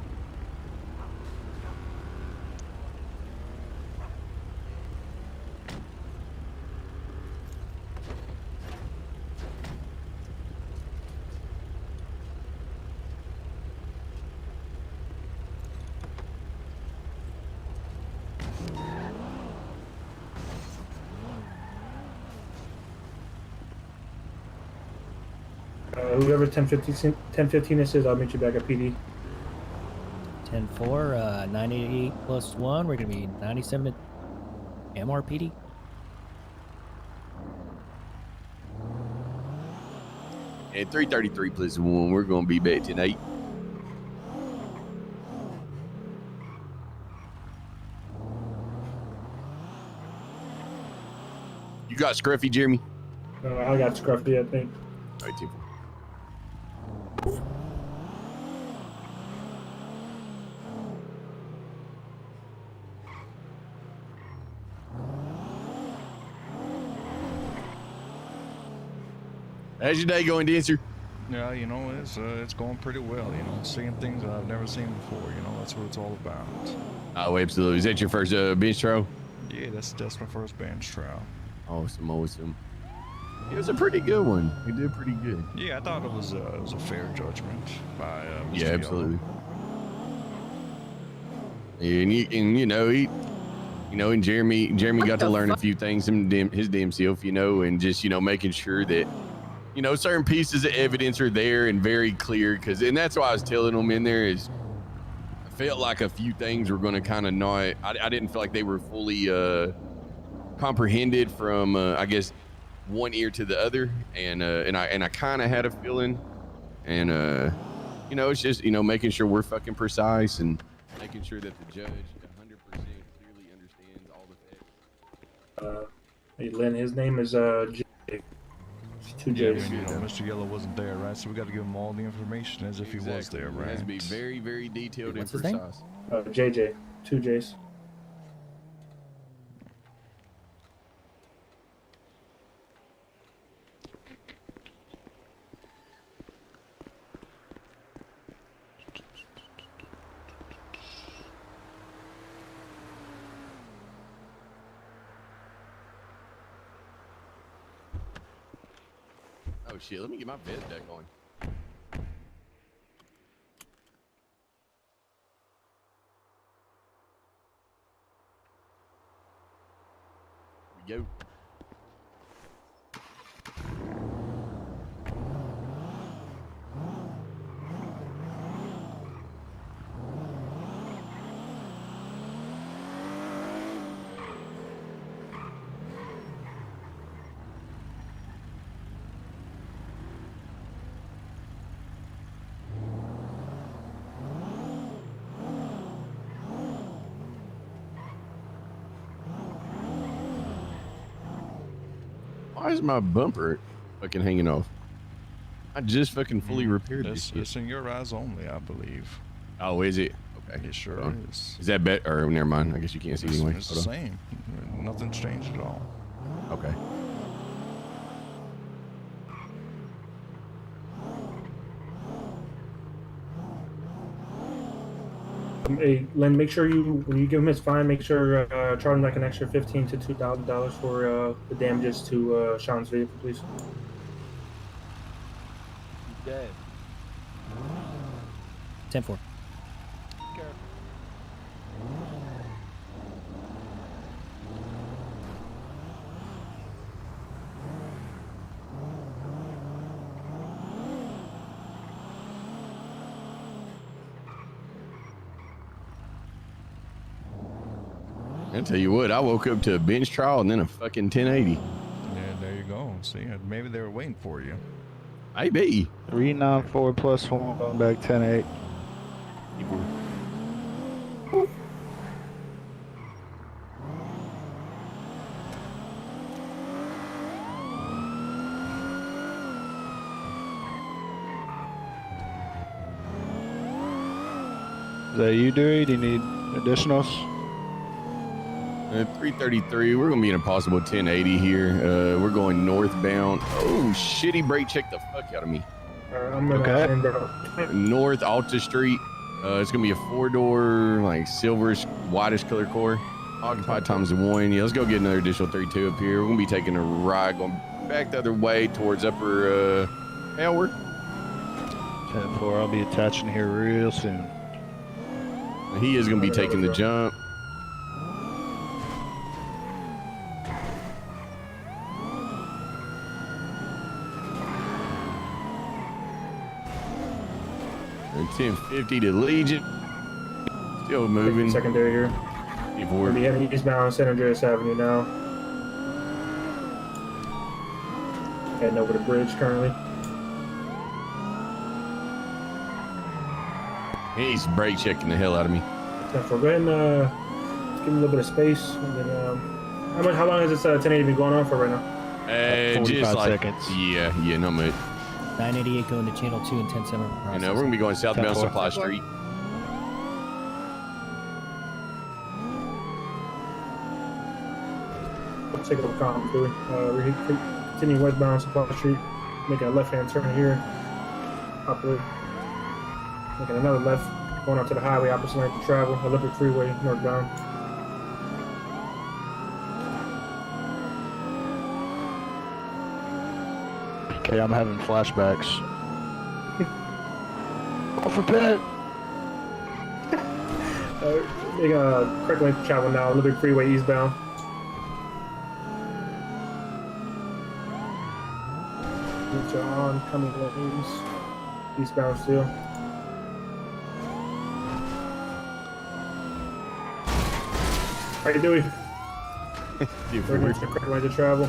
Whoever 1015 this is, I'll meet you back at PD. 10-4, 98 plus 1. We're going to be 97 at MRPD. And 333 plus 1. We're going to be back tonight. You got Scruffy, Jeremy? I got Scruffy, I think. All right, 10-4. How's your day going, Dancer? Yeah, you know, it's going pretty well. You know, seeing things that I've never seen before. You know, that's what it's all about. Oh, absolutely. Is that your first bench trial? Yeah, that's my first bench trial. Awesome, awesome. It was a pretty good one. We did pretty good. Yeah, I thought it was a fair judgment by Mr. Yeah, Yellow. absolutely. And Jeremy got to learn a few things from his damn self, and just making sure that certain pieces of evidence are there and very clear. And that's why I was telling him in there is I felt like a few things were going to kind of not. I didn't feel like they were fully comprehended from I guess one ear to the other, and I kind of had a feeling, and it's just making sure we're fucking precise and making sure that the judge 100% clearly understands all the facts. Hey, Lynn, his name is J. 2 Yeah, J's. Mr. Yellow wasn't there, right? So we got to give him all the information as if he was there, right? It has to be very, very detailed What's and his name? precise. JJ. 2 J's. Oh shit, let me get my vest back on. Here we go. Why is my bumper fucking hanging off? I just fucking fully repaired this shit. It's in your eyes only, I believe. Oh, is it? Okay. It sure Hold on. is. Is that better? Or never mind. I guess you can't see It's, anyway. it's the Hold on. same. Nothing's changed at all. Okay. Hey, Lynn, make sure when you give him his fine, make sure charge him like an extra $1,500 to $2,000 for the damages to Sean's vehicle, please. Dead. 10-4. I tell you what, I woke up to a bench trial and then a fucking 1080. Yeah, there you go. See, maybe they were waiting for you. Maybe. 394 plus 1 going back 10-8. Is that you, Dewey? Do you need additionals? 333. We're gonna be in a possible 1080 here. We're going northbound. Oh shit! He brake checked the fuck out of me. I'm gonna North Alta Street. It's gonna be a 4-door, like silverish, whitish color core. Occupied times 1. Yeah, let's go get another additional 32 up here. We're gonna be taking a ride going back the other way towards Upper Howard. 10-4. I'll be attaching here real soon. He is gonna be taking the jump. And 1050 to Legion. Still moving. Secondary here. We'll be heading eastbound San Andreas Avenue now. Heading over the bridge currently. He's brake checking the hell out of me. 10-4. Go ahead and give him a little bit of space. And then, how long has this 1080 been going on for right now? 45 seconds. Yeah, not much. 988 going to channel 2 and 10-7. You know, we're gonna be going southbound Supply Street. Let's take a look at Dewey. We're continuing westbound Supply Street, making a left-hand turn here. Upward. Making another left, going onto the highway opposite lane to travel, Olympic Freeway, northbound. Okay, I'm having flashbacks. Go for pit. Making a correct lane to travel now, Olympic Freeway eastbound. Which are on coming lanes, eastbound still. How you doing? We're going to correct lane to travel.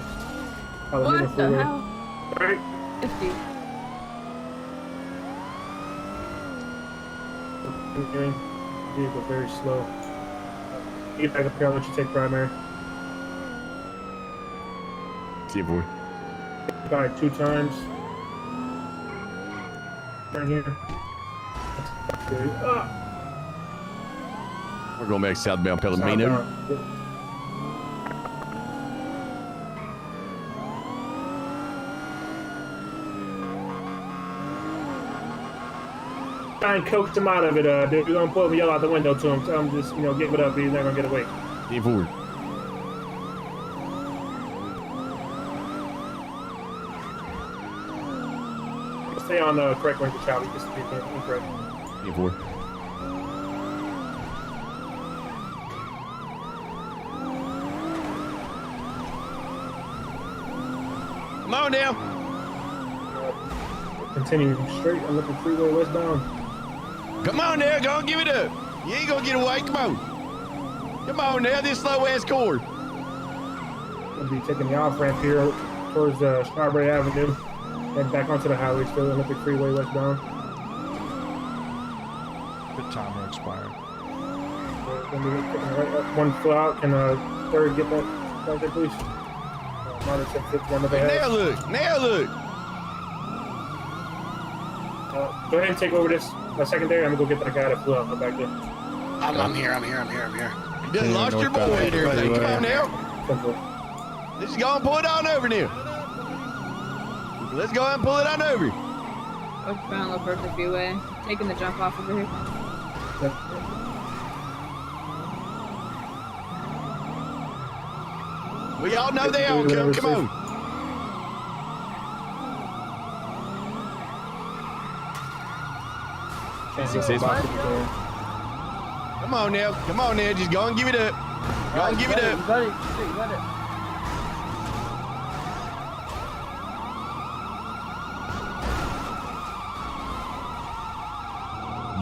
What the hell? Alright. 50. Vehicle very slow. Get back up here, I'll let you take primary. See you, boy. Got it 2 times. Right here. We're going back southbound Palomino. Try and coax him out of it, dude. You're gonna pull him, yell out the window to him. Tell him just, give it up. He's not gonna get away. Keep forward. Stay on the correct lane to travel. You can speak incorrect. Keep forward. Come on down. Continuing straight on the freeway westbound. Come on now, go and give it up. You ain't gonna get away. Come on. Come on now, this slow ass cord. We'll be taking the off ramp here towards Strawberry Avenue. Head back onto the highway, still Olympic Freeway westbound. The timer expired. One foot out. Can third get that right there, please? Monitor 51 Now look. Now look. Go ahead and take over this secondary. I'm gonna go get that guy that flew out back there. I'm here. You just lost your boy and everything. Come on now. Let's go and pull it on over now. Let's go and pull it on over. Westbound, low perfect freeway. Taking the jump off over here. We all know the Do whatever outcome. Come safe. on. Can't Six, go six, back five. to the game. Come on now. Come on now. Just go and give it up. Go and give it up. You got it. You got it.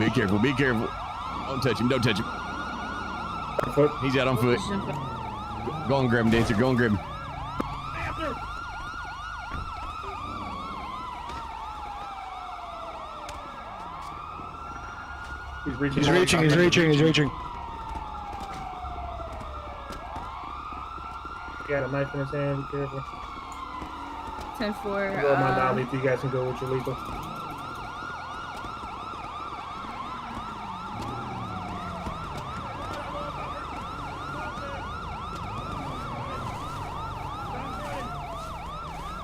Be careful. Be careful. Don't touch him. Don't touch him. On foot. He's out on foot. Go and grab him, Dancer. Go and grab him. He's reaching. He's reaching. He's reaching. He's reaching. He got a knife in his hand. Be careful. 10-4. Roll my dolly if you guys can go with your lethal.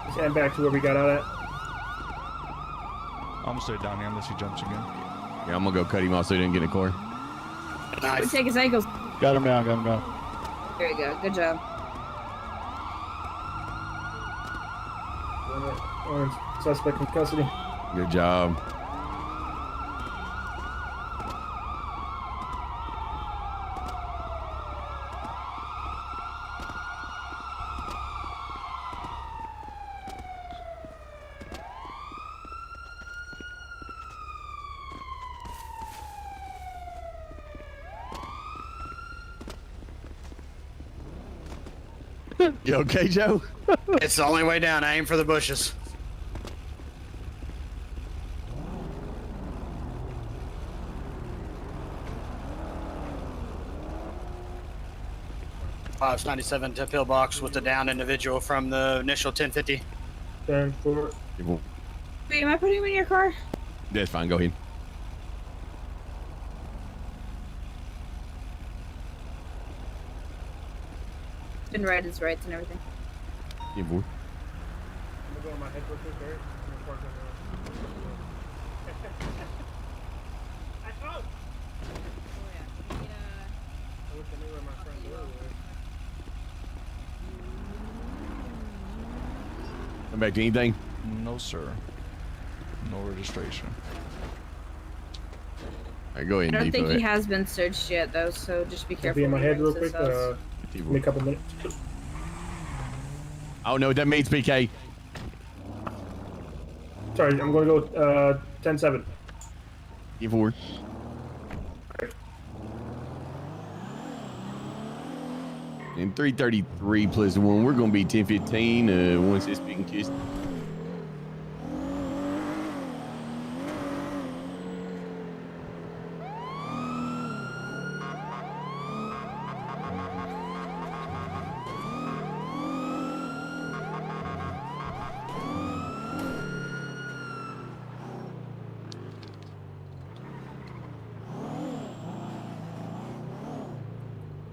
Let's head back to where we got out at. I'm gonna stay down here unless he jumps again. Yeah, I'm gonna go cut him off so he didn't get in the car. Nice. Take his ankles. Got him down. Got him down. There you go. Good job. Orange suspect in custody. Good job. You okay, Joe? It's the only way down. I aim for the bushes. It's 97 to pillbox with the down individual from the initial 1050. 10-4. Wait, am I putting him in your car? That's fine. Go ahead. Been read his rights and everything. Give I'm gonna go on my head real quick, alright? I'm gonna park on I wish I knew where my friend was. Come back to anything? No, sir. No registration. All right, go ahead I and don't think depot he it. has been searched yet, though, so just be I'll careful. be in my when he head real rings quick. his house. Give me a couple minutes. Oh, no, that means PK. Sorry, I'm gonna go 10-7. Give forward. And 333 plus 1, we're going to be 10-15 once this being kissed.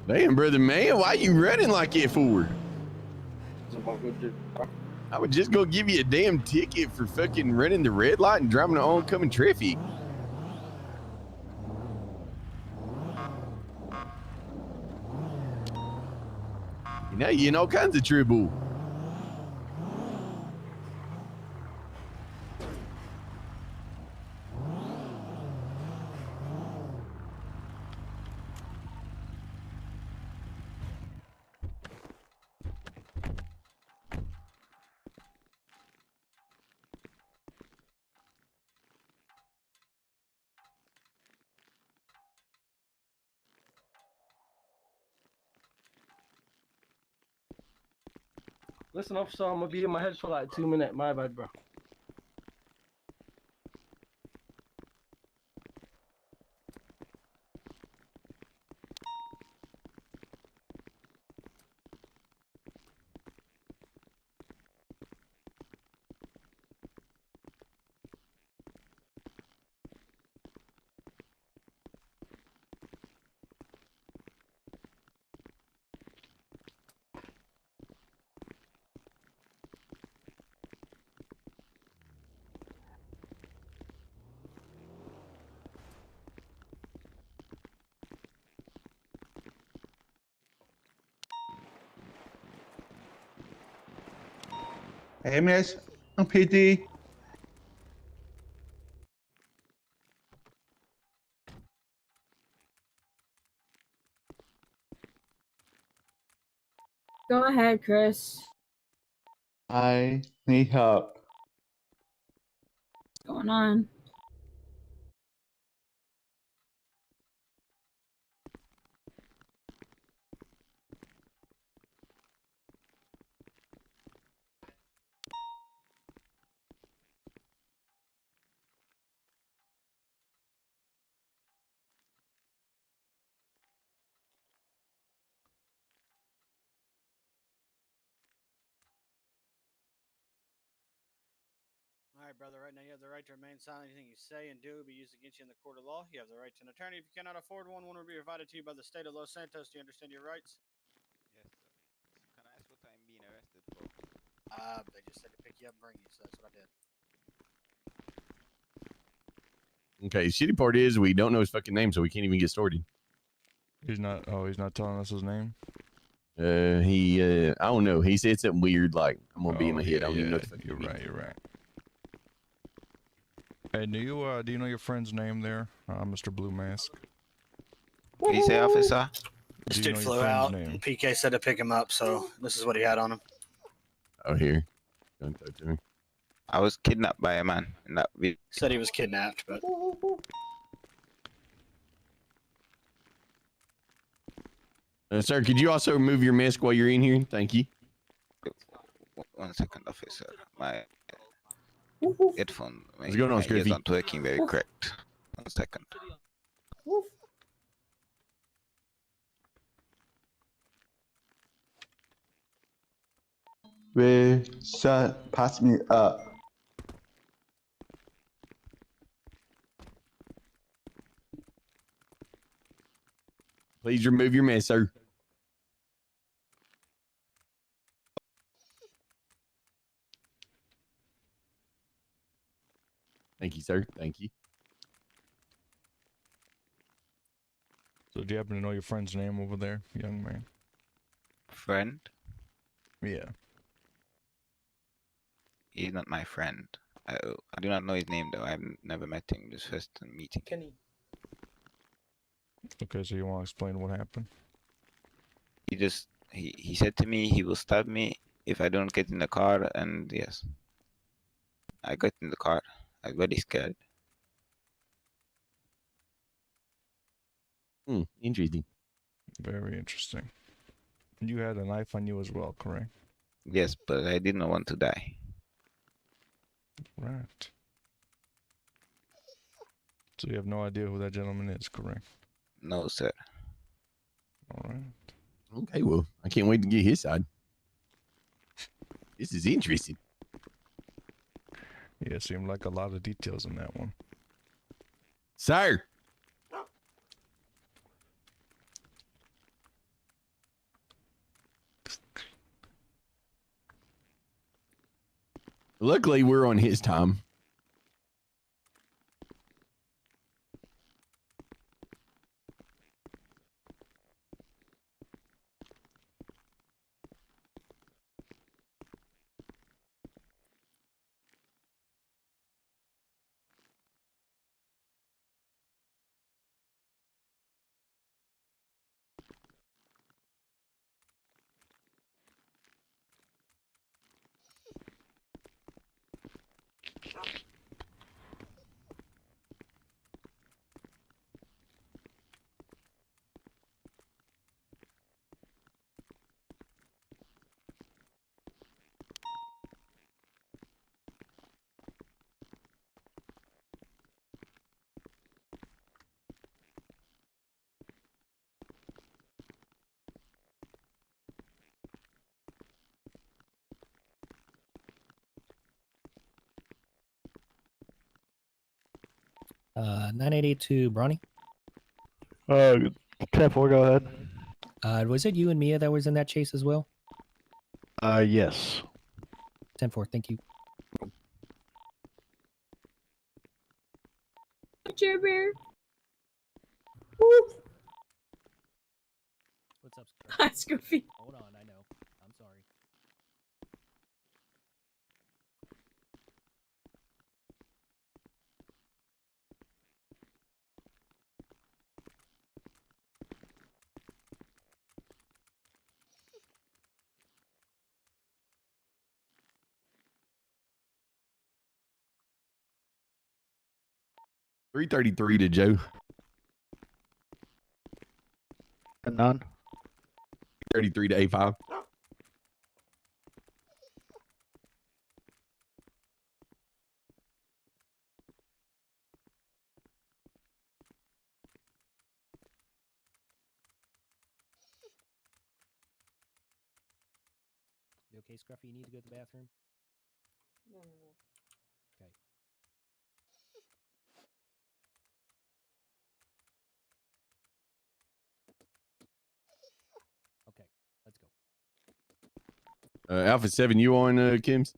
Damn, brother, man, why you running like that for? I would just go give you a damn ticket for fucking running the red light and driving the oncoming traffic. You know, you in all kinds of trouble. Listen, officer, I'm gonna be in my head for like 2 minutes. My bad, bro. LSPD. Go ahead, Chris. I need help. What's going on? All right, brother. Right now, you have the right to remain silent. Anything you say and do will be used against you in the court of law. You have the right to an attorney. If you cannot afford one, one will be provided to you by the state of Los Santos. Do you understand your rights? Yes, sir. Can I ask what I'm being arrested for? They just said to pick you up and bring you, so that's what I did. Okay, shitty part is we don't know his fucking name, so we can't even get started. He's not. Oh, he's not telling us his name. I don't know. He said something weird like, "I'm gonna be in my head." I don't even know what the fuck You're right. You're right. Hey, do you know your friend's name there, Mr. Blue Mask? What do you say, officer? This Do you dude know your flew friend's out. name? And PK said to pick him up, so this is what he had on him. Oh, here. Don't talk to me. I was kidnapped by a man in that video. Said he was kidnapped, but Sir, could you also remove your mask while you're in here? Thank you. 1 second, officer. My headphone, my What's going on, ears Scriffy? aren't working very correct. 1 second. Pass me up. Please remove your mask, sir. Thank you, sir. Thank you. So, do you happen to know your friend's name over there, young man? Friend? Yeah. He's not my friend. I do not know his name though. I've never met him. This first meeting. Kenny. Okay, so you want to explain what happened? He said to me he will stab me if I don't get in the car, and yes, I got in the car. I was very scared. Interesting. Very interesting. You had a knife on you as well, correct? Yes, but I did not want to die. Right. So you have no idea who that gentleman is, correct? No, sir. All right. Okay, well, I can't wait to get his side. This is interesting. Yeah, seemed like a lot of details in that one. Sir! Luckily, we're on his time. Uh, 982 Bronny. 10-4, go ahead. Was it you and Mia that was in that chase as well? Yes. 10-4, thank you. Chair Bear. What's up, Hi, Scoofy. Hold on, I know. I'm sorry. 333 to Joe. And none. 33 to A5. You okay, Scruffy? You need to go to the bathroom? No. Okay. Okay, let's go. Alpha 7, you on, Kim's?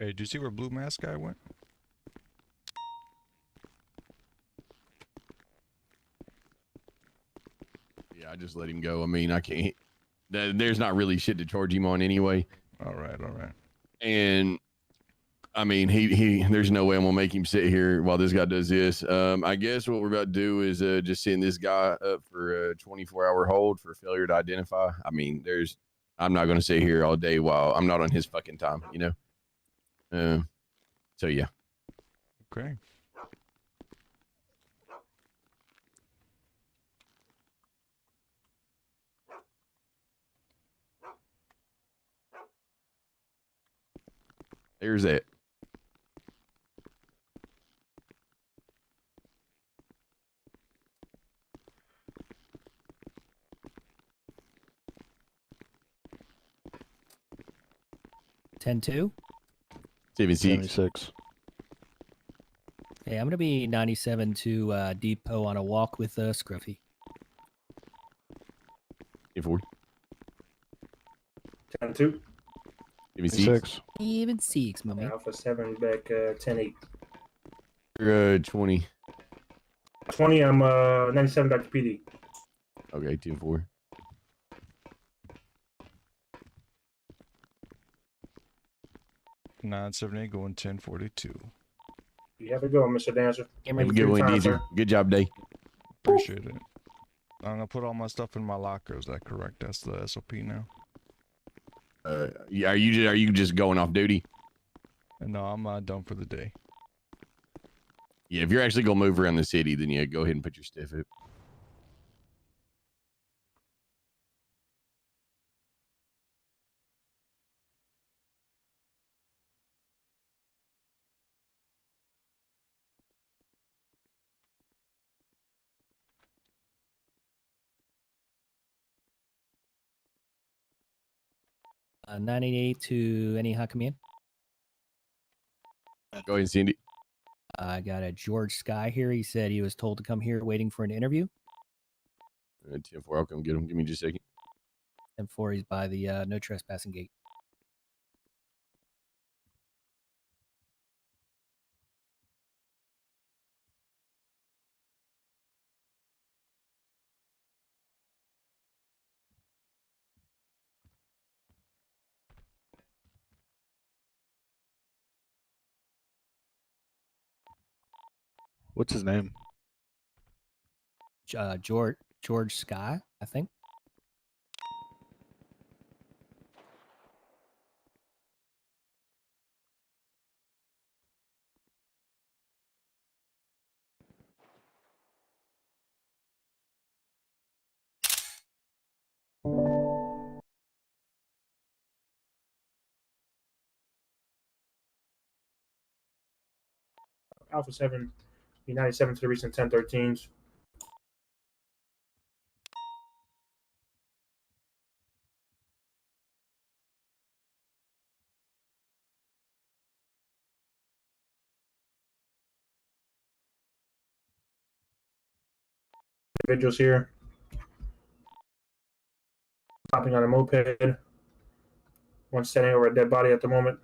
Hey, did you see where Blue Mask guy went? Yeah, I just let him go. I mean, I can't. There's not really shit to charge him on anyway. All right, all right. And I mean, he. There's no way I'm gonna make him sit here while this guy does this. I guess what we're about to do is just send this guy up for a 24-hour hold for failure to identify. I mean, I'm not gonna sit here all day while I'm not on his fucking time, you know. So yeah. Okay. There's that. Ten two. 76. Hey, I'm gonna be 97 to Depot on a walk with Scruffy. 4. 10-2. 76. Even six, mommy. Alpha 7 back 10-8. 20. 20, I'm 97 back to PD. Okay, 10-4. 978 going 1042. You have to go, Mr. Dancer. Have Thank a you good for your one, time, Deezer. sir. Good job, Day. Appreciate it. I'm gonna put all my stuff in my locker. Is that correct? That's the SOP now. Yeah, are you just going off duty? And no, I'm done for the day. Yeah, if you're actually gonna move around the city, then yeah, go ahead and put your stuff up. 988 to any hot command. Go ahead, Cindy. I got a George Sky here. He said he was told to come here waiting for an interview. 10-4, I'll come get him. Give me just a second. And 4, he's by the no trespassing gate. What's his name? George Sky, I think. Alpha 7, United 7 to the recent 1013s. Individuals here. Hopping on a moped. One standing over a dead body at the moment.